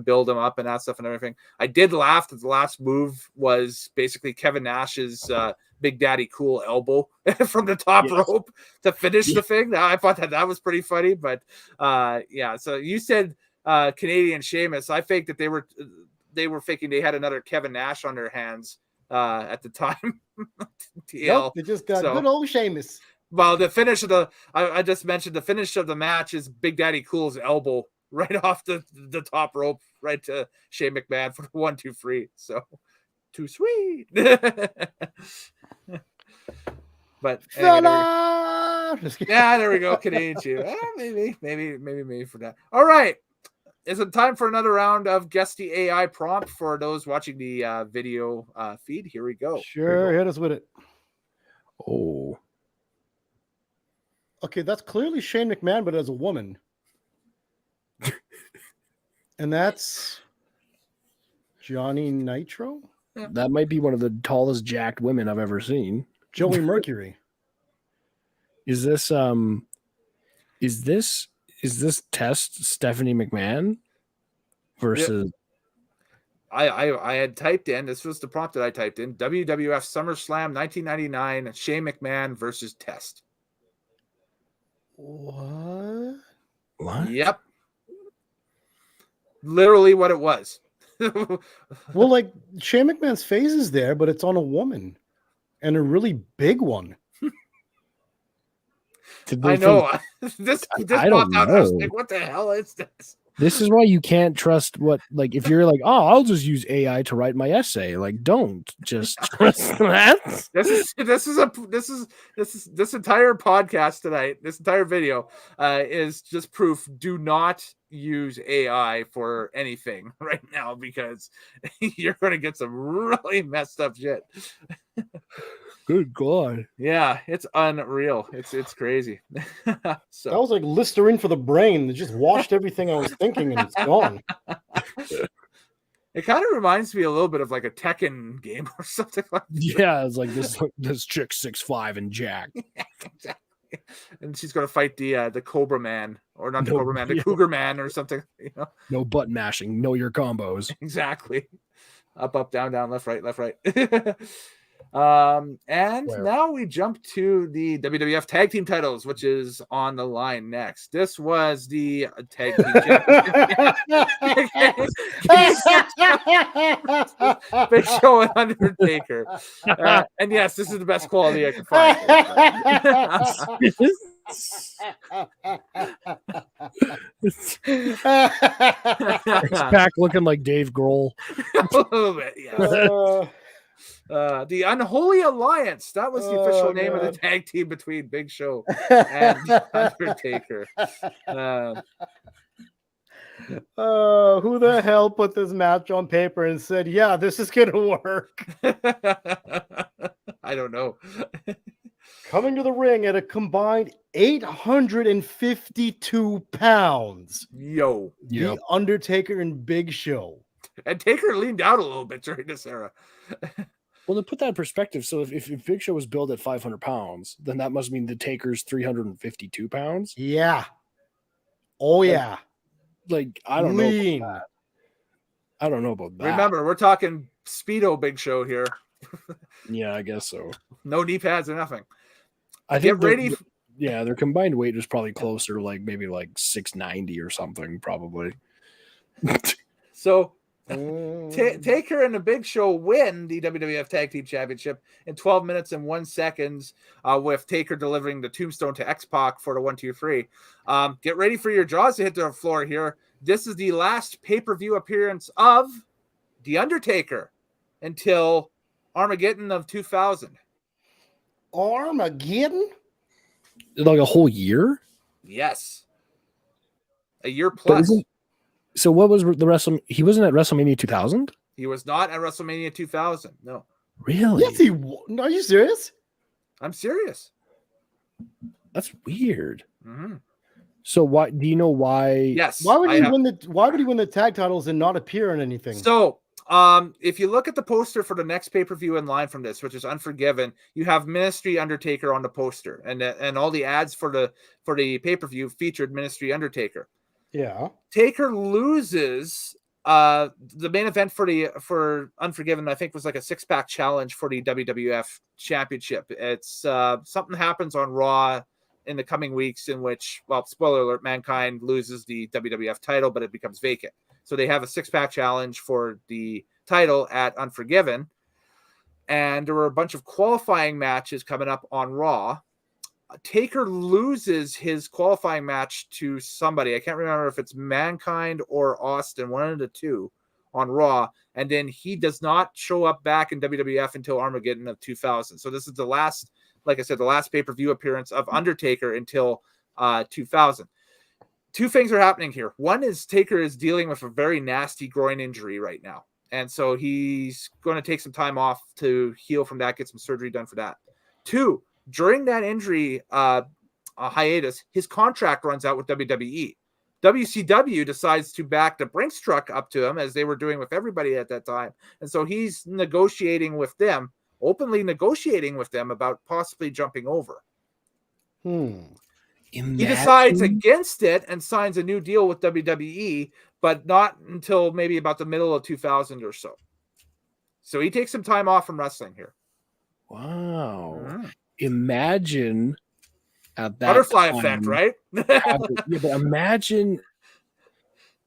build them up and that stuff and everything. I did laugh that the last move was basically Kevin Nash's Big Daddy Cool elbow from the top rope to finish the thing. I thought that was pretty funny, but yeah. So you said Canadian Sheamus. I faked that they were thinking they had another Kevin Nash on their hands at the time. TL. Nope, they just got good old Sheamus. Well, the finish of I just mentioned the finish of the match is Big Daddy Cool's elbow right off the top rope, right to Shane McMahon for the 1, 2, 3. So too sweet. But anyway, there we go. Canadian Chew. Maybe for that. All right. Is it time for another round of Guess the AI prompt for those watching the video feed? Here we go. Sure, hit us with it. Oh. Okay, that's clearly Shane McMahon, but as a woman. And that's Johnny Nitro? That might be one of the tallest jacked women I've ever seen. Joey Mercury. Is this Test Stephanie McMahon versus I had typed in, this was the prompt that I typed in, WWF SummerSlam 1999, Shane McMahon versus Test. What? Yep. Literally what it was. Well, like Shane McMahon's face is there, but it's on a woman and a really big one. I know. This I don't popped out. know. I was like, what the hell is this? This is why you can't trust what, like, if you're like, oh, I'll just use AI to write my essay. Like, don't just trust that. This entire podcast tonight, this entire video is just proof. Do not use AI for anything right now because you're going to get some really messed up shit. Good God. Yeah, it's unreal. It's crazy. So that was like Listerine for the brain. It just washed everything I was thinking and it's gone. It kind of reminds me a little bit of like a Tekken game or something like that. Yeah, it's like this chick 6'5" and jack. Exactly. And she's going to fight the Cobra Man, or not the Cobra Man, the Cougar Man or something. You know? No button mashing. Know your combos. Exactly. Up, down, left, right. And now we jump to the WWF tag team titles, which is on the line next. This was the tag team Big Show and Undertaker. And yes, this is the best quality I can find. X-PAC looking like Dave Grohl. A little bit, yeah. The Unholy Alliance. That was the official name of the tag team between Big Show and Undertaker. Who the hell put this match on paper and said, yeah, this is going to work? I don't know. Coming to the ring at a combined 852 pounds. Yo. The Undertaker and Big Show. And Taker leaned out a little bit during this era. Well, to put that in perspective, so if Big Show was billed at 500 pounds, then that must mean the Taker's 352 pounds. Yeah. Oh, yeah. Like, I don't know about that. I don't know about that. Remember, we're talking Speedo Big Show here. Yeah, I guess so. No knee pads or nothing. I think Get ready. Their combined weight is probably closer to like maybe like 690 or something, probably. So Taker and the Big Show win the WWF Tag Team Championship in 12 minutes and 1 second, with Taker delivering the tombstone to X-PAC for the 1, 2, 3. Get ready for your jaws to hit the floor here. This is the last pay-per-view appearance of The Undertaker until Armageddon of 2000. Armageddon? Like a whole year? Yes. A year plus. So what was the he wasn't at WrestleMania 2000? He was not at WrestleMania 2000. No. Really? Yes, are you serious? I'm serious. That's weird. Mm-hmm. So why do you know why? Yes. Why would he win the tag titles and not appear in anything? So if you look at the poster for the next pay-per-view in line from this, which is Unforgiven, you have Ministry Undertaker on the poster, and all the ads for the pay-per-view featured Ministry Undertaker. Yeah. Taker loses the main event for Unforgiven, I think, was like a 6-pack challenge for the WWF Championship. It's something happens on Raw in the coming weeks in which, well, spoiler alert, Mankind loses the WWF title, but it becomes vacant. So they have a 6-pack challenge for the title at Unforgiven. And there were a bunch of qualifying matches coming up on Raw. Taker loses his qualifying match to somebody. I can't remember if it's Mankind or Austin, one of the two, on Raw. And then he does not show up back in WWF until Armageddon of 2000. So this is the last, like I said, the last pay-per-view appearance of Undertaker until 2000. Two things are happening here. One is Taker is dealing with a very nasty groin injury right now. And so he's going to take some time off to heal from that, get some surgery done for that. Two, during that injury hiatus, his contract runs out with WWE. WCW decides to back the Brinks truck up to him, as they were doing with everybody at that time. And so he's negotiating with them, openly negotiating with them about possibly jumping over. He decides against it and signs a new deal with WWE, but not until maybe about the middle of 2000 or so. So he takes some time off from wrestling here. Wow. Imagine at that butterfly time, effect, right? but imagine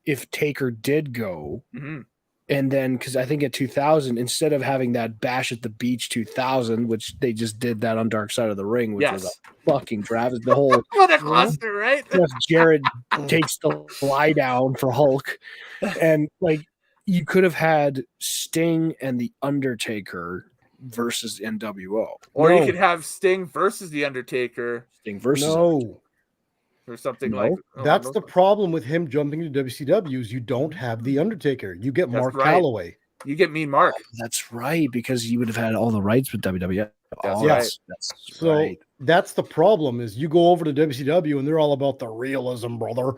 if Taker did go, and then, because I think at 2000, instead of having that Bash at the Beach 2000, which they just did that on Dark Side of the Ring, which was a fucking Travis, the whole what a cluster, right? Jared takes the lie down for Hulk, and like you could have had Sting and the Undertaker versus NWO, or you could have Sting versus the Undertaker. Sting versus or something like. That's the problem with him jumping to WCW is you don't have the Undertaker. You get Mark Calloway. You get Mean Mark. That's right, because you would have had all the rights with WWF. That's the problem. Is you go over to WCW and they're all about the realism, brother.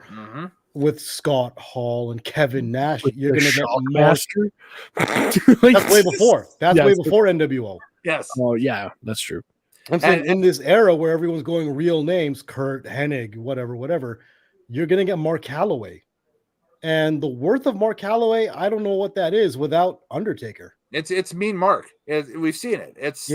With Scott Hall and Kevin Nash, you're going to get Master. That's way before. That's way before NWO. Yes. Oh yeah, that's true. I'm saying in this era where everyone's going real names, Kurt Hennig, whatever, you're going to get Mark Calloway. And the worth of Mark Calloway, I don't know what that is without Undertaker. It's Mean Mark. We've seen it. It's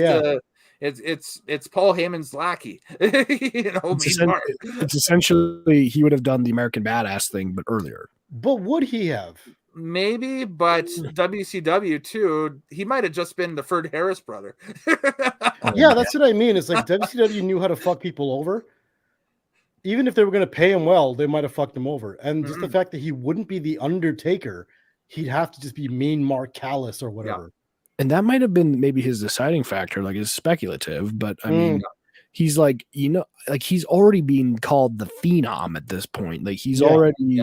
Paul Heyman's lackey. It's essentially he would have done the American Badass thing, but earlier. But would he have? Maybe, but WCW too. He might have just been the Ferd Harris brother. That's what I mean. It's like WCW knew how to fuck people over. Even if they were going to pay him well, they might have fucked him over. And just the fact that he wouldn't be the Undertaker, he'd have to just be Mean Mark Callis or whatever. And that might have been maybe his deciding factor. Like, it's speculative, but I mean, he's like, he's already being called the Phenom at this point. Like, he's already,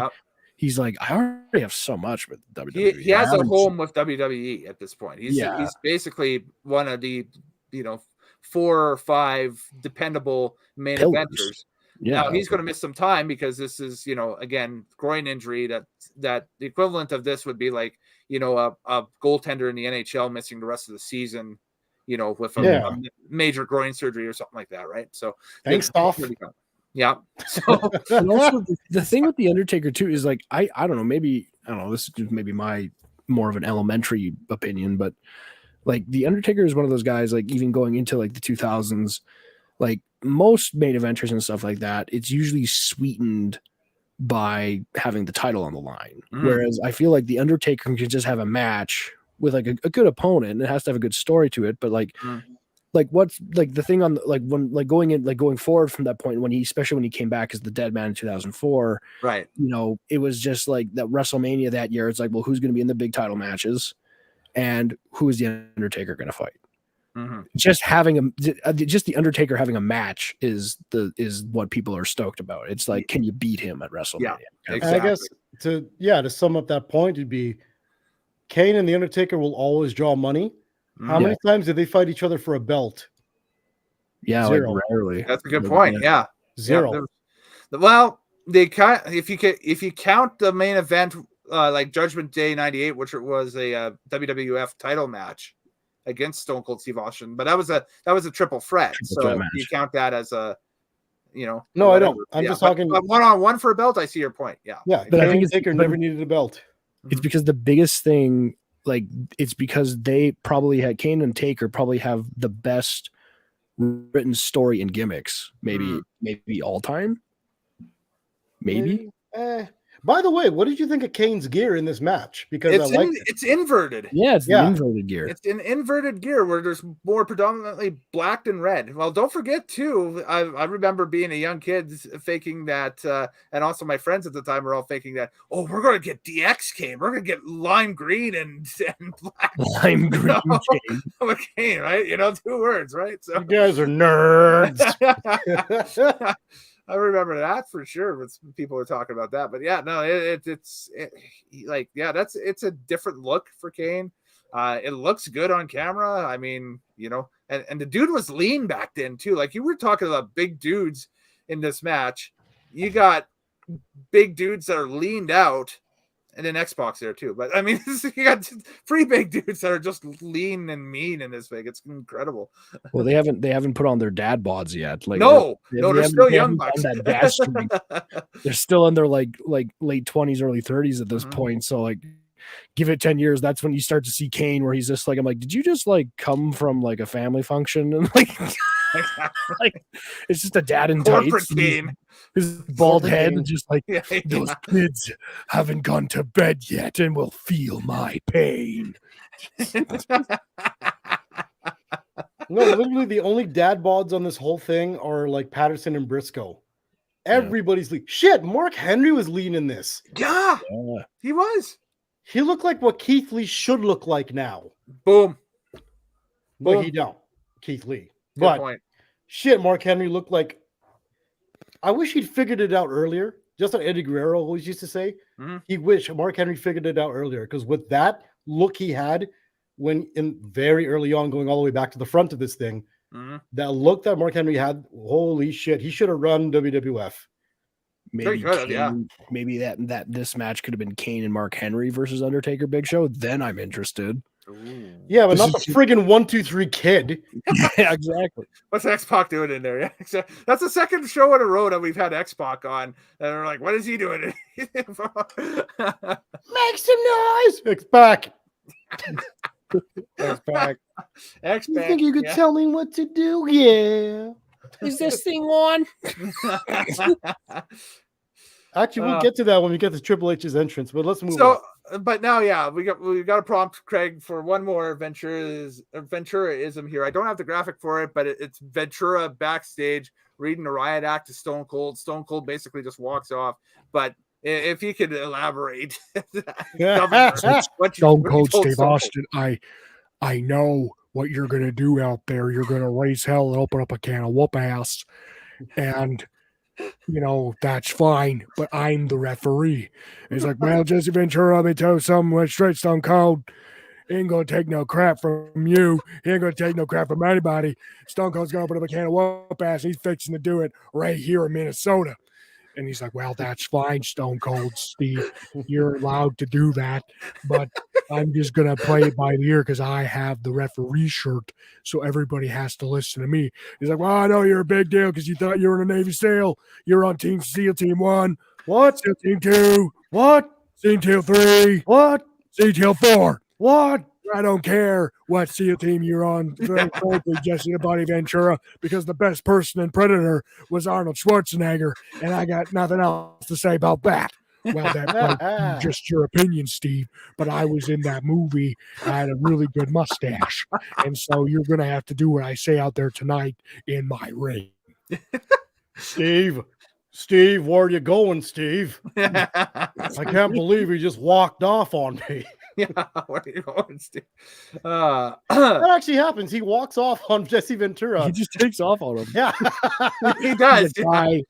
he's like, I already have so much with WWE. He has a home with WWE at this point. He's basically one of the, 4 or 5 dependable main eventers. Yeah, now he's going to miss some time because this is, again, groin injury. That the equivalent of this would be like, a goaltender in the NHL missing the rest of the season, with a major groin surgery or something like that, right? So thanks, off. Yeah. So and also the thing with the Undertaker too is like I don't know. This is just maybe my more of an elementary opinion, but like the Undertaker is one of those guys. Like even going into like the 2000s. Like most main eventers and stuff like that, it's usually sweetened by having the title on the line. Whereas I feel like the Undertaker can just have a match with like a good opponent, and it has to have a good story to it. But like what's like the thing on like when like going forward from that point when especially when he came back as the Dead Man in 2004, right? You know, it was just like that WrestleMania that year. It's like, well, who's going to be in the big title matches, and who is the Undertaker going to fight? Just having just the Undertaker having a match is what people are stoked about. It's like, can you beat him at WrestleMania? Yeah, exactly. I guess to sum up that point, it'd be Kane and the Undertaker will always draw money. How many times did they fight each other for a belt? Yeah, Zero. like rarely. That's a good point. Yeah, zero. Well, they kind if you count the main event like Judgment Day '98, which was a WWF title match against Stone Cold Steve Austin, but that was a triple threat. So you count that as a, you know? No, whatever. I don't. I'm just talking one-on-one for a belt. I see your point. Yeah, but I think Taker never needed a belt. It's because the biggest thing, like, it's because they probably had Kane and Taker probably have the best written story and gimmicks, maybe all time. Maybe. By the way, what did you think of Kane's gear in this match? Because it's inverted. Yeah, it's the inverted gear. It's an inverted gear where there's more predominantly black than red. Well, don't forget too, I remember being a young kid faking that, and also my friends at the time were all faking that. Oh, we're going to get DX Kane. We're going to get lime green and black. Lime green Kane. Kane, right? You know, 2 words, right? So you guys are nerds. I remember that for sure. But people were talking about that, but yeah, no, it's a different look for Kane. It looks good on camera. I mean, you know, and the dude was lean back then too. Like you were talking about big dudes in this match. You got big dudes that are leaned out, and then X-PAC there too. But I mean, you got 3 big dudes that are just lean and mean in this thing. It's incredible. Well, they haven't put on their dad bods yet. Like they're still young bucks. They're still in their like late 20s, early 30s at this point. So like, give it 10 years. That's when you start to see Kane, where he's just like, I'm like, did you just like come from like a family function and like. Like it's just a dad in corporate tights, Kane. His bald head, and just like those kids haven't gone to bed yet and will feel my pain. No, literally the only dad bods on this whole thing are like Patterson and Briscoe. Everybody's like, shit, Mark Henry was lean in this. Yeah, he was. He looked like what Keith Lee should look like now. Boom. But he don't. Keith Lee. But shit, Mark Henry looked like. I wish he'd figured it out earlier. Just like Eddie Guerrero always used to say. He wished Mark Henry figured it out earlier, because with that look he had when in very early on, going all the way back to the front of this thing, that look that Mark Henry had, holy shit, he should have run WWF. Maybe maybe that this match could have been Kane and Mark Henry versus Undertaker Big Show. Then I'm interested. Ooh. Yeah, but not the friggin' 1, 2, 3 kid. Yeah, exactly. What's X-PAC doing in there? Yeah, that's the second show in a row that we've had X-PAC on, and we're like, what is he doing? Make some noise! X-PAC. X-PAC. You think you could tell me what to do? Yeah. Is this thing on? Actually, we'll get to that when we get to Triple H's entrance, but let's move on. But now, we got to prompt Craig for one more Venturaism here. I don't have the graphic for it, but it's Ventura backstage reading the riot act to Stone Cold. Stone Cold basically just walks off. But if you could elaborate, Stone Cold Steve Austin, I know what you're gonna do out there. You're gonna raise hell and open up a can of whoop ass, and you know, that's fine, but I'm the referee. And he's like, well, Jesse Ventura, let me tell you something. Went straight Stone Cold. He ain't going to take no crap from you. He ain't going to take no crap from anybody. Stone Cold's going to open up a can of whoop ass. He's fixing to do it right here in Minnesota. And he's like, well, that's fine, Stone Cold Steve. You're allowed to do that, but I'm just going to play it by the ear because I have the referee shirt, so everybody has to listen to me. He's like, well, I know you're a big deal because you thought you were in a Navy SEAL. You're on Team SEAL Team 1. What? SEAL Team 2. What? SEAL Team 3. What? SEAL Team 4. What? I don't care what SEAL team you're on, very frankly, Jesse the Body Ventura, because the best person in Predator was Arnold Schwarzenegger, and I got nothing else to say about that. Well, that might be just your opinion, Steve, but I was in that movie. I had a really good mustache, and so you're going to have to do what I say out there tonight in my ring. Steve, where are you going, Steve? I can't believe he just walked off on me. Yeah, where are you going, Steve? That actually happens. He walks off on Jesse Ventura. He just takes off on him. Yeah, he does. Bye.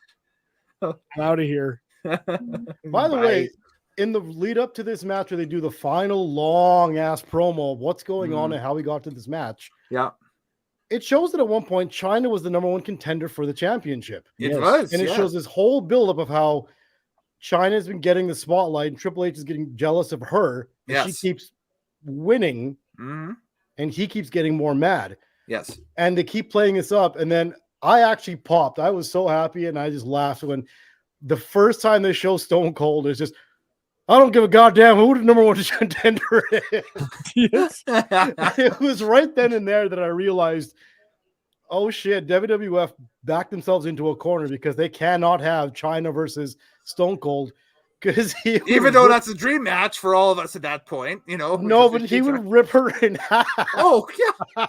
Out of here. By the way, in the lead up to this match, where they do the final long ass promo of what's going on and how we got to this match, it shows that at one point China was the #1 contender for the championship. It was, and it shows this whole buildup of how China's been getting the spotlight, and Triple H is getting jealous of her. She keeps winning, and he keeps getting more mad. Yes, and they keep playing this up, and then I actually popped. I was so happy, and I just laughed when the first time they show Stone Cold is just, I don't give a goddamn who the #1 contender is. Yes. It was right then and there that I realized, oh shit, WWF backed themselves into a corner because they cannot have China versus Stone Cold. Because even though that's a dream match for all of us at that point, you know. No, but he would rip her in half. Oh yeah,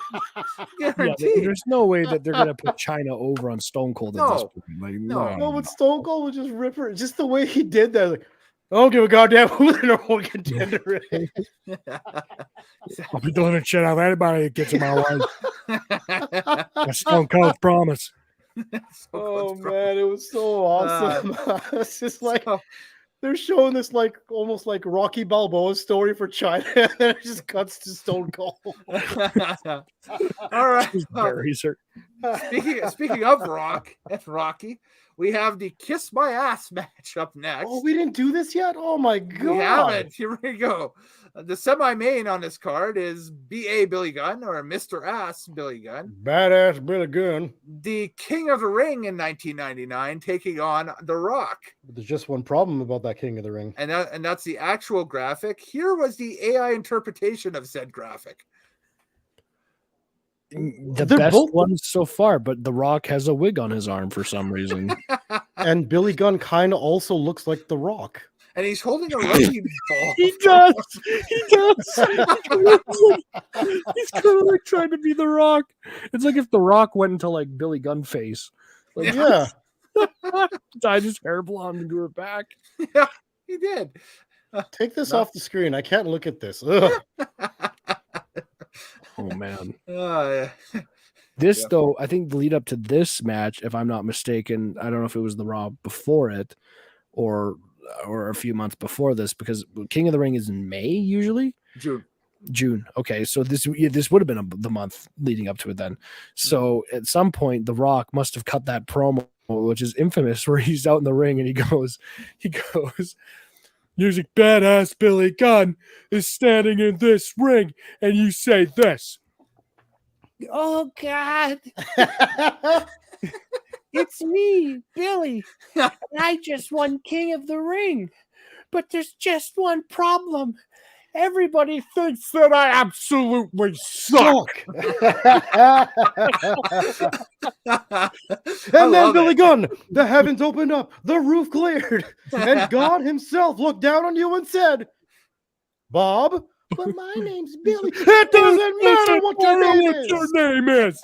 guaranteed. There's no way that they're gonna put China over on Stone Cold at this point. Like, no, but Stone Cold would just rip her. Just the way he did that, like, I don't give a goddamn who the #1 contender is. I'll be doing shit out of anybody that gets in my way. That's Stone Cold's promise. Oh man, it was so awesome. It's just like they're showing this like almost like Rocky Balboa story for China, and then it just cuts to Stone Cold. All right. Speaking of Rocky, we have the Kiss My Ass match up next. Oh, we didn't do this yet? Oh my god. We haven't. Here we go. The semi-main on this card is B.A. Billy Gunn, or Mr. Ass Billy Gunn. Badass Billy Gunn. The King of the Ring in 1999, taking on The Rock. There's just one problem about that King of the Ring. And that's the actual graphic. Here was the AI interpretation of said graphic. The best one so far, but The Rock has a wig on his arm for some reason. And Billy Gunn kind of also looks like The Rock. And he's holding a rugby ball. He does. He's kind of like trying to be The Rock. It's like if The Rock went into like Billy Gunn face. Like, yeah. Dyed his hair blonde and grew it back. Yeah, he did. Take this off the screen. I can't look at this. Ugh. Oh man. This though, I think the lead up to this match, if I'm not mistaken, I don't know if it was the Raw before it or a few months before this, because King of the Ring is in May usually. June. Okay, so this would have been the month leading up to it then. So at some point, The Rock must have cut that promo, which is infamous, where he's out in the ring and he goes, "Music badass Billy Gunn is standing in this ring, and you say this." Oh God. It's me, Billy. I just won King of the Ring. But there's just one problem. Everybody thinks that I absolutely suck. And then Billy Gunn, the heavens opened up, the roof cleared, and God himself looked down on you and said, "Bob, but my name's Billy." It doesn't matter what your name is.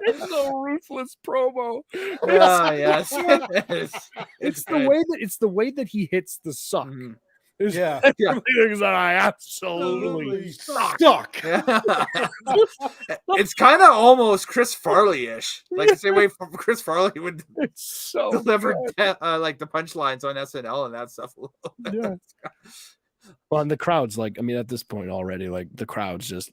It's a ruthless promo. Yes. It's the way that he hits the suck. Yeah. Things that I absolutely suck. It's kind of almost Chris Farley-ish. Like the same way Chris Farley would deliver like the punchlines on SNL and that stuff. Yeah. Well, and the crowd's like, I mean, at this point already, like the crowd's just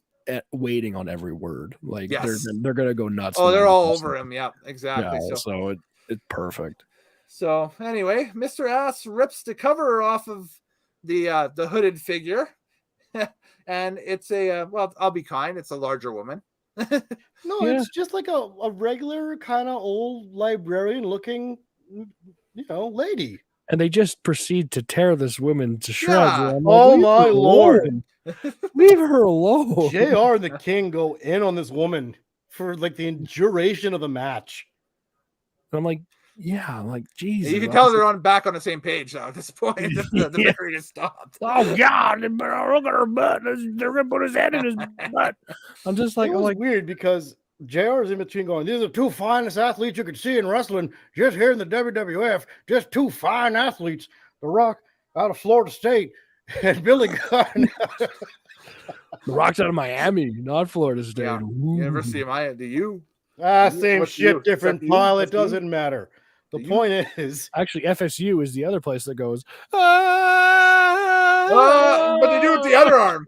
waiting on every word. Like they're gonna go nuts. Oh, they're all over him. Yeah, exactly. Yeah, so it's perfect. So anyway, Mr. Ass rips the cover off of the hooded figure, and it's a well, I'll be kind, it's a larger woman. No, it's just like a regular kind of old librarian looking, lady. and they just proceed to tear this woman to shreds. Yeah. I'm Oh leave my her Lord. alone. Leave her alone. JR and the King go in on this woman for like the duration of the match. And I'm like, yeah, I'm like, Jesus. You can tell they're back on the same page now at this point. The Yeah. Barry has stopped. Oh God, they better look at her butt. They're gonna put his head in his butt. I'm just like, It was weird because JR is in between going, these are two finest athletes you could see in wrestling just here in the WWF. Just two fine athletes. The Rock out of Florida State and Billy Gunn. The Rock's out of Miami, not Florida State. Yeah. Ooh. University of Miami. Do you? Same What's shit, you? different Except you? pile. It What's you? doesn't matter. The Do you? point is, Actually, FSU is the other place that goes. But they do it with the other arm.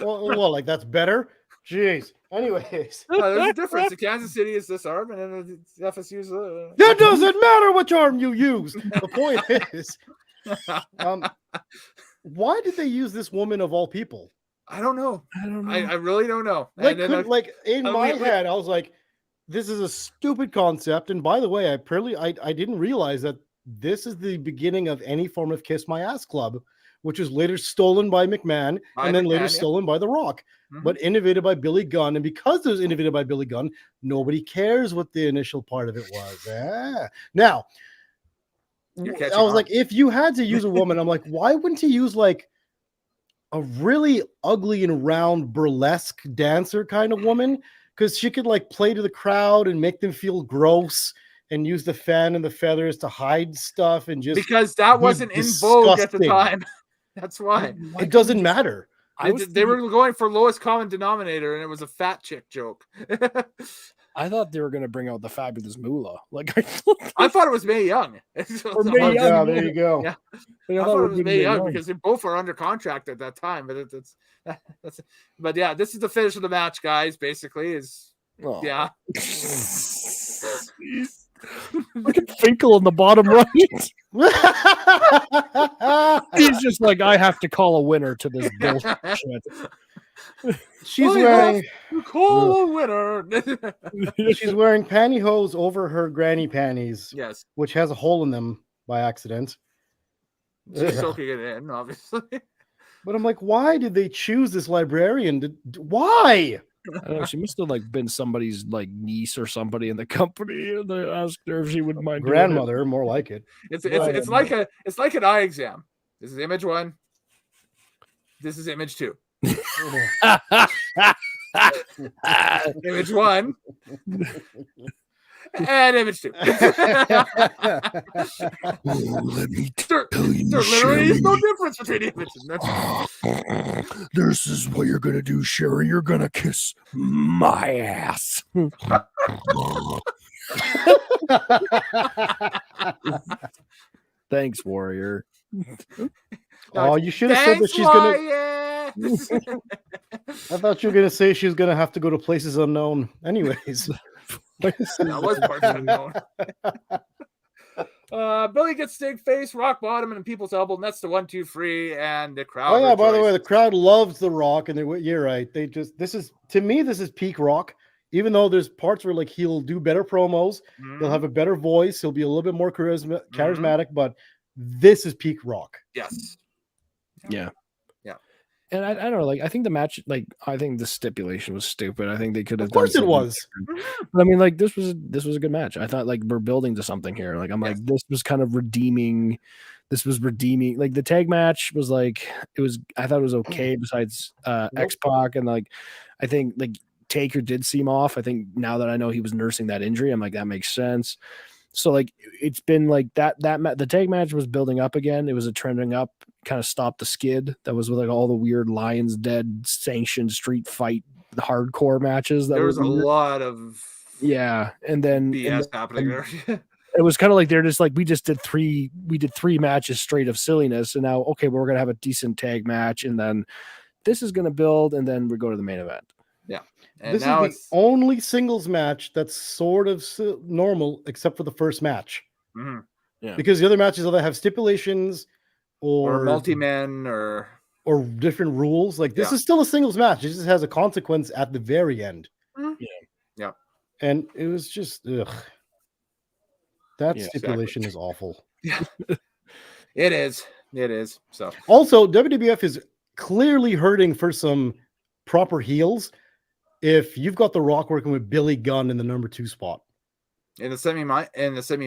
well, like that's better. Jeez. Anyways, There's a difference. The Kansas City is this arm, and then the FSU's. that doesn't matter which arm you use. The point is, why did they use this woman of all people? I don't know. I don't know. I really don't know. Like, And then in my head, I was like, this is a stupid concept. And by the way, I didn't realize that this is the beginning of any form of Kiss My Ass Club, which was later stolen by McMahon and then later stolen by The Rock, but innovated by Billy Gunn. And because it was innovated by Billy Gunn, nobody cares what the initial part of it was. Now, I was like, if you had to use a woman, I'm like, why wouldn't you use like a really ugly and round burlesque dancer kind of woman? Because she could like play to the crowd and make them feel gross and use the fan and the feathers to hide stuff and just because that wasn't in vogue at the time. That's why. It doesn't matter. They were going for lowest common denominator, and it was a fat chick joke. I thought they were going to bring out the fabulous Moolah. Like I thought it was Mae Young. Or Mae Young. Yeah, there you go. Yeah. I thought it was Mae Young because they both were under contract at that time. But yeah, this is the finish of the match, guys. Basically, yeah. Look at Finkel in the bottom right. He's just like, I have to call a winner to this bullshit. She's wearing call a winner. She's wearing pantyhose over her granny panties. Yes, which has a hole in them by accident. She's soaking it in, obviously. But I'm like, why did they choose this librarian? Why? I don't know, she must have like been somebody's like niece or somebody in the company, and they asked her if she wouldn't mind. Grandmother, more like it. It's like an eye exam. This is image 1. This is image 2. Image 1 and image 2. Let me tell you, there literally is no difference between images. This is what you're gonna do, Sherry. You're gonna kiss my ass. Thanks, Warrior. Oh, you should have said that she's gonna. I thought you were gonna say she's gonna have to go to places unknown. Anyways, that was parts unknown. Billy gets Stig face, Rock bottom, and People's elbow. And that's the 1, 2, 3, and the crowd. Oh yeah, by the way, the crowd loves the Rock, and you're right. This is peak Rock. Even though there's parts where like he'll do better promos, he'll have a better voice, he'll be a little bit more charismatic, but this is peak Rock. Yes. Yeah. And I don't know, like I think the match, like I think the stipulation was stupid. I think they could have. Of course, it was. But I mean, like this was a good match. I thought like we're building to something here. Like I'm like this was kind of redeeming. This was redeeming. Like the tag match was like it was. I thought it was okay. Besides X-PAC and like I think like Taker did seem off. I think now that I know he was nursing that injury, I'm like that makes sense. So like it's been like the tag match was building up again. It was a trending up, kind of stopped the skid that was with like all the weird Lions Den sanctioned street fight hardcore matches. There was a lot of and then BS happening there. It was kind of like they're just like we did three matches straight of silliness, and now okay, we're gonna have a decent tag match, and then this is gonna build, and then we go to the main event. Yeah. And this is the only singles match that's sort of normal, except for the first match. Mm-hmm. Yeah. Because the other matches either have stipulations or multi-men or different rules. Like this is still a singles match. It just has a consequence at the very end. Mm-hmm. Yeah. And it was just ugh. That Yeah, stipulation is awful. Yeah, it is. It is. So Also, WWF is clearly hurting for some proper heels. If you've got The Rock working with Billy Gunn in the number 2 spot, in the semi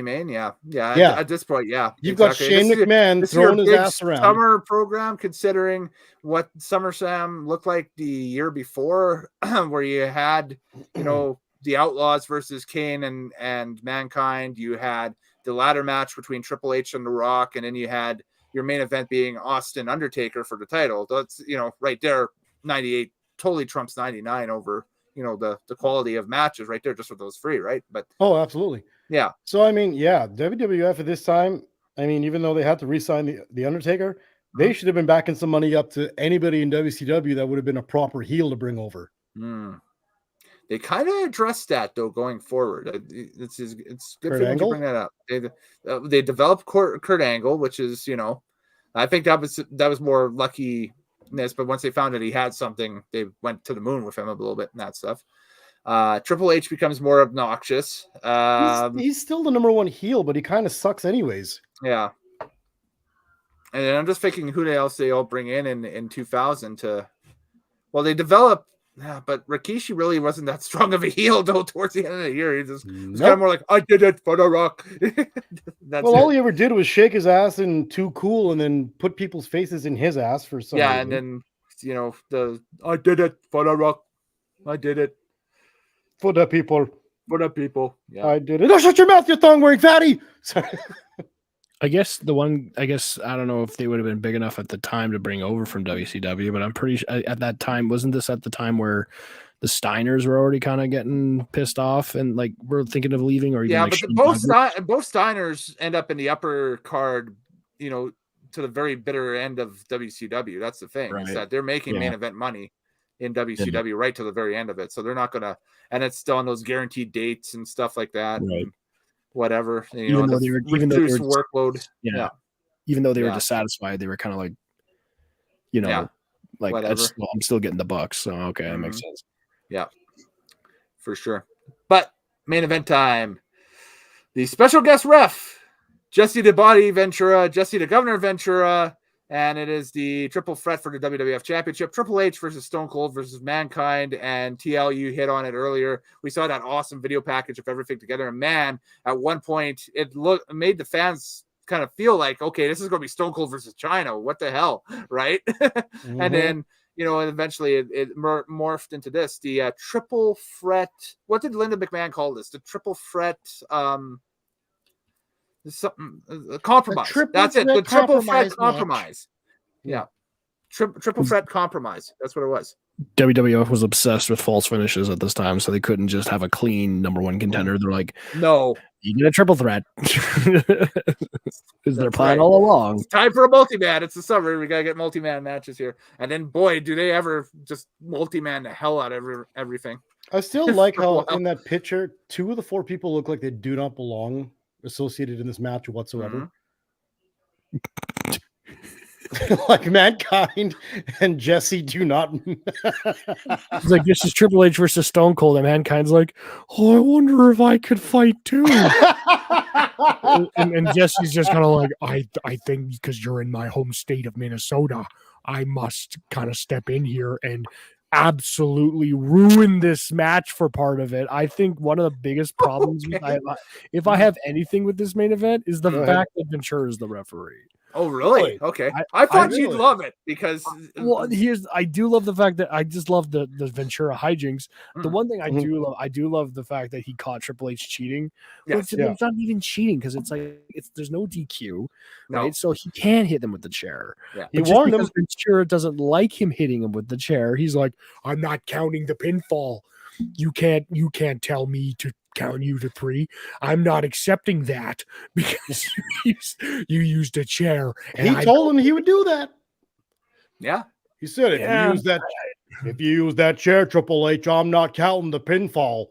main, yeah. Yeah. At this point, yeah, you've got Shane McMahon throwing his ass around. Summer program, considering what Summerslam looked like the year before, where you had, you know, the Outlaws versus Kane and Mankind. You had the ladder match between Triple H and The Rock, and then you had your main event being Austin Undertaker for the title. That's, you know, right there, 98 totally trumps 99 over, you know, the quality of matches right there, just with those three, right? But absolutely. Yeah. So I mean, yeah, WWF at this time, I mean, even though they had to re-sign the Undertaker, they should have been backing some money up to anybody in WCW that would have been a proper heel to bring over. They kind of addressed that though going forward. It's good Kurt for them Angle? to bring that up. They developed Kurt Angle, which is, you know, I think that was more luckiness, but once they found that he had something, they went to the moon with him a little bit and that stuff. Triple H becomes more obnoxious. He's still the number 1 heel, but he kind of sucks anyways. Yeah. And then I'm just thinking who else they all bring in 2000 to, well, they develop, but Rikishi really wasn't that strong of a heel though towards the end of the year. He just was kind of more like, I did it for The Rock. All he ever did was shake his ass and Too Cool and then put people's faces in his ass for some reason. And then, you know, I did it for The Rock. I did it. For the people. For the people. Yeah. I did it. Oh, shut your mouth, you thong-wearing fatty. Sorry. I guess I don't know if they would have been big enough at the time to bring over from WCW, but I'm pretty sure at that time, wasn't this at the time where the Steiners were already kind of getting pissed off and like we're thinking of leaving? Or even but both Steiners end up in the upper card, you know, to the very bitter end of WCW. That's the thing, is that they're making main event money in WCW right to the very end of it. So they're not going to, and it's still on those guaranteed dates and stuff like that. Right. And whatever, you even know, though they were workload. Yeah. Even though they were dissatisfied, they were kind of like, you know, like I'm still getting the bucks. So, okay, that makes sense. Yeah, for sure. But main event time. The special guest ref, Jesse the Body Ventura, Jesse the Governor Ventura, and it is the triple threat for the WWF Championship. Triple H versus Stone Cold versus Mankind, and TL, you hit on it earlier. We saw that awesome video package of everything together, and man, at one point, it made the fans kind of feel like, okay, this is going to be Stone Cold versus China. What the hell, right? And then, you know, and eventually it morphed into this, the triple threat. What did Linda McMahon call this? The triple threat something compromise. That's it. The triple threat compromise. Yeah. Triple threat compromise. That's what it was. WWF was obsessed with false finishes at this time, so they couldn't just have a clean number 1 contender. They're like, no, you get a triple threat. Is their plan all along? It's time for a multi-man. It's the summer. We gotta get multi-man matches here. And then, boy, do they ever just multi-man the hell out of everything. I still like how in that picture, 2 of the 4 people look like they do not belong associated in this match whatsoever. Like Mankind and Jesse do not. It's like, this is Triple H versus Stone Cold, and Mankind's like, oh, I wonder if I could fight too. and Jesse's just kind of like, I think because you're in my home state of Minnesota, I must kind of step in here and absolutely ruin this match for part of it. I think one of the biggest problems if I have anything with this main event is the fact that Ventura is the referee. Oh, really? Okay. I thought you'd love it because. Well, I do love the fact that I just love the Ventura hijinks. The one thing I do love the fact that he caught Triple H cheating. Yes, it's not even cheating because it's like there's no DQ, right? So he can hit them with the chair. Yeah. He warned him. Ventura doesn't like him hitting him with the chair. He's like, I'm not counting the pinfall. You can't tell me to count you to 3. I'm not accepting that because you used a chair. And he told him he would do that. Yeah. He said if you use that chair, Triple H, I'm not counting the pinfall.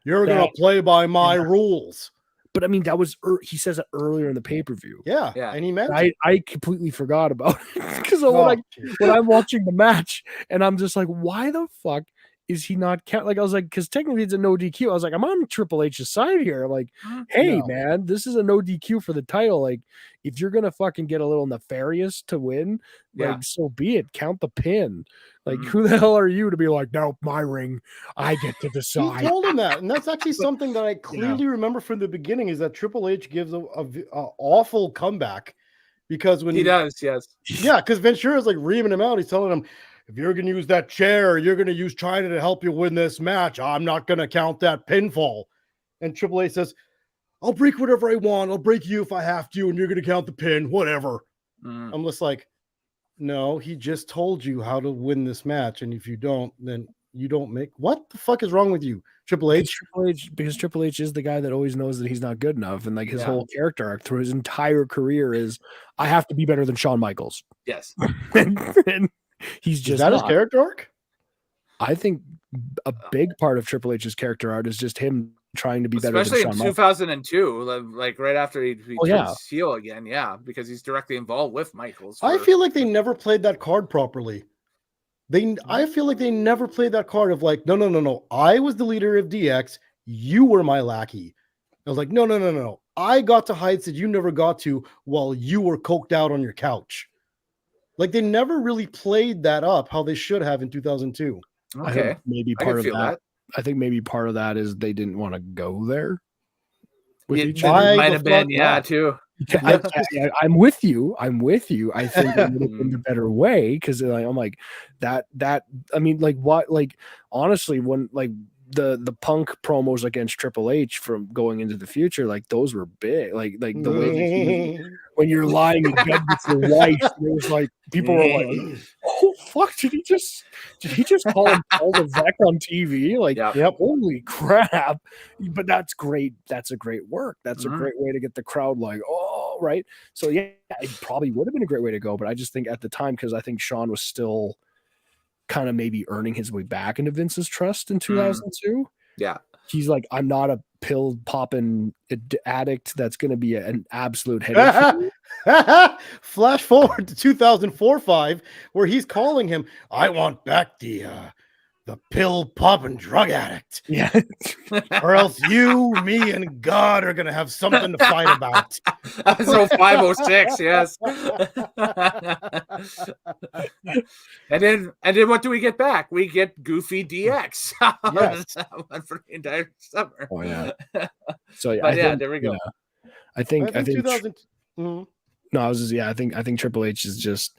You're going to play by my rules. But I mean, that was he says it earlier in the pay-per-view. Yeah. And he meant I completely forgot about it because when I'm watching the match and I'm just like, why the fuck is he not count? Like I was like, because technically it's a no DQ. I was like, I'm on Triple H's side here. I'm like, hey No. man, this is a no DQ for the title. Like, if you're gonna fucking get a little nefarious to win, like so be it. Count the pin. Like, who the hell are you to be like, no, my ring, I get to He decide. told him that, and that's actually something that I clearly remember from the beginning is that Triple H gives a awful comeback because when He does, yes. yeah, because Ventura's like reaming him out. He's telling him, if you're going to use that chair, you're going to use China to help you win this match. I'm not going to count that pinfall. And Triple H says, I'll break whatever I want. I'll break you if I have to, and you're going to count the pin, whatever. I'm just like, no, he just told you how to win this match. And if you don't, then you don't make. What the fuck is wrong with you, Triple H? Because Triple H is the guy that always knows that he's not good enough. And like his whole character arc through his entire career is, I have to be better than Shawn Michaels. Yes. and he's just is that his character arc? I think a big part of Triple H's character arc is just him trying to be better especially than in Shawn 2002, like right after he turns heel again, because he's directly involved with Michaels. I feel like they never played that card properly. I feel like they never played that card of like, no. I was the leader of DX. You were my lackey. I was like, no. I got to heights that you never got to while you were coked out on your couch. Like they never really played that up how they should have in 2002. Okay, maybe part of that. I think maybe part of that is they didn't want to go there. It might have been, too. I'm with you. I think it would have been the better way because I'm like that. I mean, like what? Like honestly, when like the Punk promos against Triple H from going into the future, like those were big. Like the way when you're lying in bed with your wife, it was like people were like, "Oh fuck! Did he just call him Paul Levesque on TV?" Like, holy crap! But that's great. That's a great work. That's a great way to get the crowd like, oh, right. So yeah, it probably would have been a great way to go. But I just think at the time, because I think Shawn was still kind of maybe earning his way back into Vince's trust in 2002. Yeah. He's like, I'm not a pill popping addict that's going to be an absolute headache. Flash forward to 2004-5, where he's calling him, I want back the pill popping drug addict. Yeah. Or else you, me, and God are going to have something to fight about. So 506, yes. And then what do we get back? We get Goofy DX. Yes. For the entire summer. Oh yeah. So but yeah, there we go. I think 2000. No, I think Triple H is just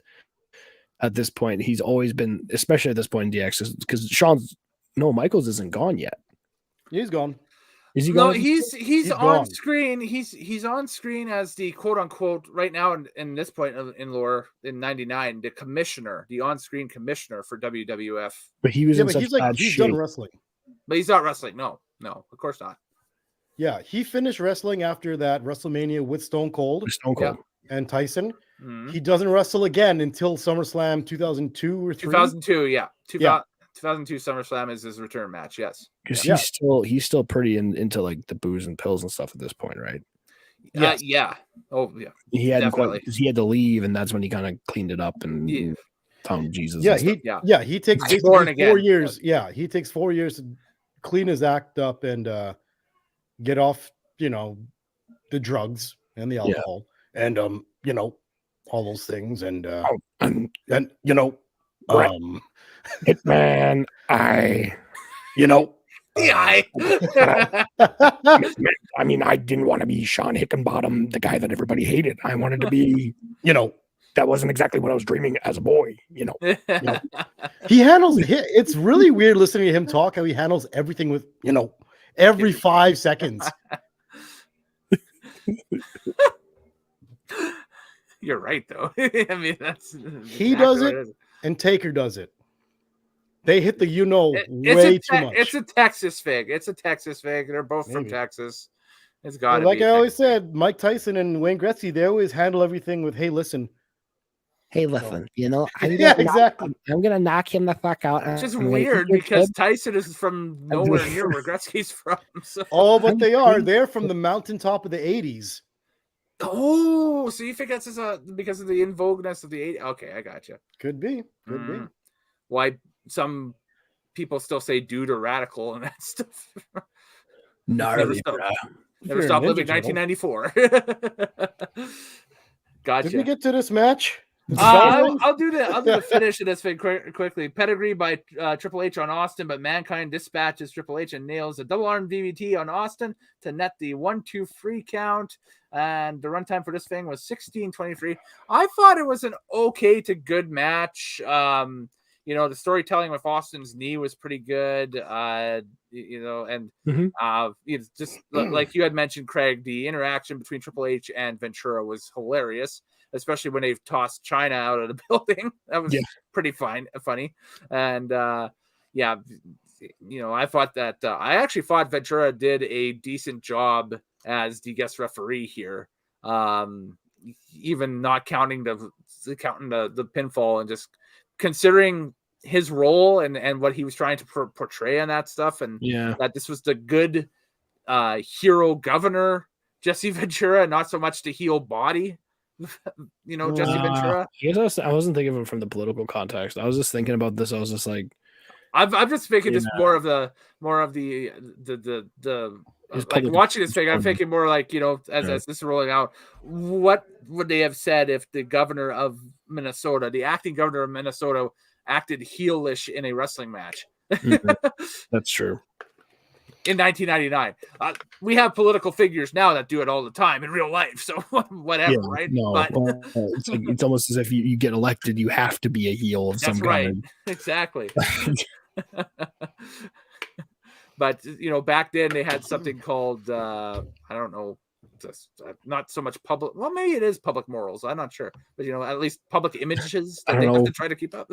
at this point, he's always been, especially at this point in DX, because Michaels isn't gone yet. He's gone. Is he gone? No, he's on gone. screen. He's on screen as the quote unquote right now in this point in lore in '99, the commissioner, the on-screen commissioner for WWF. But he was in such bad he's shape. done wrestling. But he's not wrestling. No, of course not. Yeah, he finished wrestling after that WrestleMania with Stone Cold. And Tyson. He doesn't wrestle again until SummerSlam 2002 or 3. 2002, yeah. 2002 SummerSlam is his return match, yes. Because he's still pretty into like the booze and pills and stuff at this point, right? Yeah. Oh, yeah. He had to leave, and that's when he kind of cleaned it up and found Jesus. Yeah, he takes 4 years. Yeah, he takes 4 years to clean his act up and get off, the drugs and the alcohol. And all those things, and Hitman, I mean, I didn't want to be Sean Hickenbottom, the guy that everybody hated. I wanted to be, that wasn't exactly what I was dreaming as a boy, He handles it. It's really weird listening to him talk, how he handles everything with, every 5 seconds. You're right, though. I mean, he does it, and Taker does it. They hit the way too much. It's a Texas fig. They're both from Texas. It's got to like be. I always said, Mike Tyson and Wayne Gretzky, they always handle everything with, "Hey, listen." Exactly. I'm gonna knock him the fuck out. It's just weird because Tyson is from nowhere near where Gretzky's from. So. Oh, but they are. They're from the mountaintop of the 80s. Oh, so you think that's because of the in vogueness of the 80s? Okay, I got you. Could be. Why some people still say dude or radical and that stuff. Gnarly, Never You're a stopped Ninja living. Turtle. 1994. Gotcha. Did we get to this match? I'll do the finish of this thing quickly. Pedigree by Triple H on Austin, but Mankind dispatches Triple H and nails a double arm DVT on Austin to net the 1-2 free count. And the runtime for this thing was 16:23. I thought it was an okay to good match. The storytelling with Austin's knee was pretty good. And it's just like you had mentioned, Craig, the interaction between Triple H and Ventura was hilarious, especially when they've tossed China out of the building. That was pretty funny. And I thought that I actually thought Ventura did a decent job as the guest referee here, even not counting the pinfall, and just considering his role and what he was trying to portray on that stuff, and that this was the good hero governor Jesse Ventura, not so much the heel body. Jesse Ventura. I wasn't thinking of it from the political context. I was just thinking about this. I was just like, I'm just thinking just more of the like watching this thing. I'm thinking more like, as this is rolling out, what would they have said if the governor of Minnesota, the acting governor of Minnesota, acted heelish in a wrestling match? That's true. In 1999, we have political figures now that do it all the time in real life. So whatever, right? No, but it's almost as if you get elected, you have to be a heel of some kind. Exactly. But back then they had something called I don't know, not so much public. Well, maybe it is public morals. I'm not sure, but at least public images that they have to try to keep up.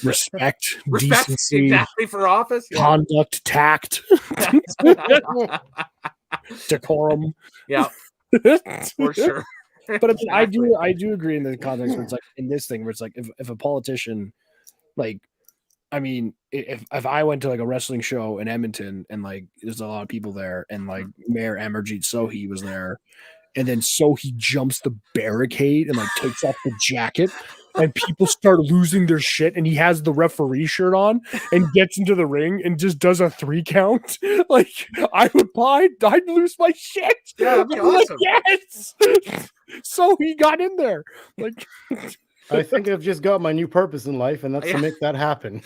Respect, decency, exactly, for office, conduct, tact, decorum. Yeah, for sure. But I do agree in the context where it's like in this thing where it's like if a politician, like, I mean, if I went to like a wrestling show in Edmonton and like there's a lot of people there and like Mayor Amarjeet Sohi was there, and then Sohi jumps the barricade and like takes off the jacket and people start losing their shit, and he has the referee shirt on and gets into the ring and just does a 3 count, like I'd lose my shit. Yeah, that'd be awesome. Like, yes. So he got in there. Like, I think I've just got my new purpose in life, and that's to make that happen.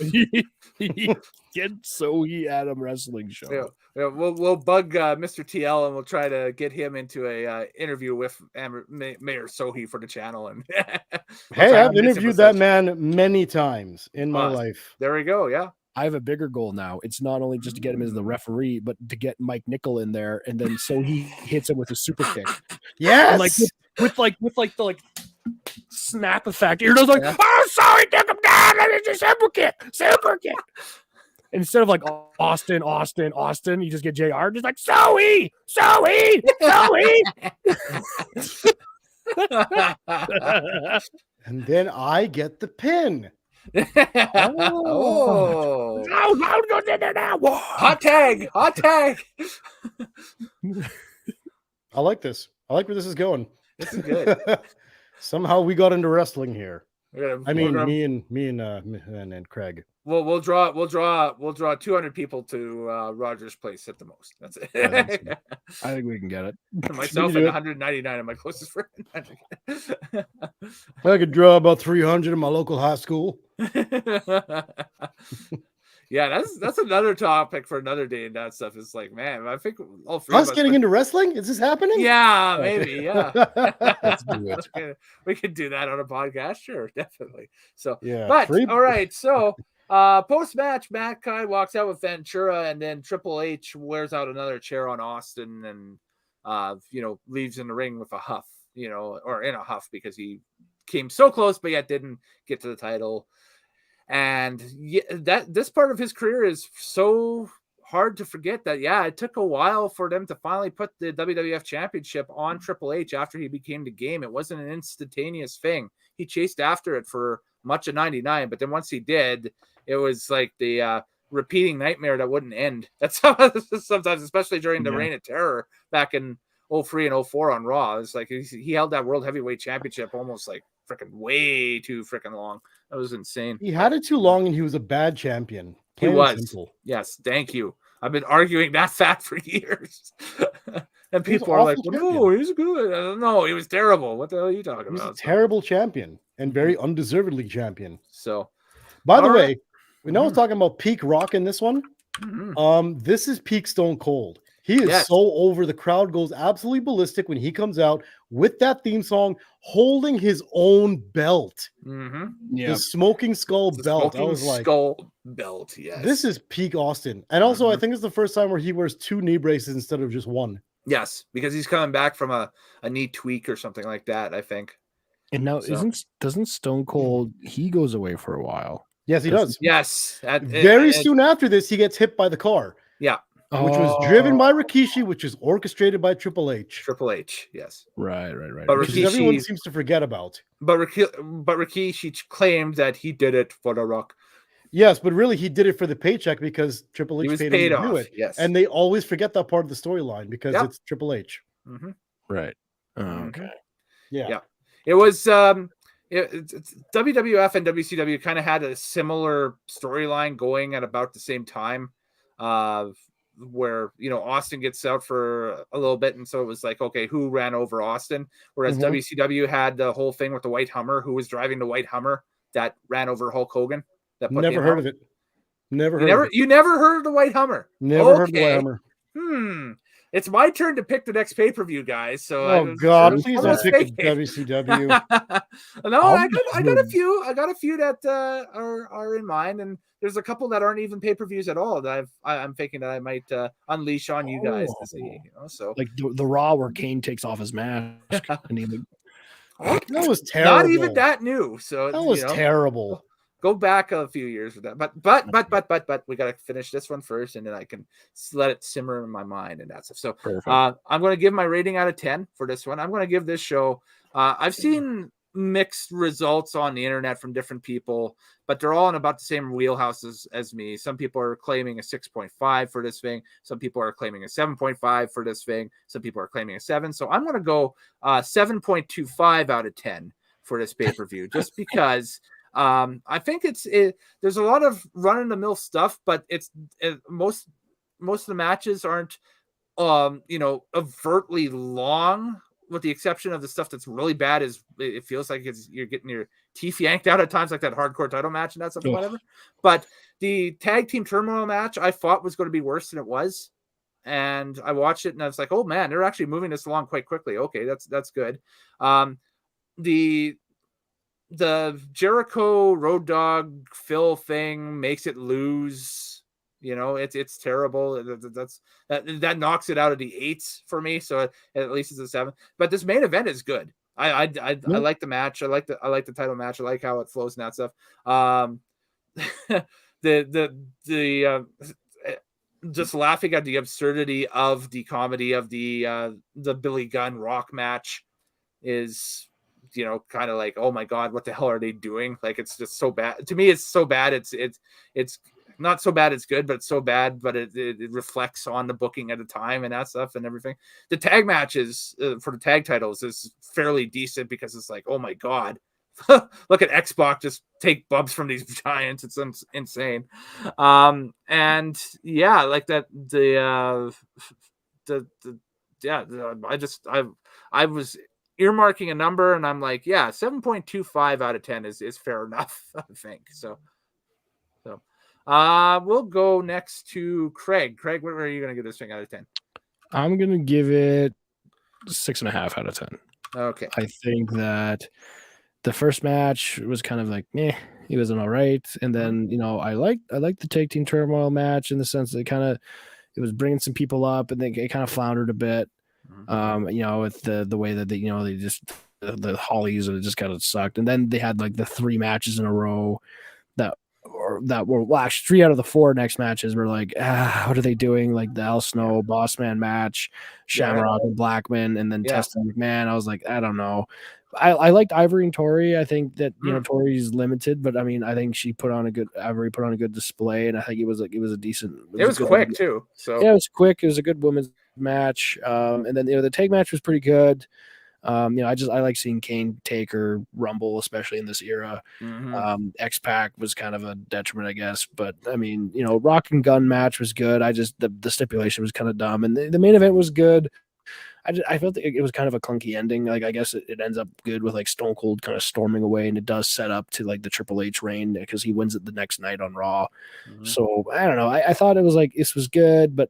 Get Sohi at a wrestling show. Yeah, we'll bug Mr.TL and we'll try to get him into a interview with Mayor Sohi for the channel. And hey, I've interviewed that man many times in my life. There we go. Yeah. I have a bigger goal now. It's not only just to get him as the referee, but to get Mike Nickel in there, and then so he hits him with a super kick. Yes, like with the snap effect. You're just like, oh, sorry, take him down. Let me just super kick. Instead of like Austin, you just get JR, just like Sohi. And then I get the pin. Oh. Hot tag. I like this. I like where this is going. This is good. Somehow we got into wrestling here. I mean, me and Craig. We'll draw 200 people to Rogers Place at the most. That's it. I think we can get it. Myself and 199 of my closest friends. I could draw about 300 in my local high school. Yeah, that's another topic for another day, and that stuff is like, man, I think all three us getting into wrestling, is this happening? Yeah, maybe. Yeah. Let's do it. We could do that on a podcast, sure, definitely. So yeah, but all right, so post-match, Mankind walks out with Ventura, and then Triple H wears out another chair on Austin, and leaves in the ring with a huff, or in a huff, because he came so close but yet didn't get to the title. And this part of his career is so hard to forget that, it took a while for them to finally put the WWF Championship on Triple H after he became the game. It wasn't an instantaneous thing. He chased after it for much of 99, but then once he did, it was like the repeating nightmare that wouldn't end. That's how sometimes, especially during the Reign of Terror back in 03 and 04 on Raw. It's like he held that World Heavyweight Championship almost like freaking way too freaking long. That was insane. He had it too long, and he was a bad champion. He Plain and was. simple. Yes, thank you. I've been arguing that fact for years. And He was people are like, awful well, no, champion. he's good. No, he was terrible. What the hell are you talking He was a about? terrible champion and very undeservedly champion. So, By the all way, right. we know I was talking about peak Rock in this one. This is peak Stone Cold. He is Yes. so over. The crowd goes absolutely ballistic when he comes out with that theme song, holding his own belt. The Smoking Skull The belt. Smoking I was like, Skull belt. Yes. this is peak Austin. And also, I think it's the first time where he wears 2 knee braces instead of just 1. Yes, because he's coming back from a knee tweak or something like that, I think. And now So- doesn't Stone Cold, he goes away for a while. Yes, he does. Yes. Very soon after this, he gets hit by the car, Yeah. which was driven by Rikishi, which is orchestrated by Triple H. Triple H. Yes. Right. But Which everyone Rikishi, seems to forget about. but Rikishi claimed that he did it for the Rock. Yes, but really he did it for the paycheck because Triple He H was paid paid him to do off. it. Yes. And they always forget that part of the storyline because Yep. it's Triple H. Right. Okay. Yeah. Yeah. It was WWF and WCW kind of had a similar storyline going at about the same time, where Austin gets out for a little bit, and so it was like, okay, who ran over Austin? Whereas WCW had the whole thing with the white Hummer, who was driving the white Hummer that ran over Hulk Hogan. That put Never him heard out. of it. Never heard of it. You never heard of the white Hummer? Never heard of the White Hummer. It's my turn to pick the next pay-per-view, guys. So Oh God, please don't pick WCW. No, I got a few. I got a few that are in mind, and there's a couple that aren't even pay-per-views at all that I'm thinking that I might unleash on you guys to see. So Like the Raw where Kane takes off his mask and he That was terrible. not even that new. So That was terrible. Go back a few years with that, but we got to finish this one first, and then I can let it simmer in my mind and that stuff. So I'm going to give my rating out of 10 for this one. I'm going to give this show. I've seen mixed results on the internet from different people, but they're all in about the same wheelhouse as me. Some people are claiming a 6.5 for this thing. Some people are claiming a 7.5 for this thing. Some people are claiming a 7. So I'm going to go 7.25 out of 10 for this pay-per-view, just because. I think there's a lot of run-of-the-mill stuff, but most of the matches aren't overtly long, with the exception of the stuff that's really bad. Is it feels like you're getting your teeth yanked out at times, like that hardcore title match and that stuff, whatever. But the tag team turmoil match I thought was going to be worse than it was, and I watched it and I was like, oh man, they're actually moving this along quite quickly. Okay, that's good. The Jericho Road Dogg Phil thing makes it lose. It's terrible. That knocks it out of the 8s for me. So at least it's a 7. But this main event is good. I like the match. I like the title match. I like how it flows and that stuff. Just laughing at the absurdity of the comedy of the Billy Gunn Rock match is. Kind of like, oh my God, what the hell are they doing? Like, it's just so bad. To me, it's so bad. It's not so bad it's good, but it's so bad, but it reflects on the booking at the time and that stuff and everything. The tag matches for the tag titles is fairly decent because it's like, oh my God, look at X-PAC just take bumps from these giants. It's insane. And yeah, like that, I was earmarking a number, and I'm like, yeah, 7.25 out of 10 is fair enough, I think. So we'll go next to Craig. Craig, what are you going to give this thing out of 10? I'm going to give it 6.5 out of 10. Okay. I think that the first match was kind of like, it wasn't all right. And then, I liked the tag team turmoil match in the sense that it was bringing some people up, and then it kind of floundered a bit. With the way that they just the Hollies, it just kind of sucked. And then they had like the 3 matches in a row that were actually 3 out of the 4 next matches were like, what are they doing? Like the Al Snow Bossman match, Shamrock and Blackman, and then Test and McMahon. I was like, I don't know. I liked Ivory and Tori. I think that Tori's limited, but I mean, I think Ivory put on a good display, and I think it was a decent. It was quick too. So yeah, it was quick. It was a good women's match, and then the tag match was pretty good. I like seeing Kane, Taker, Rumble, especially in this era. X-PAC was kind of a detriment, I guess. But I mean, Rock and Gun match was good. The stipulation was kind of dumb, and the main event was good. I felt it was kind of a clunky ending. Like, I guess it ends up good with like Stone Cold kind of storming away, and it does set up to like the Triple H reign because he wins it the next night on Raw. So I don't know. I thought it was like this was good, but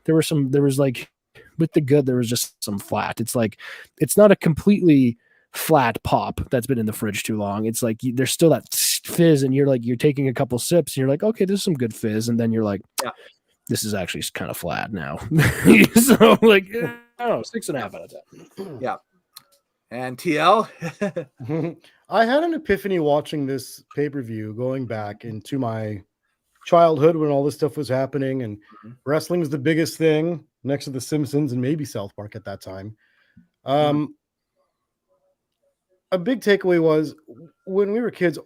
there was like with the good, there was just some flat. It's like it's not a completely flat pop that's been in the fridge too long. It's like there's still that fizz, and you're taking a couple sips, and you're like, okay, there's some good fizz, and then you're like, this is actually kind of flat now. So like, I don't know, 6.5 out of 10. Yeah. And TL? I had an epiphany watching this pay-per-view, going back into my childhood when all this stuff was happening, and wrestling was the biggest thing next to The Simpsons and maybe South Park at that time. A big takeaway was when we were kids,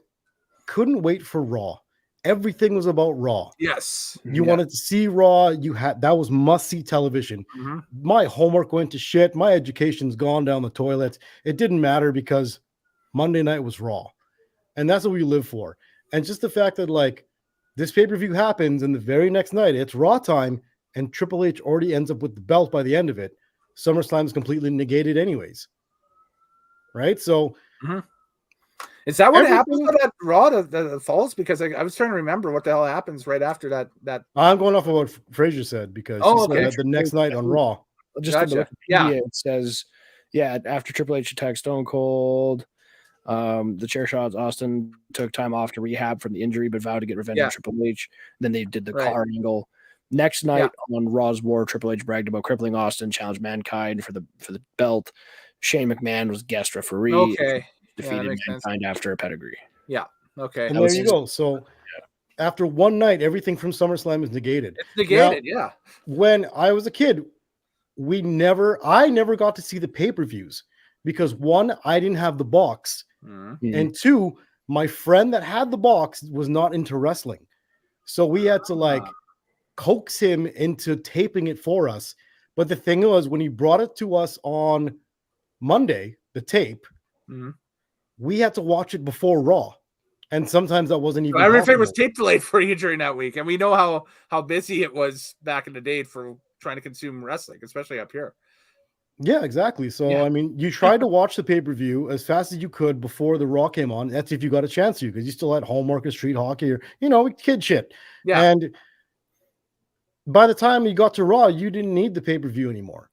couldn't wait for Raw. Everything was about Raw. Yes. You wanted to see Raw. That was must-see television. My homework went to shit. My education's gone down the toilet. It didn't matter because Monday night was Raw. And that's what we live for. And just the fact that like this pay-per-view happens and the very next night it's Raw time and Triple H already ends up with the belt by the end of it. SummerSlam is completely negated anyways. Right? So is that what happens to that Raw that falls? Because I was trying to remember what the hell happens right after that. I'm going off of what Fraser said because he said that the next night on Raw. Just it says, after Triple H attacked Stone Cold, the chair shots, Austin took time off to rehab from the injury, but vowed to get revenge on Triple H. Then they did the car angle. Next night on Raw's War, Triple H bragged about crippling Austin, challenged Mankind for the belt. Shane McMahon was guest referee. Okay. Defeated Mankind after a pedigree. Yeah. Okay. And there you go. So after one night, everything from SummerSlam is negated. It's negated, now, when I was a kid, I never got to see the pay-per-views because one, I didn't have the box. And two, my friend that had the box was not into wrestling. So we had to like coax him into taping it for us. But the thing was, when he brought it to us on Monday, the tape, we had to watch it before Raw. And sometimes that wasn't even everything was tape delayed for you during that week. And we know how busy it was back in the day for trying to consume wrestling, especially up here. Yeah, exactly. So, I mean, you tried to watch the pay-per-view as fast as you could before the Raw came on. That's if you got a chance to, because you still had homework or street hockey or, kid shit. Yeah. And by the time you got to Raw, you didn't need the pay-per-view anymore.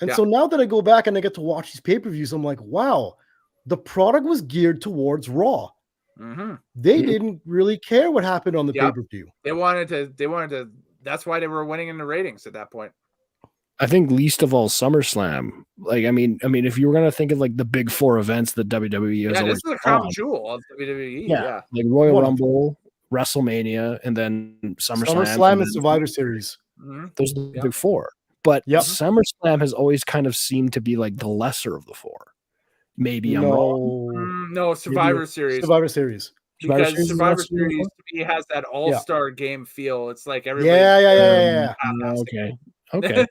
And so now that I go back and I get to watch these pay-per-views, I'm like, wow, the product was geared towards Raw. They didn't really care what happened on the pay-per-view. They wanted to, that's why they were winning in the ratings at that point. I think least of all SummerSlam. Like, I mean, if you were gonna think of like the big four events that WWE has, this is the crown jewel of WWE. Yeah, like Royal Rumble, WrestleMania, and then SummerSlam and Survivor Series. Those are the big four. But SummerSlam has always kind of seemed to be like the lesser of the four. Maybe I'm wrong. No, Survivor Series. Survivor Series. Because Survivor Series to me has that all-star game feel. It's like everybody. Yeah. Okay.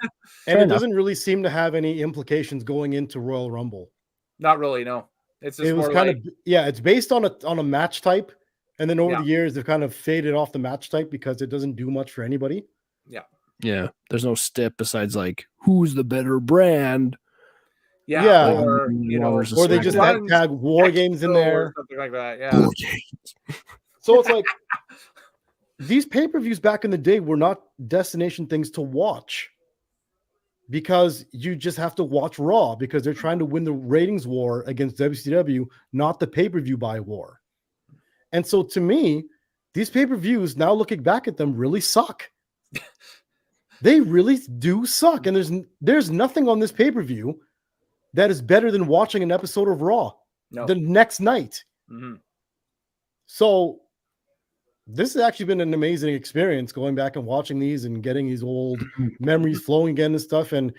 And it doesn't really seem to have any implications going into Royal Rumble. Not really, no. It was kind of it's based on a match type, and then over the years they've kind of faded off the match type because it doesn't do much for anybody. Yeah. There's no stip besides like who's the better brand. Or they just tag War Games in there, something like that. Yeah. War Games. So it's like these pay-per-views back in the day were not destination things to watch because you just have to watch Raw because they're trying to win the ratings war against WCW, not the pay-per-view buy war. And so to me, these pay-per-views, now looking back at them, really suck. They really do suck. And there's nothing on this pay-per-view that is better than watching an episode of Raw the next night. So this has actually been an amazing experience going back and watching these and getting these old memories flowing again and stuff. And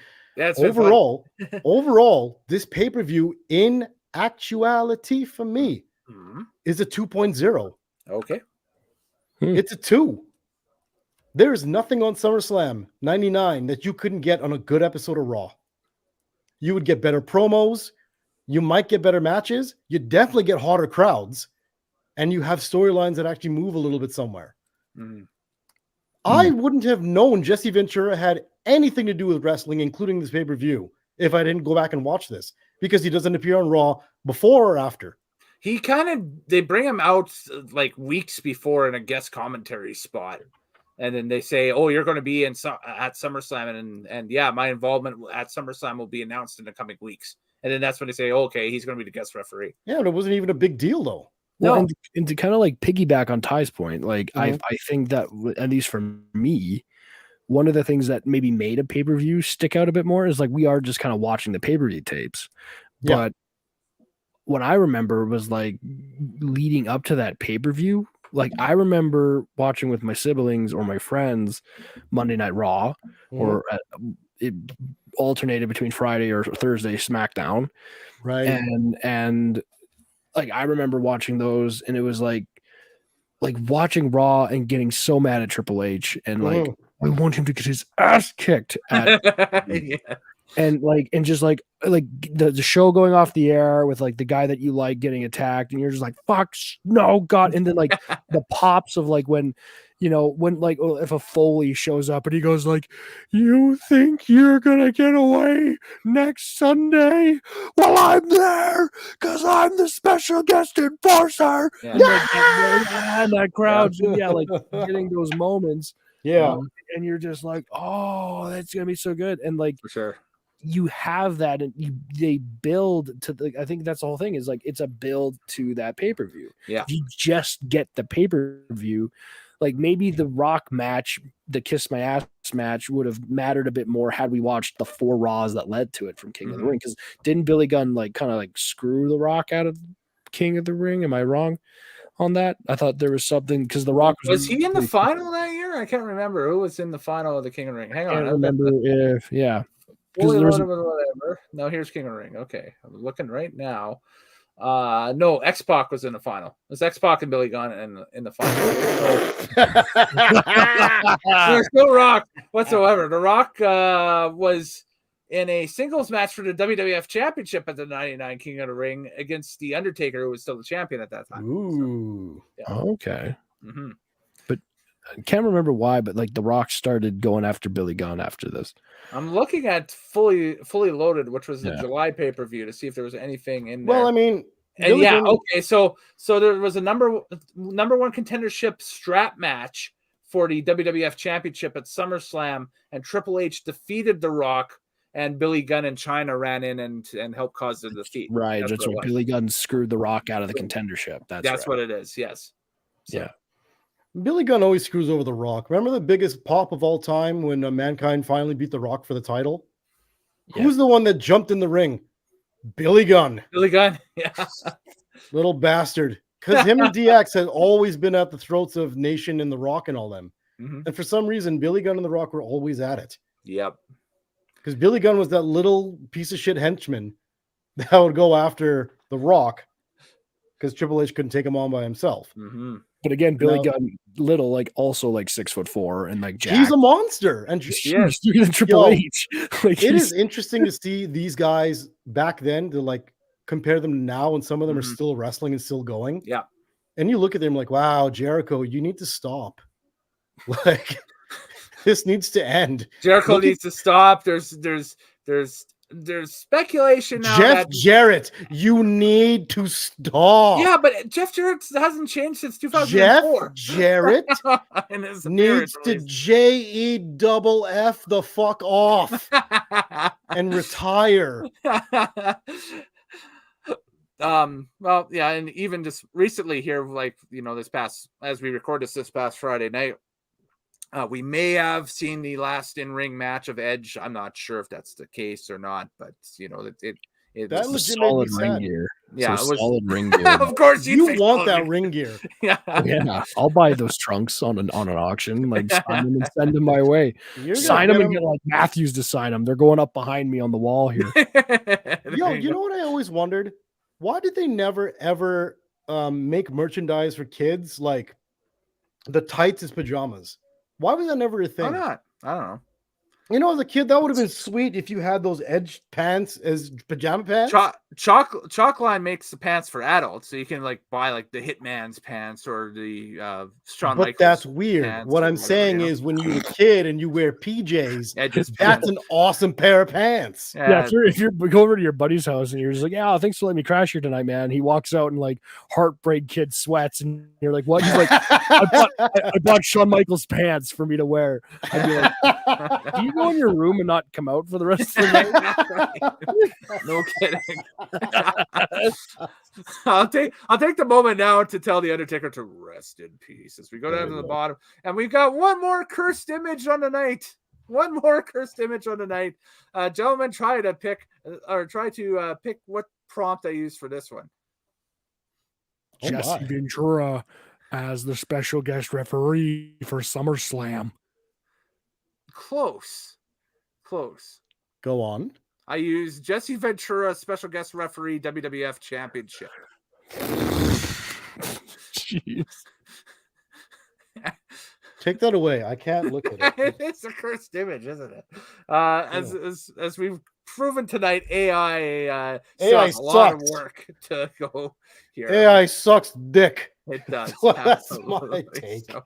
overall, this pay-per-view in actuality for me is a 2.0. Okay. It's a 2. There is nothing on SummerSlam 99 that you couldn't get on a good episode of Raw. You would get better promos. You might get better matches. You definitely get hotter crowds, and you have storylines that actually move a little bit somewhere. I wouldn't have known Jesse Ventura had anything to do with wrestling, including this pay-per-view, if I didn't go back and watch this, because he doesn't appear on Raw before or after. He they bring him out like weeks before in a guest commentary spot. And then they say, "Oh, you're going to be at SummerSlam, and yeah, my involvement at SummerSlam will be announced in the coming weeks." And then that's when they say, oh, "Okay, he's going to be the guest referee." Yeah, but it wasn't even a big deal though. Well, No. and to kind of like piggyback on Ty's point, like I think that at least for me, one of the things that maybe made a pay-per-view stick out a bit more is like we are just kind of watching the pay-per-view tapes. Yeah. But what I remember was like leading up to that pay-per-view. Like I remember watching with my siblings or my friends Monday Night Raw, or it alternated between Friday or Thursday SmackDown, right? And like I remember watching those, and it was like watching Raw and getting so mad at Triple H, and like I want him to get his ass kicked at, and just like the show going off the air with like the guy that you like getting attacked, and you're just like, fuck no, God. And then like the pops of like when like if a Foley shows up and he goes like, "You think you're gonna get away next Sunday? Well, I'm there because I'm the special guest enforcer." Yeah. And that crowd, like getting those moments. Yeah. And you're just like, oh, that's gonna be so good. And like For sure. You have that, and they build to the. I think that's the whole thing, is like it's a build to that pay-per-view. Yeah. If you just get the pay-per-view, like maybe the Rock match, the Kiss My Ass match would have mattered a bit more had we watched the 4 Raws that led to it from King of the Ring. Because didn't Billy Gunn like kind of like screw the Rock out of King of the Ring? Am I wrong on that? I thought there was something, because the Rock was he in the final that year? I can't remember who was in the final of the King of the Ring. Hang on, I can't remember if whatever. No, here's King of the Ring. Okay, I'm looking right now. No, X-PAC was in the final. It was X-PAC and Billy Gunn in the final. There's no Rock whatsoever. The Rock was in a singles match for the WWF Championship at the '99 King of the Ring against The Undertaker, who was still the champion at that time. Ooh. So, yeah. Okay. But I can't remember why, but like the Rock started going after Billy Gunn after this. I'm looking at fully loaded, which was the July pay-per-view, to see if there was anything in there. Well, I mean, and okay, so there was a number one contendership strap match for the WWF Championship at SummerSlam, and Triple H defeated The Rock, and Billy Gunn and China ran in and helped cause the defeat. Right, that's right. Billy Gunn screwed The Rock out of the contendership. That's right. What it is. Yes. So. Yeah. Billy Gunn always screws over The Rock. Remember the biggest pop of all time when Mankind finally beat The Rock for the title? Yeah. Who's the one that jumped in the ring? Billy Gunn. Billy Gunn, yeah. Little bastard. Because him and DX had always been at the throats of Nation and The Rock and all them. And for some reason, Billy Gunn and The Rock were always at it. Yep. Because Billy Gunn was that little piece of shit henchman that would go after The Rock because Triple H couldn't take him on by himself. But again, Billy Gunn, little, like also like 6'4" and like jacked. He's a monster, and he's than Triple H. Like, it is interesting to see these guys back then, to like compare them now, and some of them are still wrestling and still going. Yeah, and you look at them like, wow, Jericho, you need to stop. Like, this needs to end. Jericho needs to stop. There's speculation now. Jeff Jarrett, you need to stop. Yeah, but Jeff Jarrett hasn't changed since 2004. Jeff Jarrett needs to JEFF the fuck off and retire. Well, yeah, and even just recently here, like, as we record this past Friday night, we may have seen the last in-ring match of Edge. I'm not sure if that's the case or not, but it that was solid ring gear. Yeah, it was solid ring gear. Of course, you want that ring gear. Yeah, I'll buy those trunks on an auction. Like, sign them and send them my way. Sign them and get like Matthews to sign them. They're going up behind me on the wall here. Yo, you know what I always wondered? Why did they never ever make merchandise for kids like the tights as pajamas? Why was that never a thing? Why not? I don't know. You know, as a kid, that would have been sweet if you had those edged pants as pajama pants. Chalkline makes the pants for adults, so you can like buy like the Hitman's pants or the Shawn Michaels. But that's weird. pants What or I'm whatever, saying you know? is, when you're a kid and you wear PJs, Edges that's pants. an awesome pair of pants. Yeah, if you go over to your buddy's house and you're just like, yeah, thanks for letting me crash here tonight, man. He walks out in like Heartbreak Kid sweats, and you're like, what? He's like, I bought Shawn Michaels pants for me to wear. I'd be like, do you go in your room and not come out for the rest of the night? No kidding. I'll take the moment now to tell the Undertaker to rest in peace as we go down to the bottom, and we've got one more cursed image on the night. One more cursed image on the night. Gentlemen, try to pick what prompt I use for this one. Jesse Ventura as the special guest referee for SummerSlam. Close. Go on. I use Jesse Ventura, special guest referee, WWF Championship. Jeez. Take that away. I can't look at it. It's a cursed image, isn't it? As we've proven tonight, AI sucks a lot of work to go here. AI sucks dick. It does. That's my take. So,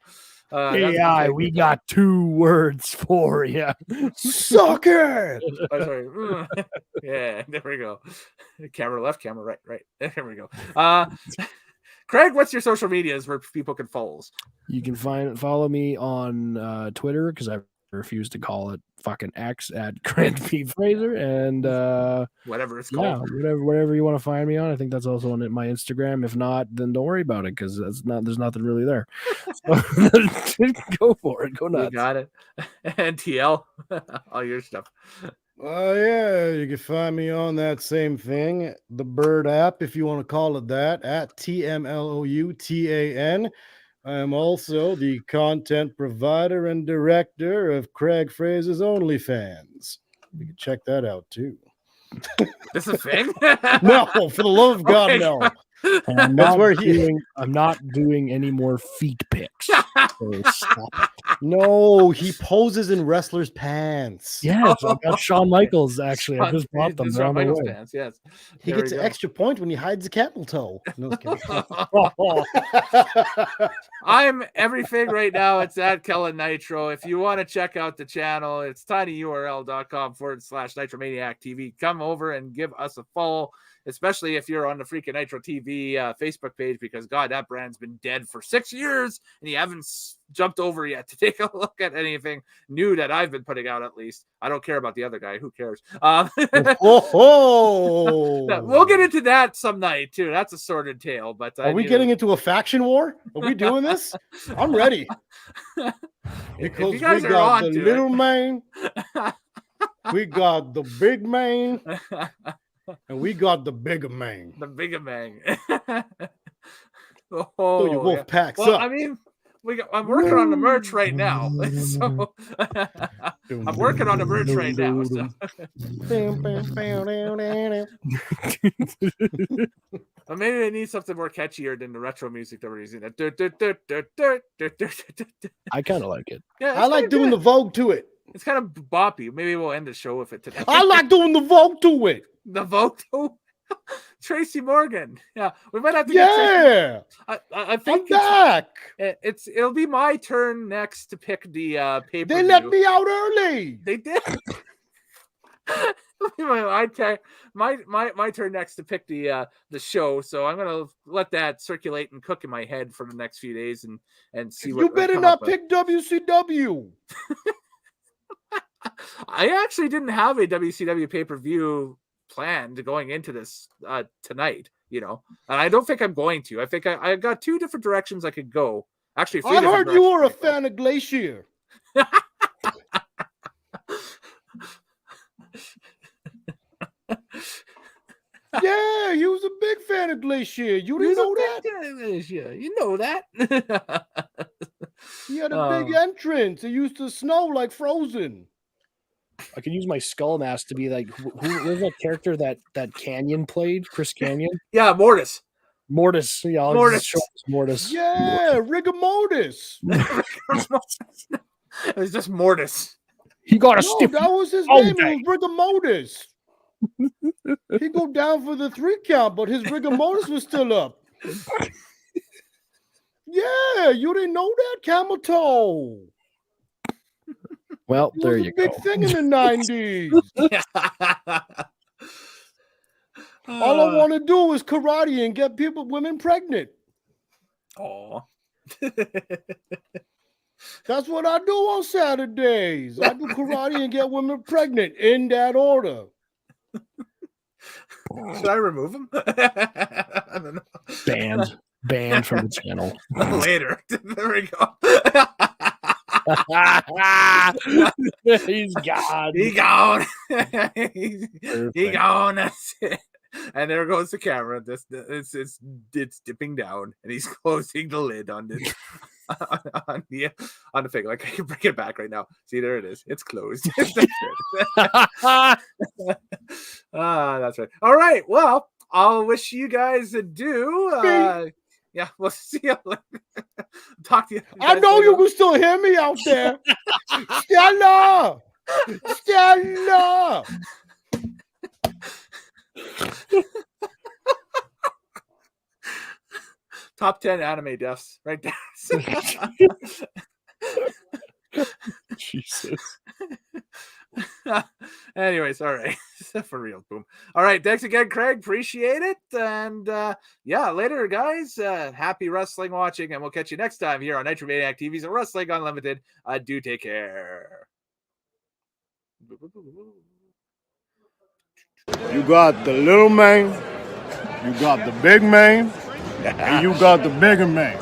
AI, we got 2 words for you. Suck it. Oh, sorry. Yeah, there we go. Camera left, camera right. There we go. Craig, what's your social medias where people can follow us? You can follow me on Twitter, because I refuse to call it fucking X at CraigPFraser, and whatever it's called. Yeah, whatever you want to find me on. I think that's also on my Instagram. If not, then don't worry about it, because there's nothing really there. So, go for it. Go nuts. You got it. And TL, all your stuff. Yeah, you can find me on that same thing, the Bird app, if you want to call it that, at TMLoutan. I am also the content provider and director of CraigPFraser's OnlyFans. You can check that out too. This is a thing? No, for the love of God, Okay. no. I'm not doing any more feet pics. So stop it. No, he poses in wrestlers' pants. Yes, I got Shawn Michaels, actually. I just bought them. The They're Shawn on the Michaels way. pants, yes. He There gets we an go. extra point when he hides a camel toe. No, just kidding. I'm everything right now. It's at Kellen Nitro. If you want to check out the channel, it's tinyurl.com/Nitromaniac TV. Come over and give us a follow, especially if you're on the freaking Nitro TV Facebook page, because God, that brand's been dead for 6 years and you haven't jumped over yet to take a look at anything new that I've been putting out. At least I don't care about the other guy. Who cares? Oh, We'll get into that some night too. That's a sordid tale. But are we getting into a faction war? Are we doing this? I'm ready. Because we got the little man, we got the big man, and we got the bigger man. The bigger man. So your wolf packs well, up. I mean, I'm working on the merch right now. So I'm working on the merch right now. So. Well, maybe they need something more catchier than the retro music that we're using. I kind of like it. Yeah, I like doing the Vogue to it. It's kind of boppy. Maybe we'll end the show with it today. I like doing the Vogue to it. The Vogue. Tracy Morgan. Yeah, we might have to. Yeah, I think I'm back. It'll be my turn next to pick the paper. They let me out early. They did. my turn next to pick the show. So I'm gonna let that circulate and cook in my head for the next few days and see what. You better not pick WCW. I actually didn't have a WCW pay-per-view planned going into this tonight, and I don't think I'm going to. I think I got 2 different directions I could go. Actually, I heard you were a fan of Glacier. Yeah, he was a big fan of Glacier. You didn't know that? You know that. He had a big entrance. It used to snow like Frozen. I could use my skull mask to be like, who was that character that Canyon played? Chris Canyon? Yeah, Mortis. Mortis. Yeah, I'll Mortis. just show us Mortis. Yeah, rigor mortis. It was just Mortis. He got a No, stiff. that was his all name. day. It was rigor mortis. He go down for the 3 count, but his rigor mortis was still up. Yeah, you didn't know that? Camel toe. Well, It there was you a big go. thing in the 90s. All I want to do is karate and get women pregnant. Oh. That's what I do on Saturdays. I do karate and get women pregnant in that order. Should I remove him? I don't know. Banned from the channel. Later. There we go. He's gone. He gone. He gone. That's it. And there goes the camera. It's dipping down, and he's closing the lid on this on the thing. Like I can bring it back right now. See, there it is. It's closed. That's right. All right. Well, I'll wish you guys adieu. Yeah, we'll see you later. Talk to you. I know you can still hear me out there. Stella! Stella! Top 10 anime deaths right there. Jesus. Anyways, all right. For real, boom. All right, thanks again, Craig. Appreciate it. And yeah, later, guys. Happy wrestling watching, and we'll catch you next time here on Nitromaniac TV's Wrestling Unlimited. Do take care. You got the little man, you got the big man, and you got the bigger man.